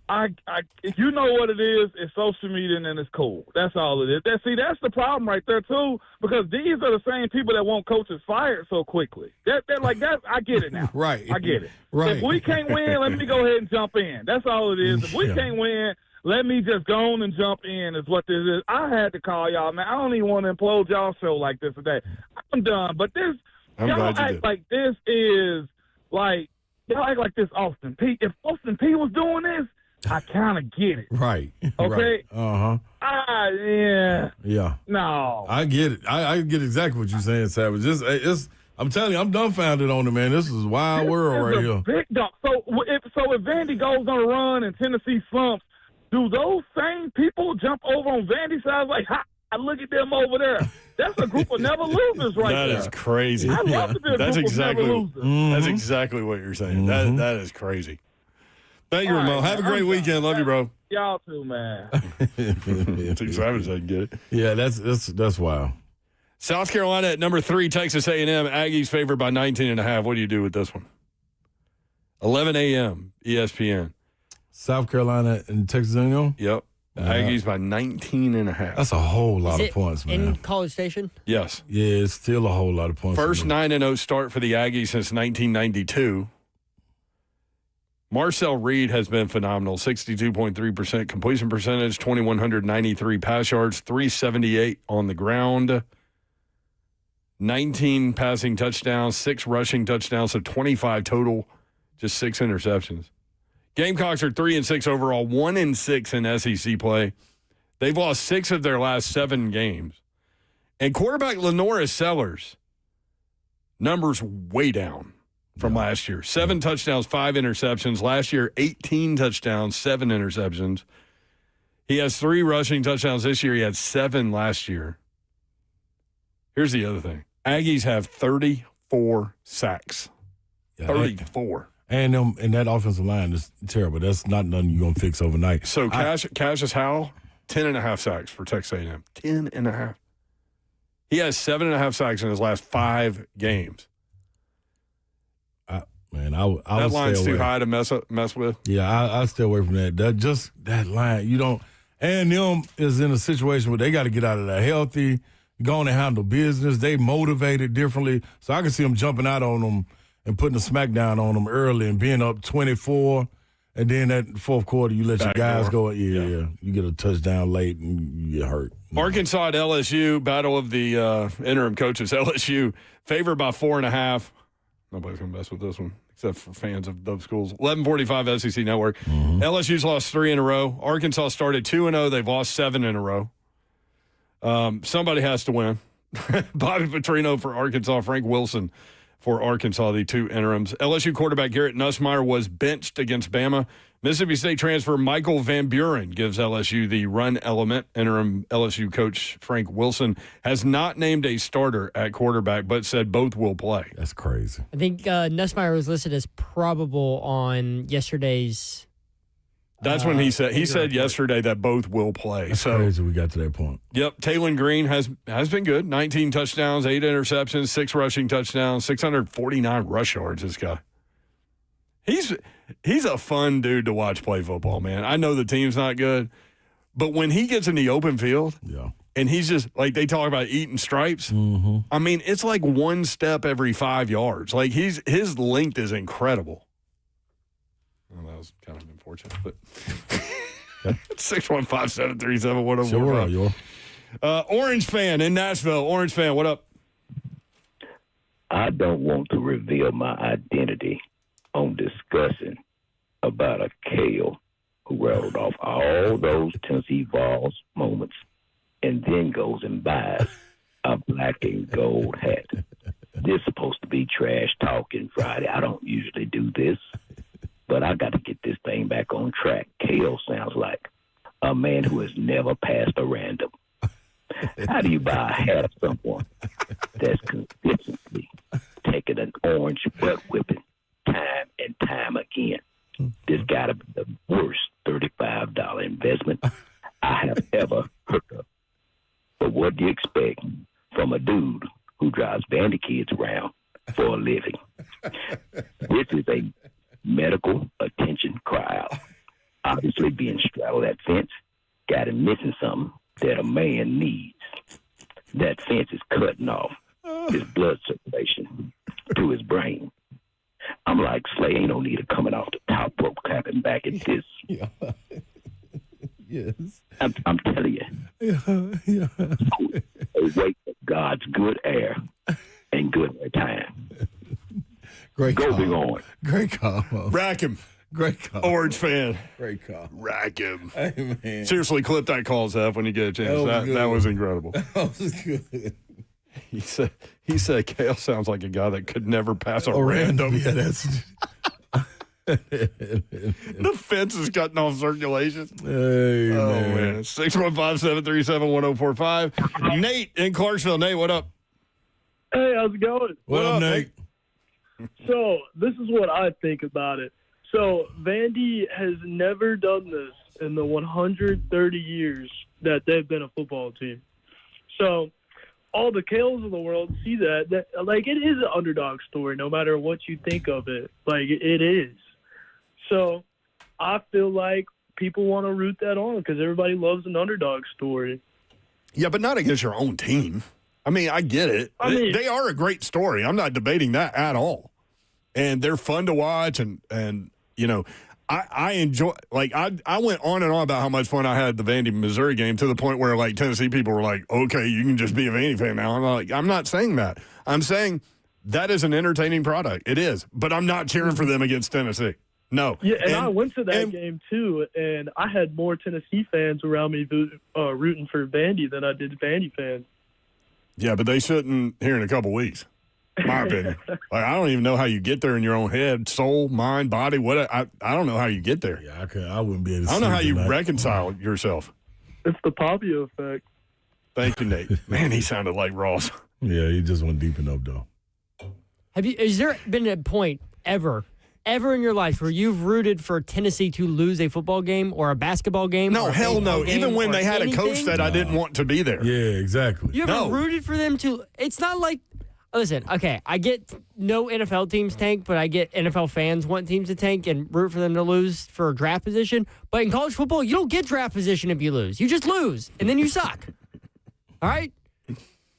You know what it is? It's social media and it's cool. That's all it is. That's the problem right there too, because these are the same people that want coaches fired so quickly. They're like that. I get it now. Right. I get it. Right. If we can't win, let me go ahead and jump in. That's all it is. If we can't win, let me just go on and jump in is what this is. I had to call y'all, man. I don't even want to implode y'all show like this today. I'm done. But this, y'all act like this is like, y'all act like this Austin P. If Austin P was doing this, I kind of get it. Right. Okay? Right. Yeah. Yeah. No. I get it. I get exactly what you're saying, Savage. I'm telling you, I'm dumbfounded on it, man. This is a wild world right here. Big dog. So if Vandy goes on a run and Tennessee slumps, do those same people jump over on Vandy's side like, I look at them over there? That's a group of never losers right there. That is crazy. I love to be a group of never losers. That's exactly what you're saying. That is crazy. Thank you, Ramon. Have a great weekend. Love you, bro. Y'all too, man. Too savage, I can get it. Yeah, that's wild. South Carolina at number 3, Texas A&M. Aggies favored by 19.5. What do you do with this one? 11 a.m. ESPN. South Carolina and Texas A&M? Yep. Aggies by 19.5. That's a whole lot of points, man. In College Station? Yes. Yeah, it's still a whole lot of points. First 9-0 start for the Aggies since 1992. Marcel Reed has been phenomenal. 62.3% completion percentage, 2,193 pass yards, 378 on the ground, 19 passing touchdowns, 6 rushing touchdowns, so 25 total, just 6 interceptions. Gamecocks are 3-6 overall, 1-6 in SEC play. They've lost 6 of their last 7 games. And quarterback Lenora Sellers, numbers way down from last year. 7 touchdowns, 5 interceptions. Last year, 18 touchdowns, 7 interceptions. He has 3 rushing touchdowns this year. He had 7 last year. Here's the other thing. Aggies have 34 sacks. 34. And that offensive line is terrible. That's not nothing you're going to fix overnight. So Cassius Howell, 10.5 sacks for Texas A&M. 10.5. He has 7.5 sacks in his last 5 games. Man, I that line's too high to mess with. Yeah, I stay away from that. That line, you don't. A&M is in a situation where they got to get out of that healthy, go on and handle business. They motivated differently, so I can see them jumping out on them and putting a smackdown on them early and being up 24, and then that fourth quarter you let your guys go. Yeah, you get a touchdown late and you get hurt. Arkansas at LSU, battle of the interim coaches. LSU favored by 4.5. Nobody's gonna mess with this one except for fans of those schools. 11:45 SEC Network. LSU's lost 3 in a row. Arkansas started 2-0. They've lost 7 in a row. Somebody has to win. Bobby Petrino for Arkansas, Frank Wilson for Arkansas, the 2 interims. LSU quarterback Garrett Nussmeier was benched against Bama. Mississippi State transfer Michael Van Buren gives LSU the run element. Interim LSU coach Frank Wilson has not named a starter at quarterback, but said both will play. That's crazy. I think Nussmeier was listed as probable on yesterday's. That's when he said yesterday that both will play. That's crazy we got to that point. Yep, Taylon Green has been good. 19 touchdowns, 8 interceptions, 6 rushing touchdowns, 649 rush yards, this guy. He's a fun dude to watch play football, man. I know the team's not good, but when he gets in the open field and he's just, like they talk about eating stripes, I mean, it's like one step every 5 yards. Like his length is incredible. Well, that was kind of unfortunate, but 615-737-1045. Sure, Orange fan in Nashville. Orange fan, what up? I don't want to reveal my identity on discussing about a Kale who rattled off all those Tennessee Vols moments and then goes and buys a black and gold hat. This is supposed to be trash talking Friday. I don't usually do this, but I got to get this thing back on track. Kale sounds like a man who has never passed a random. How do you buy a hat of someone that's consistently taking an orange butt whipping time and time again? This got to be the worst $35 investment I have ever heard of. But what do you expect from a dude who drives bandy kids around for a living? This is a medical attention cry out. Obviously being straddled that fence got him missing something that a man needs. That fence is cutting off his blood circulation to his brain. I'm like, Slay, ain't no need of coming off the top rope, clapping back at this. Yes. I'm telling you. A wait for God's good air and good air time. Great Go call. big on. Great call. Rack him. Great call. Orange fan. Great call. Rack him. Hey, man. Seriously, clip that call, Zeph, when you get a chance. That was incredible. That was good. He said Kale sounds like a guy that could never pass a random. Yeah, that's. The fence is cutting off circulation. Hey, man. 615-737-1045. Nate in Clarksville. Nate, what up? Hey, how's it going? What up, Nate? So, this is what I think about it. So, Vandy has never done this in the 130 years that they've been a football team. So, all the Kales of the world see that like, it is an underdog story, no matter what you think of it. Like, it is. So, I feel like people want to root that on because everybody loves an underdog story. Yeah, but not against your own team. I mean, I get it. They are a great story. I'm not debating that at all. And they're fun to watch. And you know, I enjoy, like, I went on and on about how much fun I had at the Vandy, Missouri game to the point where, like, Tennessee people were like, okay, you can just be a Vandy fan now. I'm like, I'm not saying that. I'm saying that is an entertaining product. It is. But I'm not cheering for them against Tennessee. No. Yeah, and I went to that game, too, and I had more Tennessee fans around me rooting for Vandy than I did Vandy fans. Yeah, but they shouldn't here in a couple weeks, in my opinion. Like, I don't even know how you get there in your own head, soul, mind, body. I don't know how you get there. Yeah, I wouldn't be able to. I don't know how you reconcile yourself. It's the Papio effect. Thank you, Nate. Man, he sounded like Ross. Yeah, he just went deep enough, though. Has there been a point ever in your life where you've rooted for Tennessee to lose a football game or a basketball game? No, hell no. Even when they had a coach that I didn't want to be there. Yeah, exactly. You ever rooted for them to? It's not like, listen, okay, I get no NFL teams tank, but I get NFL fans want teams to tank and root for them to lose for a draft position. But in college football, you don't get draft position if you lose. You just lose, and then you suck. All right?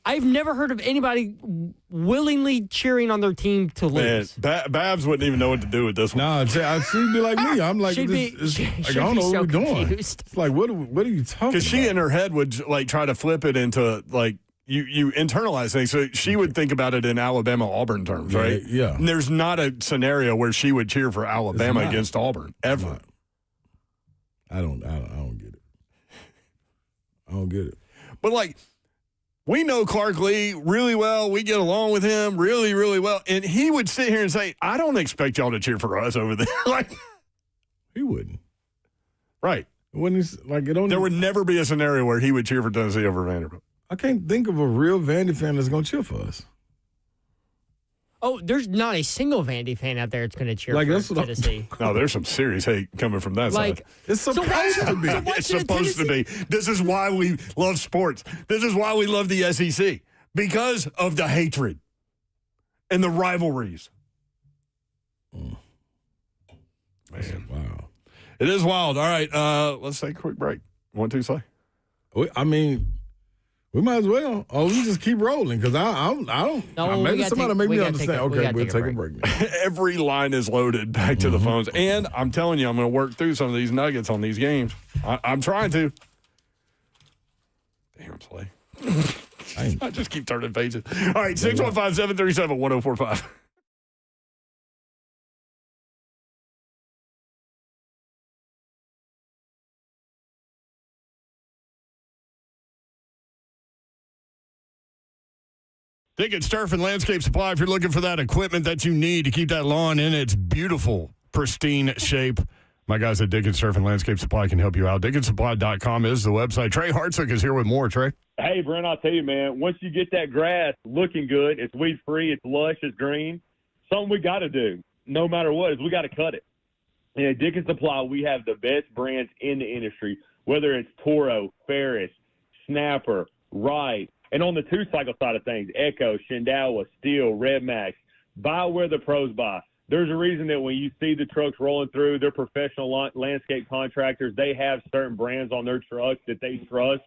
I've never heard of anybody willingly cheering on their team to lose. Man, Babs wouldn't even know what to do with this one. Nah, she'd be like me. I'm like, I don't know what we're doing. It's like, what are you talking about? Because she in her head would, like, try to flip it into, like, you internalize things. So she would think about it in Alabama-Auburn terms, right? Yeah. And there's not a scenario where she would cheer for Alabama against Auburn ever. I don't get it. I don't get it. But like, we know Clark Lee really well. We get along with him really, really well. And he would sit here and say, I don't expect y'all to cheer for us over there. Like, he wouldn't. Right. There would never be a scenario where he would cheer for Tennessee over Vanderbilt. I can't think of a real Vandy fan that's going to cheer for us. Oh, there's not a single Vandy fan out there that's going to cheer Like, for that's what I'm- Tennessee. No, there's some serious hate coming from that Like, side. It's supposed to be. It's supposed to be. This is why we love sports. This is why we love the SEC. Because of the hatred and the rivalries. Man. Wow. It is wild. All right, let's take a quick break. 1, 2, say. I mean, we might as well. Oh, we just keep rolling because I don't. No, maybe somebody make me understand. Okay, we'll take a break. Every line is loaded back to the phones. And I'm telling you, I'm going to work through some of these nuggets on these games. I'm trying to. Damn, Slay. I just keep turning pages. All right, 615-737-1045. Dickens Turf and Landscape Supply, if you're looking for that equipment that you need to keep that lawn in its beautiful, pristine shape, my guys at Dickens Turf and Landscape Supply can help you out. DickensSupply.com is the website. Trey Hartsook is here with more. Trey? Hey, Brent, I'll tell you, man, once you get that grass looking good, it's weed-free, it's lush, it's green, something we got to do, no matter what, is we got to cut it. And at Dickens Supply, we have the best brands in the industry, whether it's Toro, Ferris, Snapper, Wright, and on the two-cycle side of things, Echo, Shindawa, Steel, Red Max, buy where the pros buy. There's a reason that when you see the trucks rolling through, they're professional landscape contractors. They have certain brands on their trucks that they trust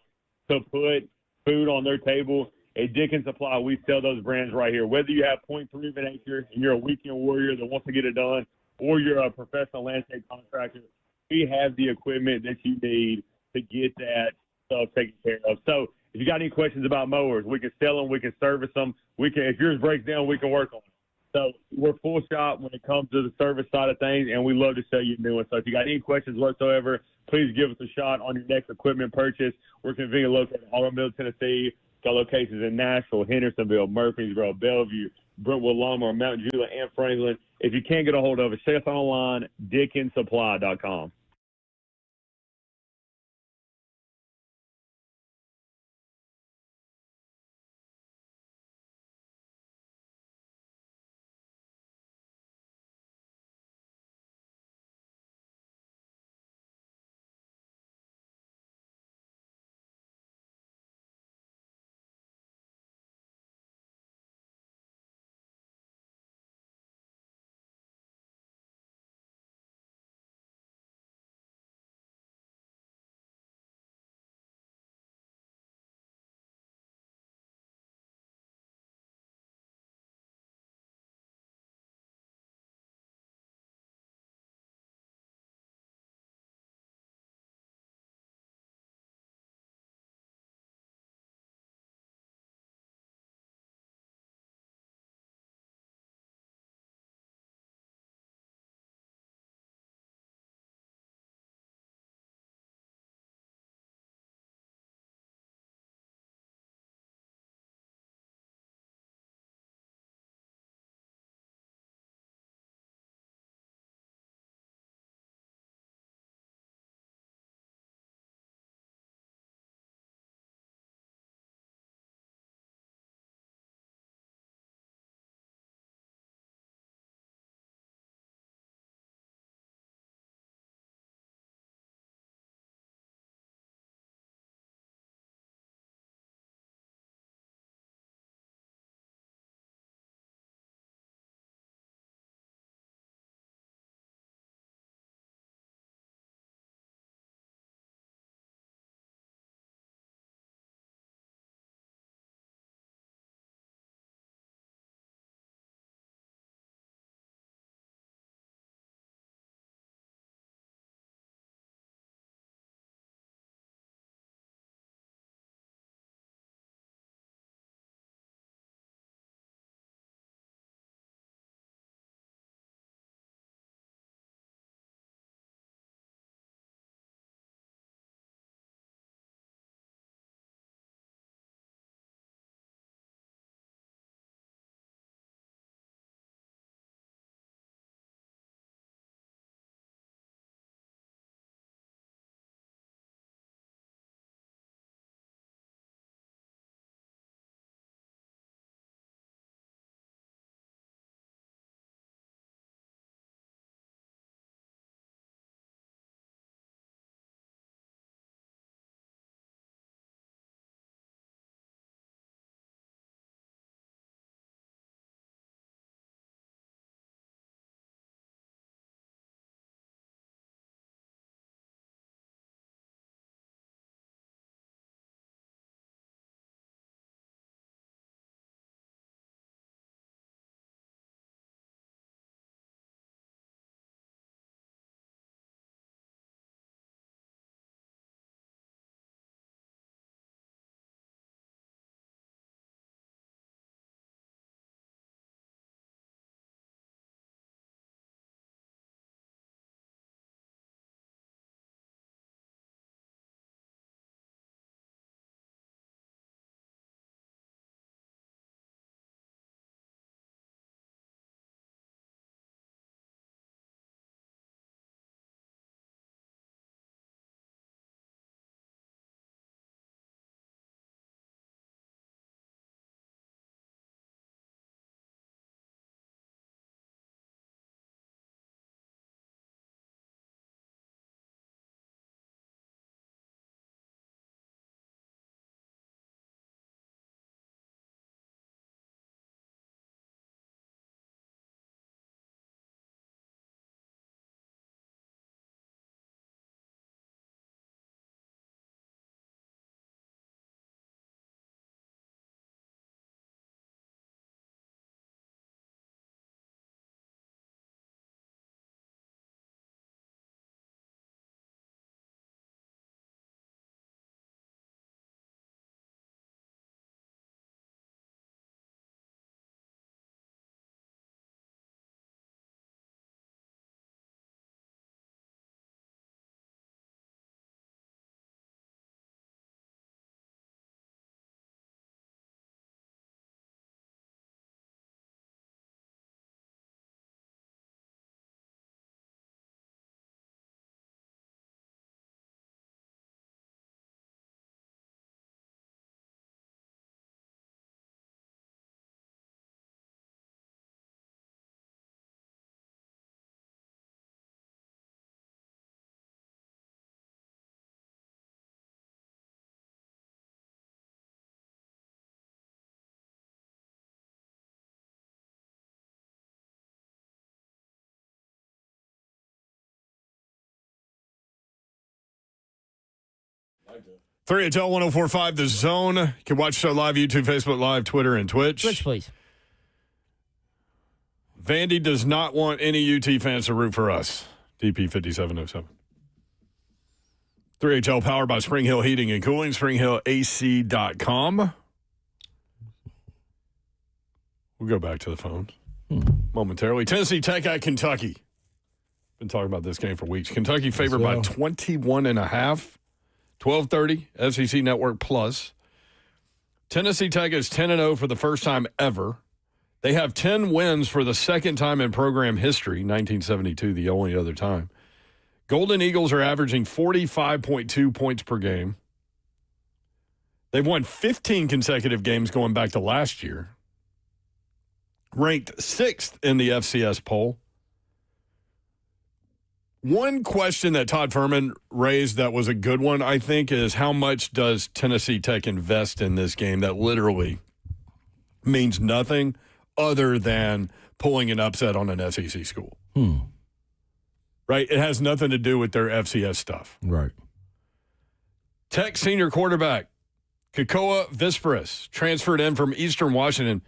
to put food on their table. At Dickens Supply, we sell those brands right here. Whether you have 0.3 of an acre and you're a weekend warrior that wants to get it done, or you're a professional landscape contractor, we have the equipment that you need to get that stuff taken care of. So if you got any questions about mowers, we can sell them, we can service them. If yours breaks down, we can work on it. So we're full shop when it comes to the service side of things, and we love to sell you a new one. So if you got any questions whatsoever, please give us a shot on your next equipment purchase. We're conveniently located in Harlan Middle, Tennessee. Got locations in Nashville, Hendersonville, Murfreesboro, Bellevue, Brentwood, Lawnmower, Mount Juliet, and Franklin. If you can't get a hold of us, check us online, DickensSupply.com. 3HL 1045 The Zone. You can watch the show live, YouTube, Facebook Live, Twitter, and Twitch. Twitch, please. Vandy does not want any UT fans to root for us. DP 5707. 3HL powered by Spring Hill Heating and Cooling, springhillac.com. We'll go back to the phones momentarily. Tennessee Tech at Kentucky. Been talking about this game for weeks. Kentucky favored by 21.5. 12:30, SEC Network Plus. Tennessee Tech is 10-0 for the first time ever. They have 10 wins for the second time in program history, 1972, the only other time. Golden Eagles are averaging 45.2 points per game. They've won 15 consecutive games going back to last year. Ranked 6th in the FCS poll. One question that Todd Furman raised that was a good one, I think, is how much does Tennessee Tech invest in this game that literally means nothing other than pulling an upset on an SEC school? Right? It has nothing to do with their FCS stuff. Right. Tech senior quarterback, Kekoa Visperis, transferred in from Eastern Washington.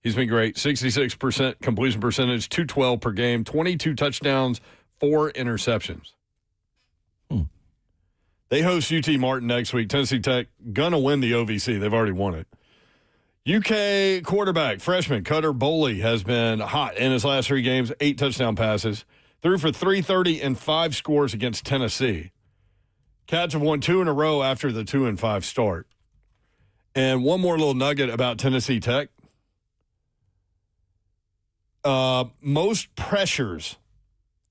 He's been great. 66% completion percentage, 212 per game, 22 touchdowns, 4 interceptions. They host UT Martin next week. Tennessee Tech gonna win the OVC. They've already won it. UK quarterback, freshman Cutter Boley has been hot in his last 3 games, 8 touchdown passes, threw for 330 and 5 scores against Tennessee. Cats have won 2 in a row after the 2-5 start. And one more little nugget about Tennessee Tech. Most pressures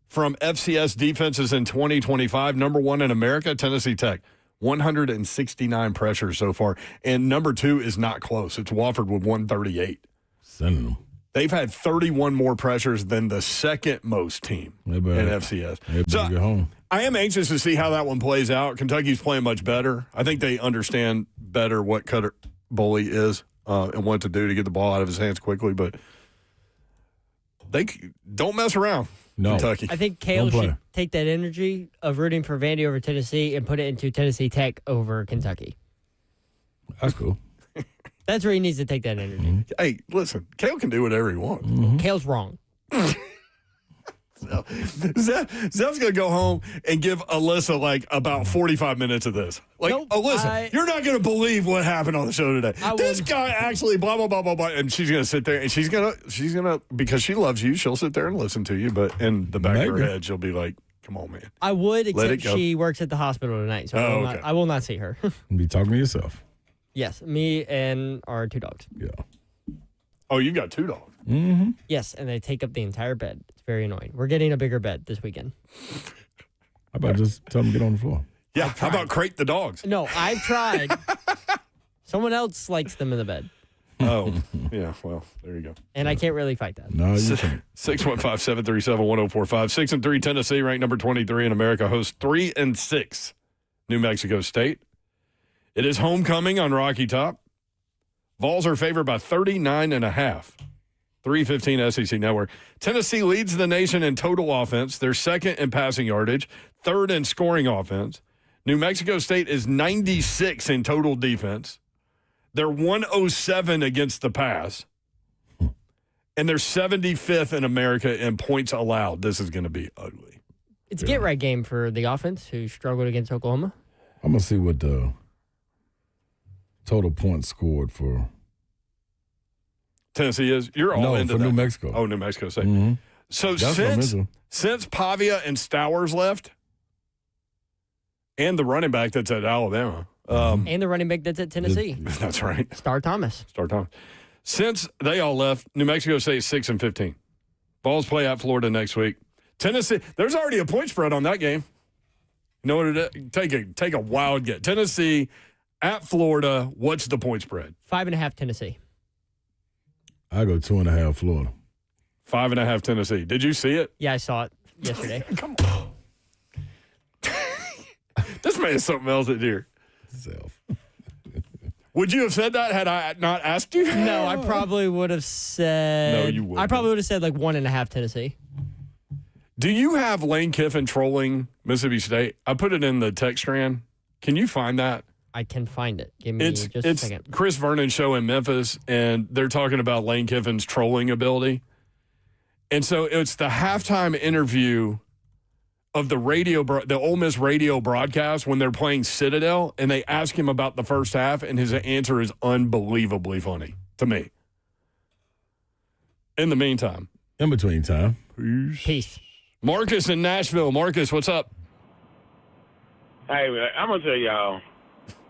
from FCS defenses in 2025, number 1 in America, Tennessee Tech. 169 pressures so far. And number 2 is not close. It's Wofford with 138. Sending them. They've had 31 more pressures than the second most team in FCS. So get home. I am anxious to see how that one plays out. Kentucky's playing much better. I think they understand better what Cutter Boley is and what to do to get the ball out of his hands quickly. But they don't mess around. No. Kentucky. I think Kale should take that energy of rooting for Vandy over Tennessee and put it into Tennessee Tech over Kentucky. That's cool. That's where he needs to take that energy. Hey, listen, Kale can do whatever he wants. Kale's wrong. Zeff's going to go home and give Alyssa like about 45 minutes of this. Like, Alyssa, you're not going to believe what happened on the show today. This guy actually blah, blah, blah, blah, blah. And she's going to sit there and she's going to, because she loves you, she'll sit there and listen to you. But in the back of her head, she'll be like, come on, man. I would, except she works at the hospital tonight. So I will not see her. Be talking to yourself. Yes, me and our 2 dogs. Yeah. Oh, you got 2 dogs? Mm-hmm. Yes, and they take up the entire bed. It's very annoying. We're getting a bigger bed this weekend. How about just tell them to get on the floor? Yeah, how about crate the dogs? No, I've tried. Someone else likes them in the bed. Oh, yeah, well, there you go. And I can't really fight that. No, you can't. 615-737-1045. 6-3 Tennessee, ranked number 23 in America, hosts 3-6 New Mexico State. It is homecoming on Rocky Top. Vols are favored by 39.5. 315 SEC Network. Tennessee leads the nation in total offense. They're second in passing yardage, third in scoring offense. New Mexico State is 96 in total defense. They're 107 against the pass. And they're 75th in America in points allowed. This is going to be ugly. It's a get-right game for the offense, who struggled against Oklahoma. I'm going to see what the total points scored for Tennessee is. You're all into for that. New Mexico. Oh, New Mexico State. Mm-hmm. So That's since Pavia and Stowers left, and the running back that's at Alabama. And the running back that's at Tennessee. That's right. Star Thomas. Since they all left, New Mexico State 6-15. Vols play at Florida next week. Tennessee, there's already a point spread on that game. You know what it is? Take a wild guess. Tennessee at Florida, what's the point spread? 5.5 Tennessee. I go 2.5 Florida. 5.5 Tennessee. Did you see it? Yeah, I saw it yesterday. Come on. This man is something else at here. Would you have said that had I not asked you? No, I probably would have said. No, you wouldn't. I probably would have said like 1.5 Tennessee. Do you have Lane Kiffin trolling Mississippi State? I put it in the text strand. Can you find that? I can find it. Give me just a second. Chris Vernon's show in Memphis, and they're talking about Lane Kiffin's trolling ability. And so it's the halftime interview of the Ole Miss radio broadcast when they're playing Citadel, and they ask him about the first half, and his answer is unbelievably funny to me. In the meantime. In between time. Peace. Marcus in Nashville. Marcus, what's up? Hey, man, I'm going to tell y'all,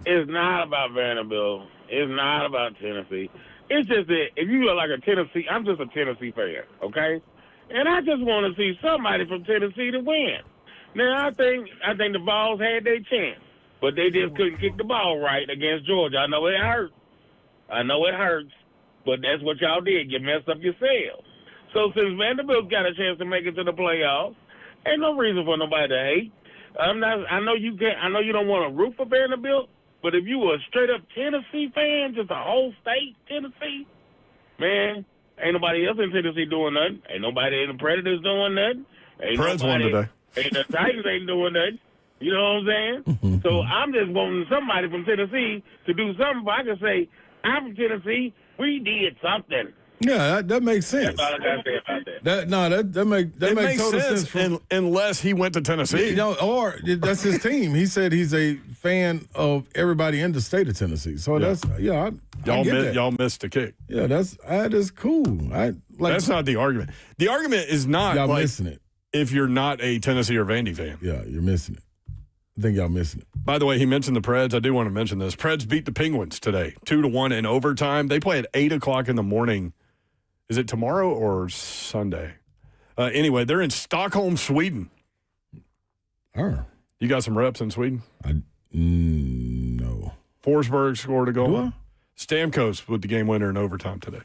it's not about Vanderbilt. It's not about Tennessee. It's just that if you are like a Tennessee, I'm just a Tennessee fan, okay? And I just want to see somebody from Tennessee to win. Now, I think the Vols had their chance, but they just couldn't kick the ball right against Georgia. I know it hurts, but that's what y'all did. You messed up yourselves. So since Vanderbilt got a chance to make it to the playoffs, ain't no reason for nobody to hate. I know you don't want to root for Vanderbilt, but if you were a straight up Tennessee fan, just a whole state Tennessee, man, ain't nobody else in Tennessee doing nothing. Ain't nobody in the Predators doing nothing. Preds won today. Ain't the Titans ain't doing nothing. You know what I'm saying? So I'm just wanting somebody from Tennessee to do something. But I can say, I'm from Tennessee. We did something. Yeah, that makes sense. That's all I got to say about that. That makes total sense. Unless he went to Tennessee. Or that's his team. He said he's a fan of everybody in the state of Tennessee. So that's y'all missed the kick. Yeah, that is cool. That's not the argument. The argument is not y'all missing it. If you're not a Tennessee or Vandy fan. Yeah, you're missing it. I think y'all missing it. By the way, he mentioned the Preds. I do want to mention this. Preds beat the Penguins today, 2-1 in overtime. They play at 8:00 in the morning. Is it tomorrow or Sunday? Anyway, they're in Stockholm, Sweden. Oh. You got some reps in Sweden? No. Forsberg scored a goal. Do I? Stamkos with the game winner in overtime today.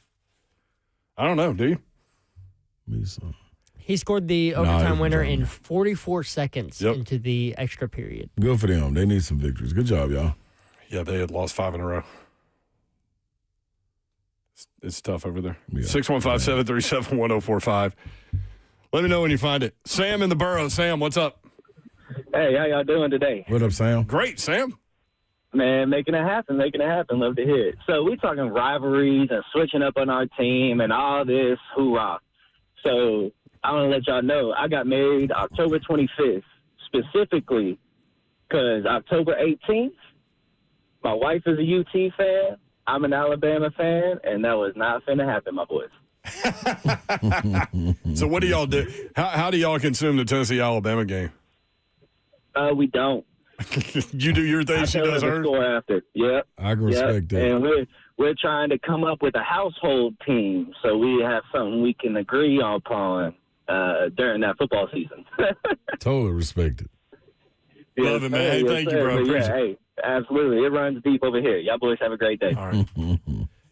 I don't know. Do you? He scored the overtime winner in 44 seconds into the extra period. Good for them. They need some victories. Good job, y'all. Yeah, they had lost 5 in a row. It's tough over there. 615-737-1045. Let me know when you find it. Sam in the borough. Sam, what's up? Hey, how y'all doing today? What up, Sam? Great, Sam. Man, making it happen. Love to hear it. So we're talking rivalries and switching up on our team and all this hoorah. So I want to let y'all know I got married October 25th, specifically because October 18th, my wife is a UT fan. I'm an Alabama fan, and that was not finna happen, my boys. So what do y'all do? How do y'all consume the Tennessee-Alabama game? We don't. You do your thing, she does hers? Score after. Yep. I can respect that. And we're trying to come up with a household team so we have something we can agree upon during that football season. Totally respect it. Love it, man. Hey, thank you, bro. Appreciate it. Hey, absolutely. It runs deep over here. Y'all boys have a great day. All right.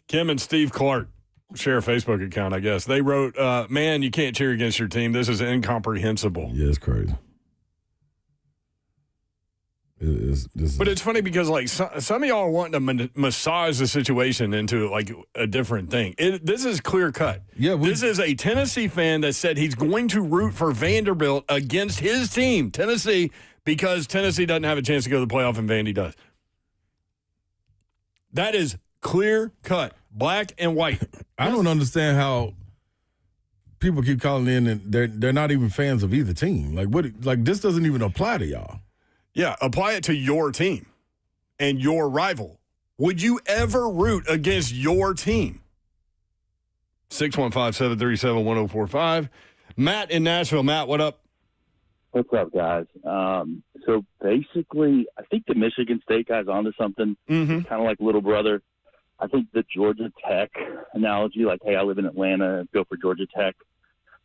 Kim and Steve Clark share a Facebook account, I guess. They wrote, man, you can't cheer against your team. This is incomprehensible. Yeah, it's crazy. But it's funny because, like, some of y'all are wanting to massage the situation into, like, a different thing. This is clear cut. Yeah, this is a Tennessee fan that said he's going to root for Vanderbilt against his team, Tennessee, because Tennessee doesn't have a chance to go to the playoff and Vandy does. That is clear cut, black and white. I don't understand how people keep calling in and they're not even fans of either team. Like this doesn't even apply to y'all. Yeah, apply it to your team and your rival. Would you ever root against your team? 615-737-1045. Matt in Nashville. Matt, what up? What's up, guys? So basically, I think the Michigan State guy's onto something. Kind of like little brother. I think the Georgia Tech analogy, like, hey, I live in Atlanta, go for Georgia Tech.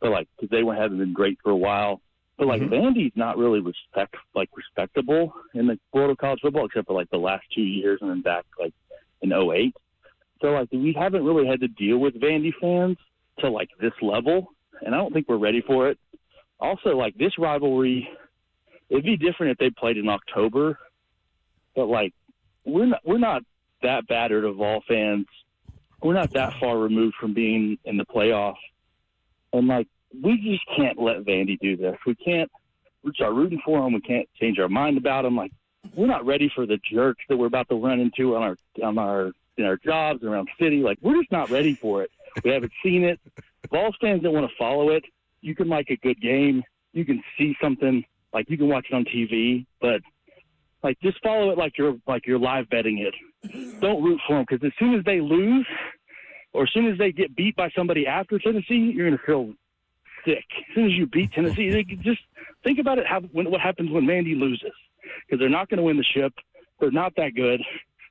But, like, because they haven't been great for a while. But, like, Vandy's not really respectable in the world of college football, except for, like, the last 2 years and then back, like, in 2008. So, like, we haven't really had to deal with Vandy fans to, like, this level, and I don't think we're ready for it. Also, like, this rivalry, it'd be different if they played in October, but, like, we're not that battered of all fans. We're not that far removed from being in the playoff. And, like, we just can't let Vandy do this. We start rooting for them. We can't change our mind about them. Like, we're not ready for the jerks that we're about to run into on our in our jobs around city. Like, we're just not ready for it. We haven't seen it. Vols fans don't want to follow it. You can like a good game. You can see something, like you can watch it on TV, but like just follow it like you're live betting it. Don't root for them, because as soon as they lose or as soon as they get beat by somebody after Tennessee, you're going to feel sick. As soon as you beat Tennessee, just think about it. What happens when Vandy loses? Because they're not going to win the ship. They're not that good.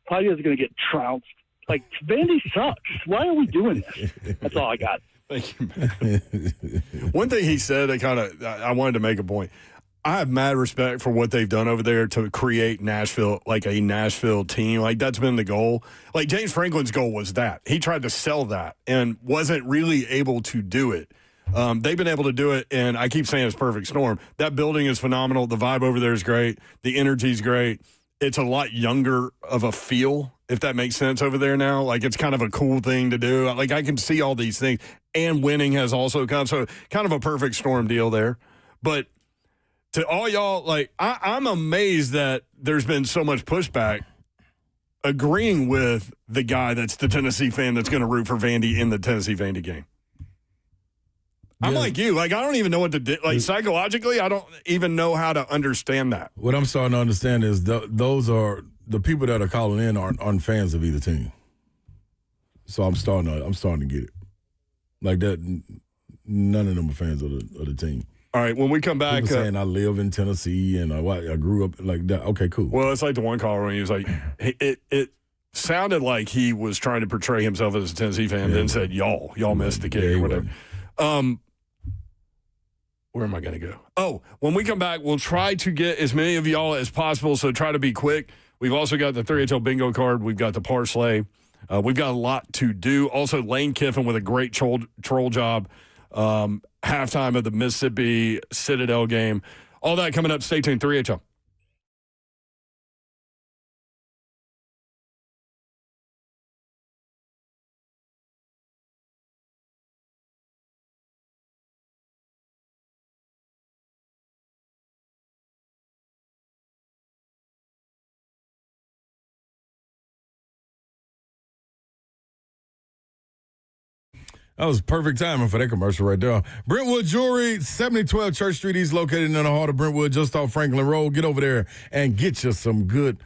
Claudia's going to get trounced. Like, Vandy sucks. Why are we doing this? That's all I got. Thank you, man. One thing he said, I wanted to make a point. I have mad respect for what they've done over there to create Nashville, like a Nashville team. Like, that's been the goal. Like, James Franklin's goal was that. He tried to sell that and wasn't really able to do it. They've been able to do it, and I keep saying it's perfect storm. That building is phenomenal. The vibe over there is great. The energy's great. It's a lot younger of a feel, if that makes sense, over there now. Like, it's kind of a cool thing to do. Like, I can see all these things. And winning has also come. So, kind of a perfect storm deal there. But to all y'all, like, I'm amazed that there's been so much pushback agreeing with the guy that's the Tennessee fan that's going to root for Vandy in the Tennessee-Vandy game. I'm like you. Like, I don't even know what to do. Like, psychologically, I don't even know how to understand that. What I'm starting to understand is those are the people that are calling in aren't fans of either team. So I'm starting to get it. Like that, none of them are fans of the team. All right, when we come back, people saying I live in Tennessee and I grew up like that. Okay, cool. Well, it's like the one caller when he was like, it sounded like he was trying to portray himself as a Tennessee fan, then said y'all missed the kick or whatever. Where am I going to go? Oh, when we come back, we'll try to get as many of y'all as possible, so try to be quick. We've also got the 3HL bingo card. We've got the parlay. We've got a lot to do. Also, Lane Kiffin with a great troll job. Halftime of the Mississippi Citadel game. All that coming up. Stay tuned. 3HL. That was perfect timing for that commercial right there. Brentwood Jewelry, 7012 Church Street East, located in the heart of Brentwood, just off Franklin Road. Get over there and get you some good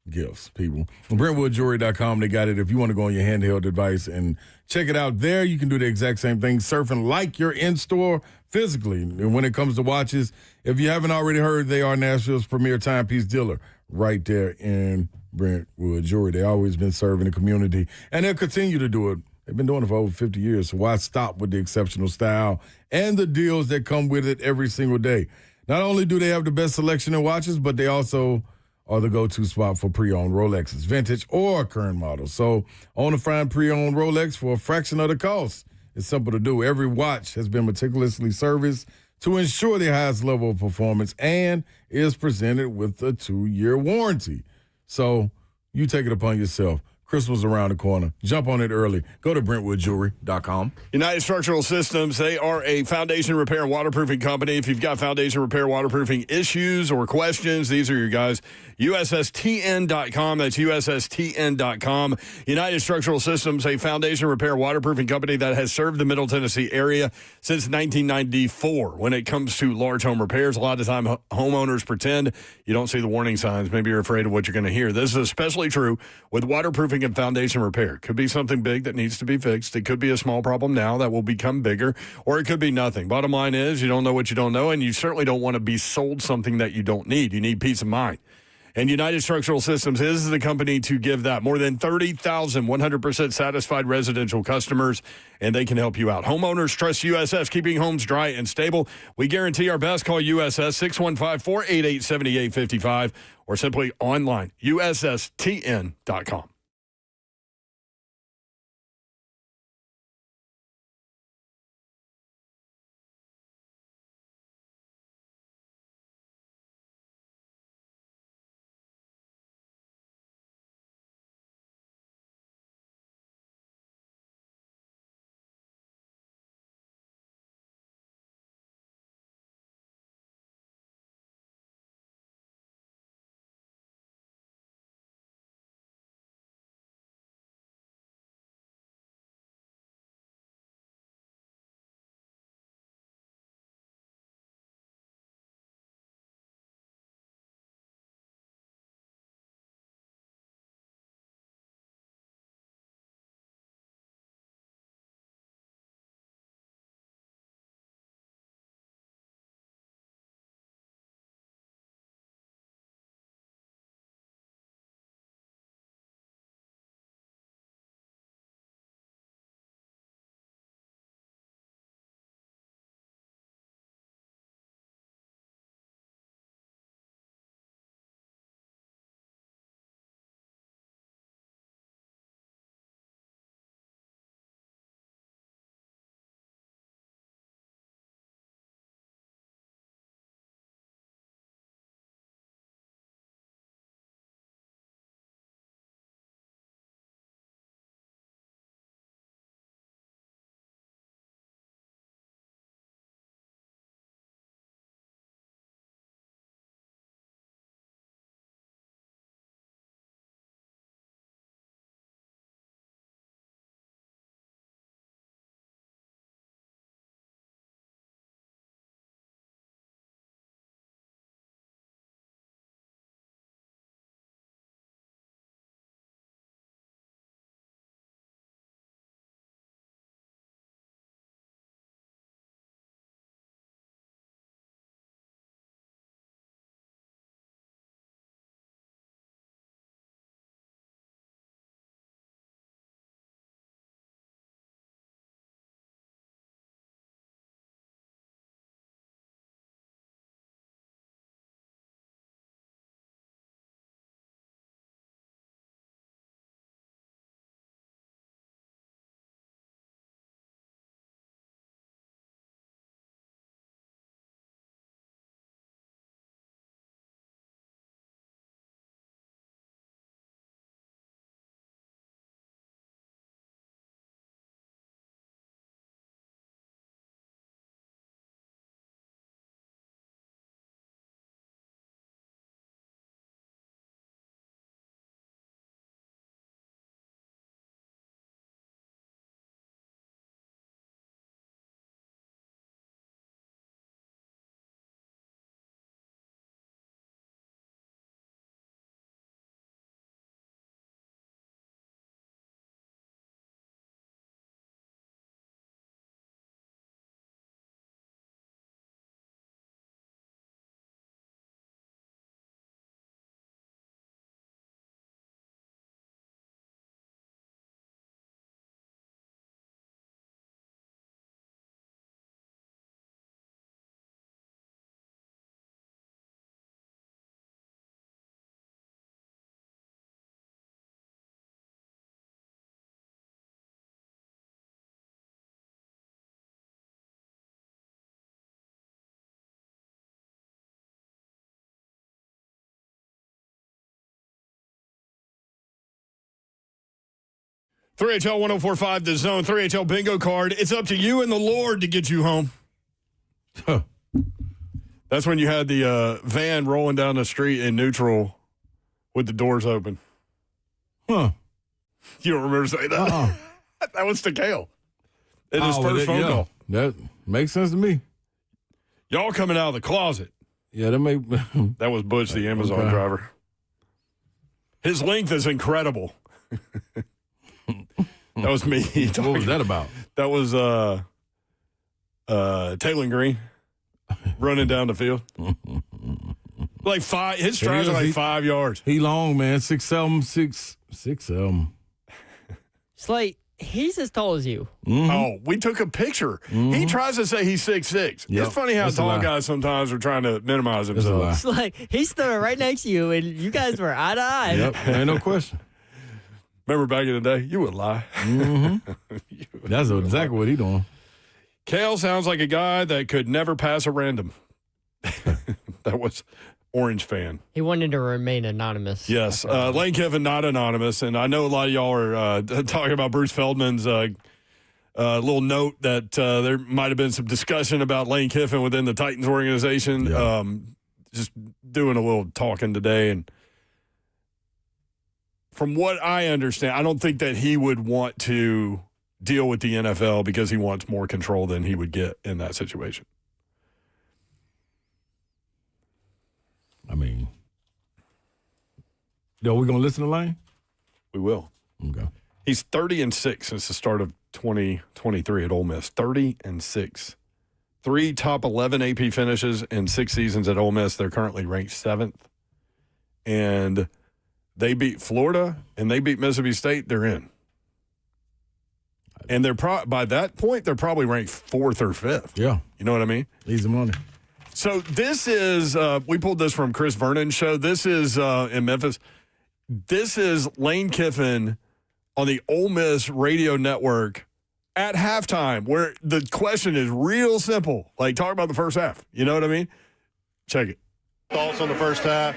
gifts, people. BrentwoodJewelry.com, they got it. If you want to go on your handheld device and check it out there, you can do the exact same thing, surfing like you're in store physically. And when it comes to watches, if you haven't already heard, they are Nashville's premier timepiece dealer right there in Brentwood Jewelry. They've always been serving the community, and they'll continue to do it. They've been doing it for over 50 years, so why stop with the exceptional style and the deals that come with it every single day? Not only do they have the best selection of watches, but they also are the go-to spot for pre-owned Rolexes, vintage or current models. So own a fine pre-owned Rolex for a fraction of the cost. It's simple to do. Every watch has been meticulously serviced to ensure the highest level of performance and is presented with a 2-year warranty. So you take it upon yourself. Christmas around the corner. Jump on it early. Go to BrentwoodJewelry.com. United Structural Systems, they are a foundation repair and waterproofing company. If you've got foundation repair waterproofing issues or questions, these are your guys. USSTN.com. That's USSTN.com. United Structural Systems, a foundation repair waterproofing company that has served the Middle Tennessee area since 1994. When it comes to large home repairs, a lot of the time homeowners pretend you don't see the warning signs. Maybe you're afraid of what you're going to hear. This is especially true with waterproofing and foundation repair. Could be something big that needs to be fixed. It could be a small problem now that will become bigger, or it could be nothing. Bottom line is you don't know what you don't know, and you certainly don't want to be sold something that you don't need. You need peace of mind. And United Structural Systems is the company to give that. More than 30,000 100% satisfied residential customers, and they can help you out. Homeowners trust USS, keeping homes dry and stable. We guarantee our best. Call USS 615-488-7855 or simply online, USSTN.com. 3HL 1045, The Zone, 3HL bingo card. It's up to you and the Lord to get you home. That's when you had the van rolling down the street in neutral with the doors open. Huh. You don't remember saying that? That was to Kale. In his first phone call. That makes sense to me. Y'all coming out of the closet. Yeah, that was Butch, the Amazon driver. His length is incredible. That was me. What was that about? That was Taylor Green running down the field. Like his strides are like 5 yards. He long, man. 6'7", 6'7". Slate, he's as tall as you. Mm-hmm. Oh, we took a picture. He tries to say he's 6'6". Yep. It's funny how That's a tall lie. guys sometimes are trying to minimize themselves. It's like he stood right next to you, and you guys were eye to eye. Yep, ain't no question. Remember back in the day? You would lie. Mm-hmm. That's exactly what he doing. Kale sounds like a guy that could never pass a random. That was Orange fan. He wanted to remain anonymous. Yes. Lane Kiffin, not anonymous. And I know a lot of y'all are talking about Bruce Feldman's little note that there might have been some discussion about Lane Kiffin within the Titans organization. Yeah. Just doing a little talking today. And from what I understand, I don't think that he would want to deal with the NFL because he wants more control than he would get in that situation. I mean, are we going to listen to Lane? We will. Okay. He's 30-6 since the start of 2023 at Ole Miss. 30-6. 3 top 11 AP finishes in 6 seasons at Ole Miss. They're currently ranked 7th. And they beat Florida and they beat Mississippi State. They're in. And they're by that point, they're probably ranked 4th or 5th. Yeah. You know what I mean? Easy money. So this is, we pulled this from Chris Vernon's show. This is in Memphis. This is Lane Kiffin on the Ole Miss radio network at halftime, where the question is real simple. Like, talk about the first half. You know what I mean? Check it. Thoughts on the first half?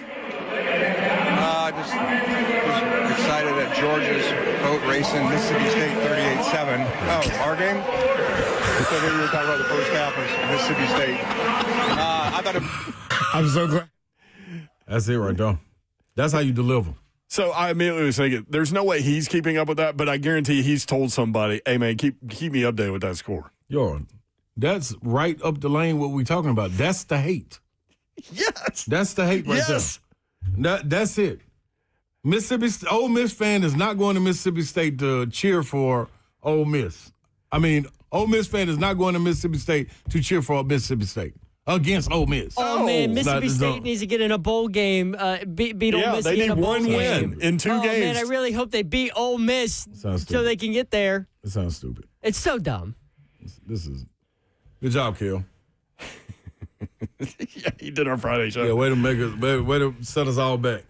Just excited that Georgia's boat racing Mississippi State 38-7. Oh, our game? So maybe we were talking about the first half of Mississippi State. I thought I'm so glad. That's it right there. That's how you deliver. So I immediately was thinking, there's no way he's keeping up with that, but I guarantee he's told somebody, hey, man, keep me updated with that score. Yo, that's right up the lane what we talking about. That's the hate. Yes. That's the hate right there. That's it. Ole Miss fan is not going to Mississippi State to cheer for Ole Miss. I mean, Ole Miss fan is not going to Mississippi State to cheer for Mississippi State against Ole Miss. Oh, man, Mississippi State needs to get in a bowl game. Beat Ole Miss. They need in a bowl one game. win in 2 games. Man, I really hope they beat Ole Miss so they can get there. It sounds stupid. It's so dumb. This is good job, Kel. Yeah, he did our Friday show. Yeah, way to set us all back.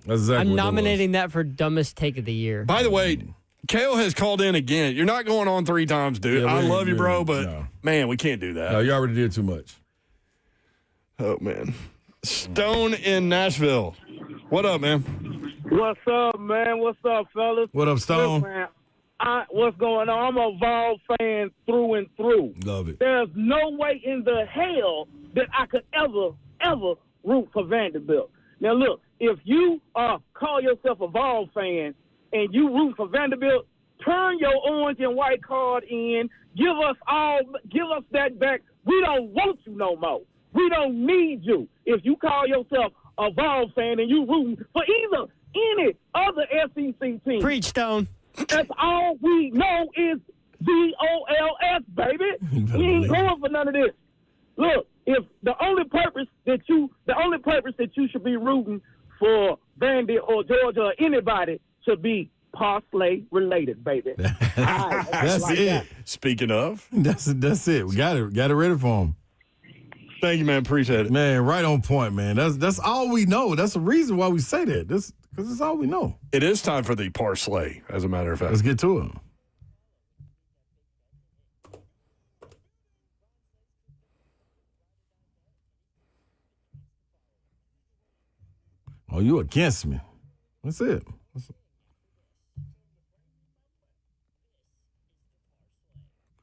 That's exactly I'm what that nominating that for dumbest take of the year. By the way, Kale has called in again. You're not going on 3 times, dude. Yeah, I love you, bro, but man, we can't do that. No, you already did too much. Oh, man. Stone in Nashville. What up, man? What's up, man? What's up, fellas? What up, Stone? Look, man, what's going on? I'm a Vol fan through and through. Love it. There's no way in the hell that I could ever root for Vanderbilt. Now, look, if you call yourself a Vol fan and you root for Vanderbilt, turn your orange and white card in. Give us that back. We don't want you no more. We don't need you. If you call yourself a Vol fan and you rooting for any other SEC team. Preach, Stone. That's all we know is VOLS, baby. We ain't going for none of this. Look, if the only purpose that you should be rooting for Vandy or Georgia or anybody should be parlay related, baby. That's like it. that. Speaking of, that's it. We got it ready for him. Thank you, man. Appreciate it. Man, right on point, man. That's all we know. That's the reason why we say that. Because it's all we know. It is time for the parlay, as a matter of fact. Let's get to it. Oh, you against me. That's it.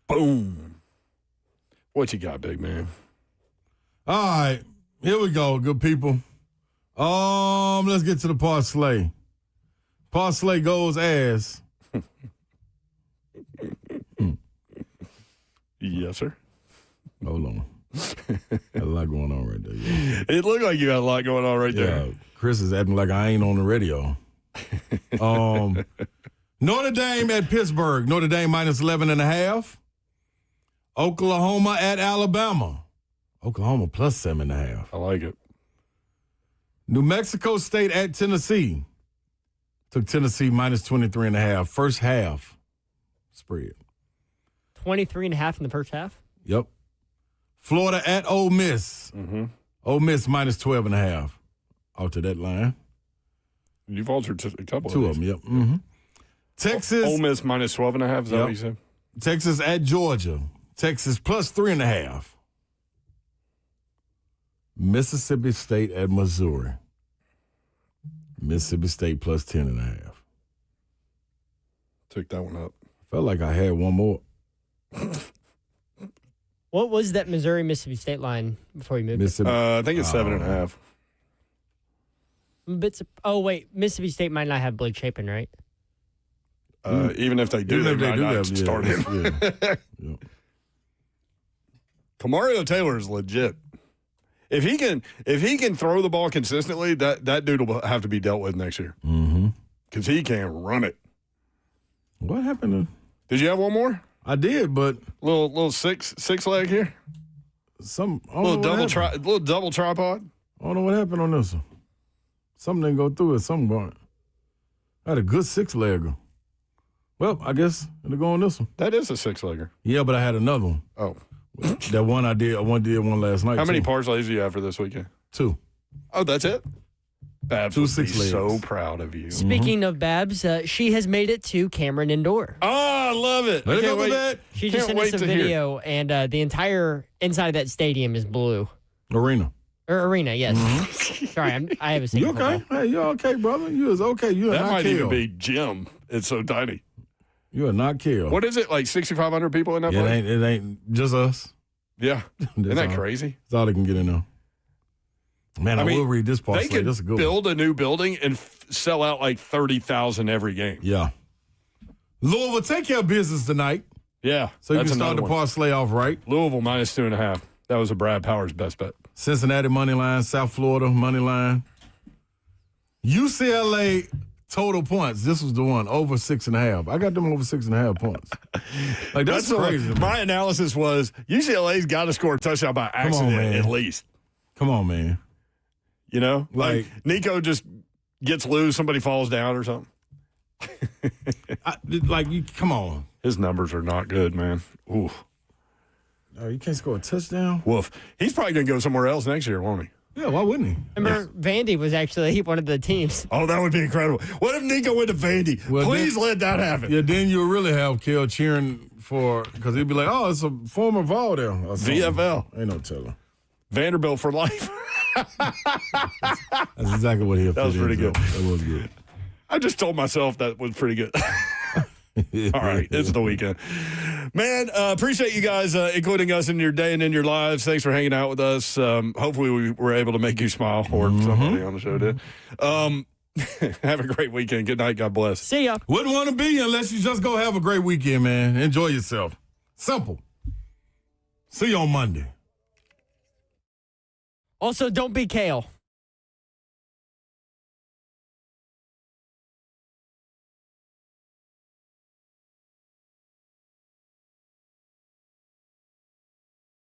Boom. What you got, big man? All right, here we go, good people. Let's get to the parlay. Parlay goes as. Yes, sir. Hold on. Got a lot going on right there. Yeah. It looked like you got a lot going on right there. Yeah, Chris is acting like I ain't on the radio. Notre Dame at Pittsburgh. Notre Dame minus 11.5. Oklahoma at Alabama. Oklahoma plus 7.5. I like it. New Mexico State at Tennessee. Took Tennessee minus 23.5. First half spread. 23.5 in the first half? Yep. Florida at Ole Miss. Mm-hmm. Ole Miss minus 12.5. Altered that line. You've altered a couple Two of of these. them, yep. Mm-hmm. Texas. Ole Miss minus 12.5, is that what you said? Texas at Georgia. Texas plus 3.5. Mississippi State at Missouri. Mississippi State plus 10.5. Took that one up. Felt like I had one more. What was that Missouri-Mississippi State line before you moved? I think it's 7.5. Oh, wait. Mississippi State might not have Blake Shapen, right? Even if they do, they might not start him. Yeah. Kamario Taylor is legit. If he can throw the ball consistently, that dude will have to be dealt with next year. Mm-hmm. Because he can run it. What happened to? Did you have one more? I did, but little six leg here. Little double tripod. I don't know what happened on this one. Something didn't go through it. Something going. I had a good 6-legger. Well, I guess it'll go on this one. That is a 6-legger. Yeah, but I had another one. Oh. That one I did one last night. How many too. parlays do you have for this weekend? 2. Oh, that's it? Babs 2 would be 6-leggers. so proud of you. Speaking of Babs, she has made it to Cameron Indoor. Oh, I love it. Let I it can't go wait. with that. She just Can't sent us wait a to hear. video, and the entire inside of that stadium is blue. Arena. Or arena, yes. Sorry, I have a You single okay? Hey, you okay, brother? You is okay. You are That not might killed. even be gym. It's so tiny. You are not killed. What is it, like 6,500 people in that Yeah, place? it ain't just us. Yeah. Isn't that all. crazy? That's all they can get in there. Man, I will read this part. They could That's a good one. build a new building and sell out like 30,000 every game. Yeah. Louisville, take care of business tonight. Yeah. So you that's can start the another one. parlay off right. Louisville minus 2.5. That was a Brad Powers best bet. Cincinnati money line, South Florida money line. UCLA total points. This was the one over 6.5. I got them over 6.5 points. Like that's crazy. My analysis was UCLA's got to score a touchdown by accident man. at least. Come on, man. You know, like Nico just gets loose, somebody falls down or something. Come on. His numbers are not good, man. Ooh. Oh, you can't score a touchdown? Woof. He's probably going to go somewhere else next year, won't he? Yeah, why wouldn't he? Remember, Vandy was actually one of the teams. Oh, that would be incredible. What if Nico went to Vandy? Please let that happen. Yeah, then you'll really have Kel cheering for, because he'd be like, oh, it's a former Vol there. VFL. Ain't no telling. Vanderbilt for life. That's exactly what he'll That was pretty good. That was good. I just told myself that was pretty good. All right, it's the weekend. Man, appreciate you guys including us in your day and in your lives. Thanks for hanging out with us. Hopefully we were able to make you smile, or somebody on the show did. Have a great weekend. Good night. God bless. See ya. Wouldn't want to be unless you just go have a great weekend, man. Enjoy yourself. Simple. See you on Monday. Also, don't be Kale.